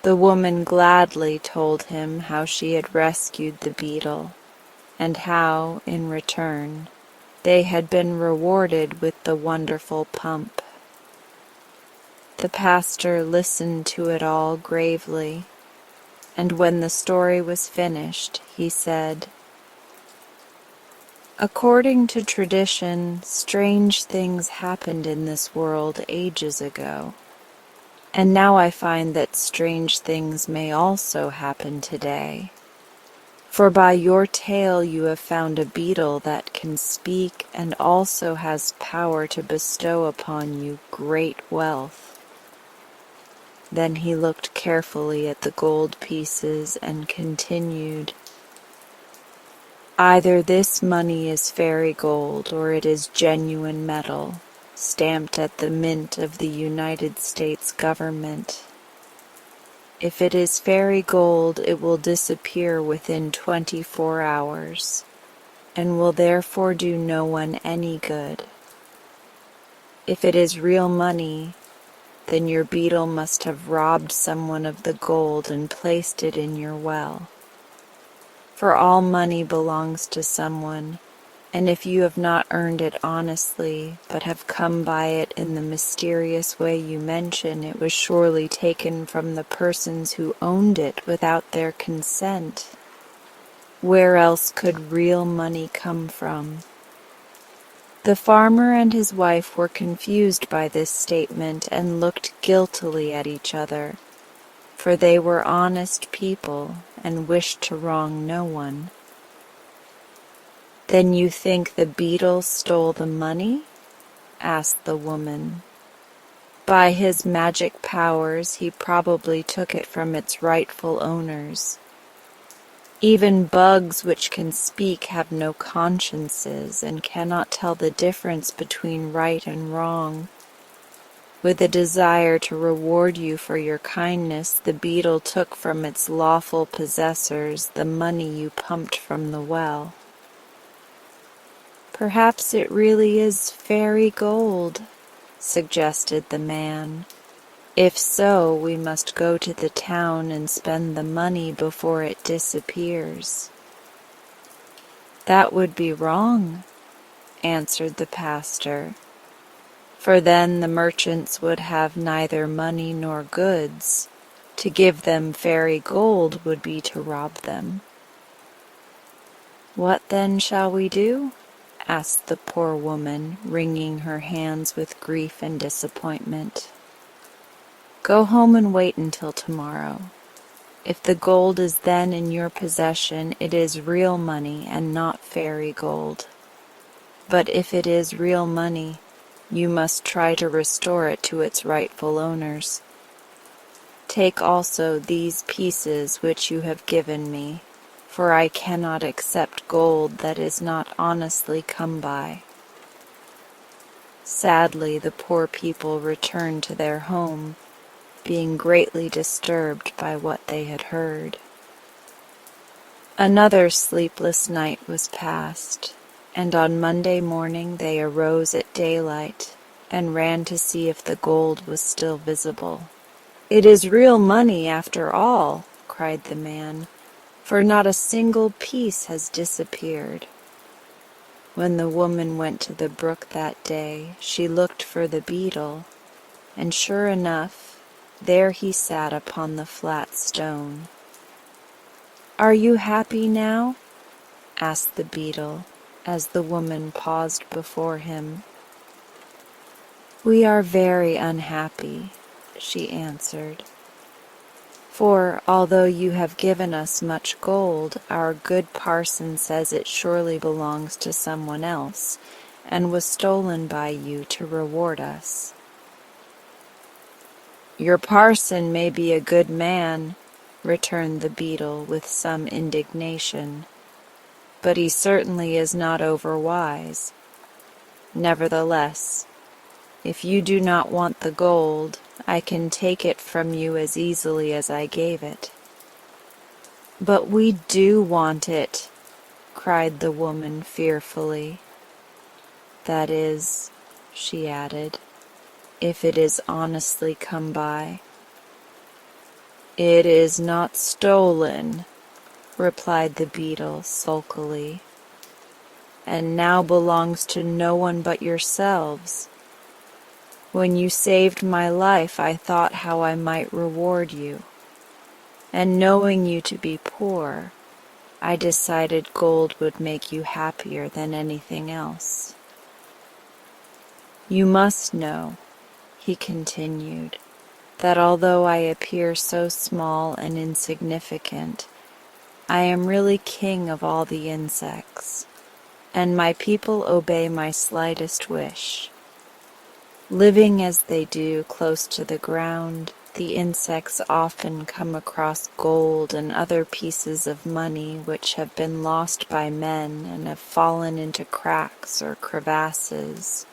The woman gladly told him how she had rescued the beetle, and how, in return, they had been rewarded with the wonderful pump. The pastor listened to it all gravely, and when the story was finished, he said, "According to tradition, strange things happened in this world ages ago. And now I find that strange things may also happen today. For by your tale you have found a beetle that can speak and also has power to bestow upon you great wealth." Then he looked carefully at the gold pieces and continued, "Either this money is fairy gold or it is genuine metal, stamped at the mint of the United States government. If it is fairy gold, it will disappear within 24 hours, and will therefore do no one any good. If it is real money, then your beetle must have robbed someone of the gold and placed it in your well. For all money belongs to someone, and if you have not earned it honestly, but have come by it in the mysterious way you mention, it was surely taken from the persons who owned it without their consent. Where else could real money come from?" The farmer and his wife were confused by this statement and looked guiltily at each other, for they were honest people and wished to wrong no one. "Then you think the beetle stole the money?" asked the woman. "By his magic powers he probably took it from its rightful owners. Even bugs which can speak have no consciences and cannot tell the difference between right and wrong. With a desire to reward you for your kindness, the beetle took from its lawful possessors the money you pumped from the well." "Perhaps it really is fairy gold," suggested the man. "If so, we must go to the town and spend the money before it disappears." "That would be wrong," answered the pastor, "for then the merchants would have neither money nor goods. To give them fairy gold would be to rob them." "What then shall we do?" asked the poor woman, wringing her hands with grief and disappointment. "Go home and wait until tomorrow. If the gold is then in your possession, it is real money and not fairy gold. But if it is real money, you must try to restore it to its rightful owners. Take also these pieces which you have given me, for I cannot accept gold that is not honestly come by." Sadly, the poor people returned to their home, being greatly disturbed by what they had heard. Another sleepless night was passed, and on Monday morning they arose at daylight and ran to see if the gold was still visible. "It is real money after all," cried the man, "for not a single piece has disappeared." When the woman went to the brook that day, she looked for the beetle, and sure enough, there he sat upon the flat stone. "Are you happy now?" asked the beetle, as the woman paused before him. "We are very unhappy," she answered. "For, although you have given us much gold, our good parson says it surely belongs to someone else, and was stolen by you to reward us." "Your parson may be a good man," returned the beetle with some indignation, "but he certainly is not overwise. Nevertheless, if you do not want the gold, I can take it from you as easily as I gave it." "But we do want it," cried the woman fearfully. "That is," she added, "if it is honestly come by." "It is not stolen," replied the beetle sulkily, "and now belongs to no one but yourselves. When you saved my life, I thought how I might reward you, and knowing you to be poor, I decided gold would make you happier than anything else. You must know," he continued, "that although I appear so small and insignificant, I am really king of all the insects, and my people obey my slightest wish. Living as they do close to the ground, the insects often come across gold and other pieces of money which have been lost by men and have fallen into cracks or crevasses,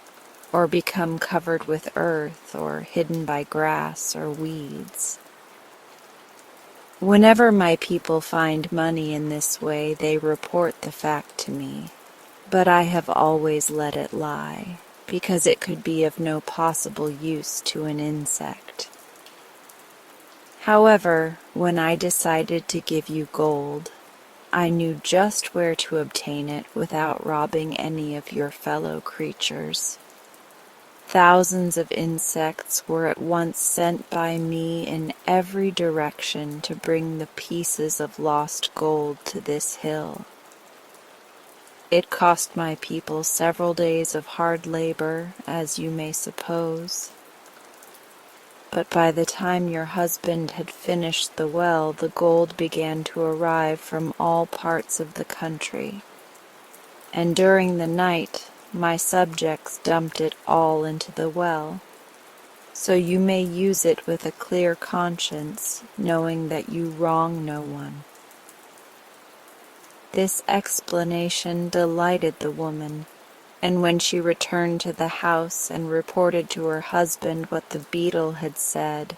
or become covered with earth or hidden by grass or weeds. Whenever my people find money in this way, they report the fact to me, but I have always let it lie, because it could be of no possible use to an insect. However, when I decided to give you gold, I knew just where to obtain it without robbing any of your fellow creatures. Thousands of insects were at once sent by me in every direction to bring the pieces of lost gold to this hill. It cost my people several days of hard labor, as you may suppose. But by the time your husband had finished the well, the gold began to arrive from all parts of the country, and during the night my subjects dumped it all into the well, so you may use it with a clear conscience, knowing that you wrong no one." This explanation delighted the woman, and when she returned to the house and reported to her husband what the beetle had said,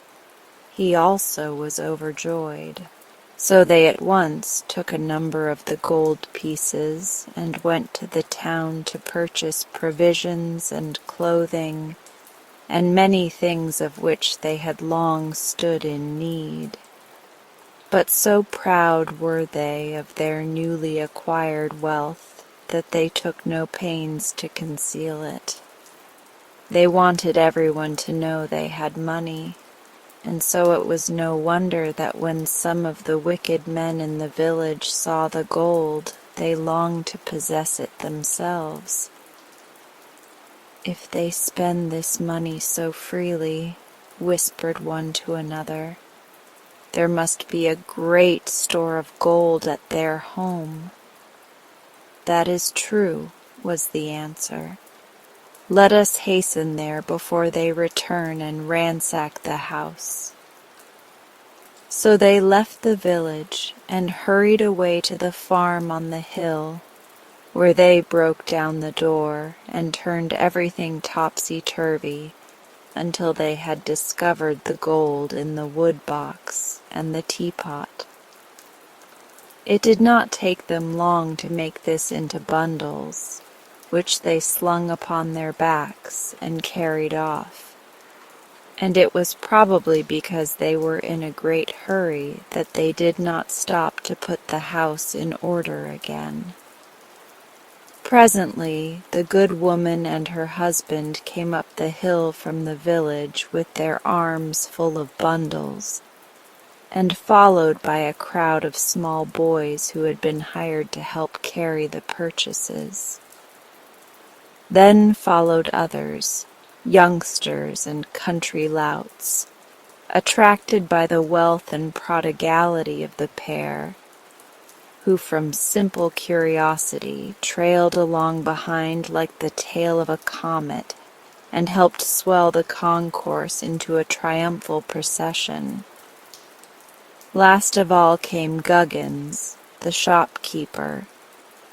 he also was overjoyed. So they at once took a number of the gold pieces and went to the town to purchase provisions and clothing, and many things of which they had long stood in need. But so proud were they of their newly acquired wealth that they took no pains to conceal it. They wanted everyone to know they had money, and so it was no wonder that when some of the wicked men in the village saw the gold, they longed to possess it themselves. "If they spend this money so freely," whispered one to another, "there must be a great store of gold at their home." "That is true," was the answer. "Let us hasten there before they return and ransack the house." So they left the village and hurried away to the farm on the hill, where they broke down the door and turned everything topsy-turvy until they had discovered the gold in the wood box and the teapot. It did not take them long to make this into bundles, which they slung upon their backs and carried off, and it was probably because they were in a great hurry that they did not stop to put the house in order again. Presently, the good woman and her husband came up the hill from the village with their arms full of bundles, and followed by a crowd of small boys who had been hired to help carry the purchases. Then followed others, youngsters and country louts, attracted by the wealth and prodigality of the pair, who from simple curiosity trailed along behind like the tail of a comet and helped swell the concourse into a triumphal procession. Last of all came Guggins, the shopkeeper,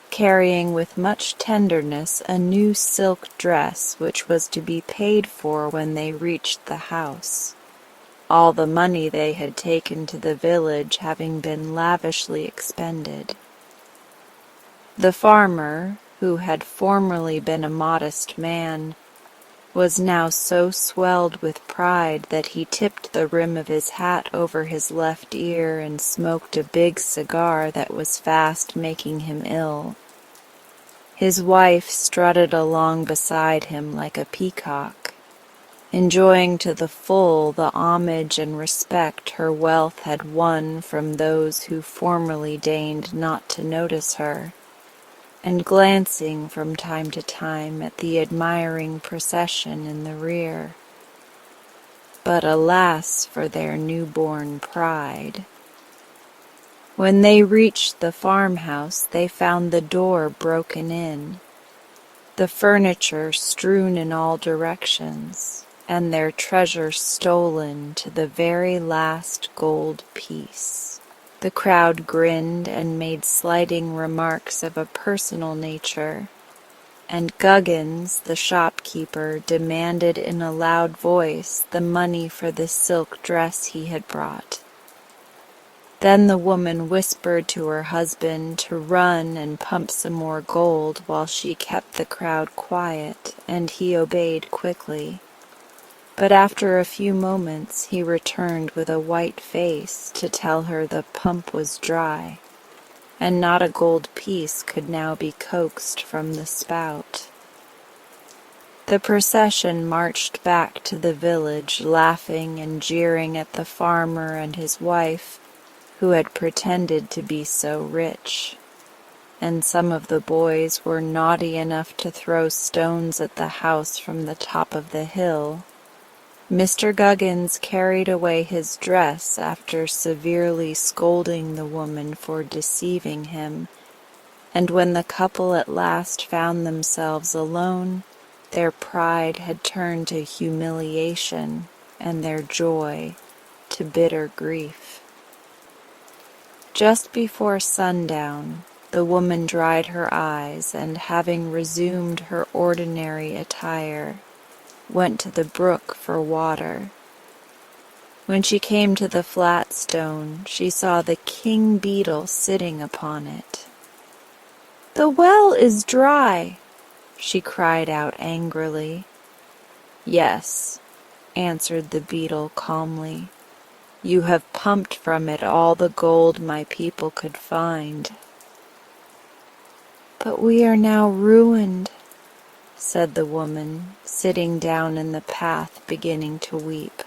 carrying with much tenderness a new silk dress which was to be paid for when they reached the house, all the money they had taken to the village having been lavishly expended. The farmer, who had formerly been a modest man, was now so swelled with pride that he tipped the rim of his hat over his left ear and smoked a big cigar that was fast making him ill. His wife strutted along beside him like a peacock, enjoying to the full the homage and respect her wealth had won from those who formerly deigned not to notice her, and glancing from time to time at the admiring procession in the rear. But alas for their newborn pride! When they reached the farmhouse, they found the door broken in, the furniture strewn in all directions, and their treasure stolen to the very last gold piece. The crowd grinned and made slighting remarks of a personal nature, and Guggins, the shopkeeper, demanded in a loud voice the money for the silk dress he had brought. Then the woman whispered to her husband to run and pump some more gold while she kept the crowd quiet, and he obeyed quickly. But after a few moments he returned with a white face to tell her the pump was dry, and not a gold piece could now be coaxed from the spout. The procession marched back to the village, laughing and jeering at the farmer and his wife, who had pretended to be so rich, and some of the boys were naughty enough to throw stones at the house from the top of the hill. Mr. Guggins carried away his dress after severely scolding the woman for deceiving him, and when the couple at last found themselves alone, their pride had turned to humiliation and their joy to bitter grief. Just before sundown, the woman dried her eyes and, having resumed her ordinary attire, went to the brook for water. When she came to the flat stone, she saw the king beetle sitting upon it. "The well is dry," she cried out angrily. "Yes," answered the beetle calmly. "You have pumped from it all the gold my people could find." "But we are now ruined," said the woman, sitting down in the path beginning to weep.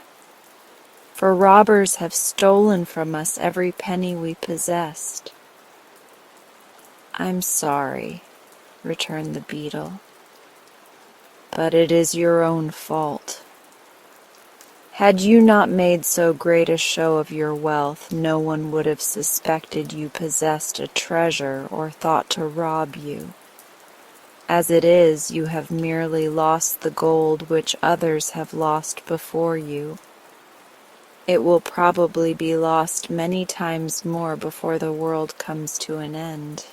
"For robbers have stolen from us every penny we possessed." "I'm sorry," returned the beetle, "but it is your own fault. Had you not made so great a show of your wealth, no one would have suspected you possessed a treasure or thought to rob you. As it is, you have merely lost the gold which others have lost before you. It will probably be lost many times more before the world comes to an end."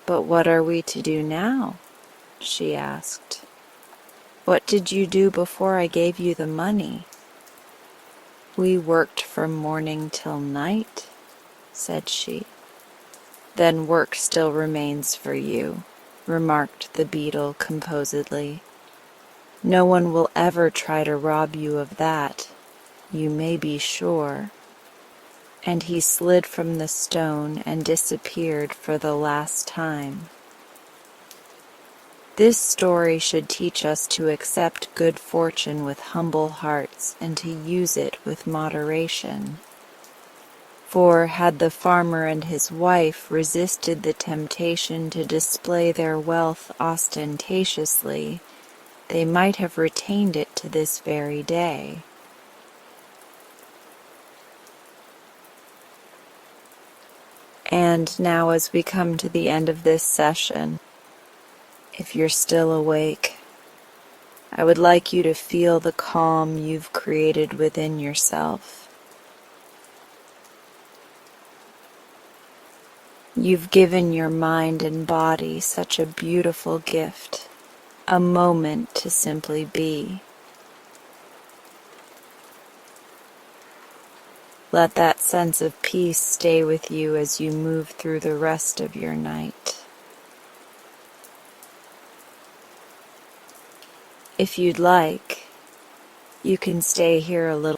"But what are we to do now?" she asked. "What did you do before I gave you the money?" "We worked from morning till night," said she. "Then work still remains for you," remarked the beetle composedly. "No one will ever try to rob you of that, you may be sure." And he slid from the stone and disappeared for the last time. This story should teach us to accept good fortune with humble hearts and to use it with moderation. For had the farmer and his wife resisted the temptation to display their wealth ostentatiously, they might have retained it to this very day. And now, as we come to the end of this session, if you're still awake, I would like you to feel the calm you've created within yourself. You've given your mind and body such a beautiful gift, a moment to simply be. Let that sense of peace stay with you as you move through the rest of your night. If you'd like, you can stay here a little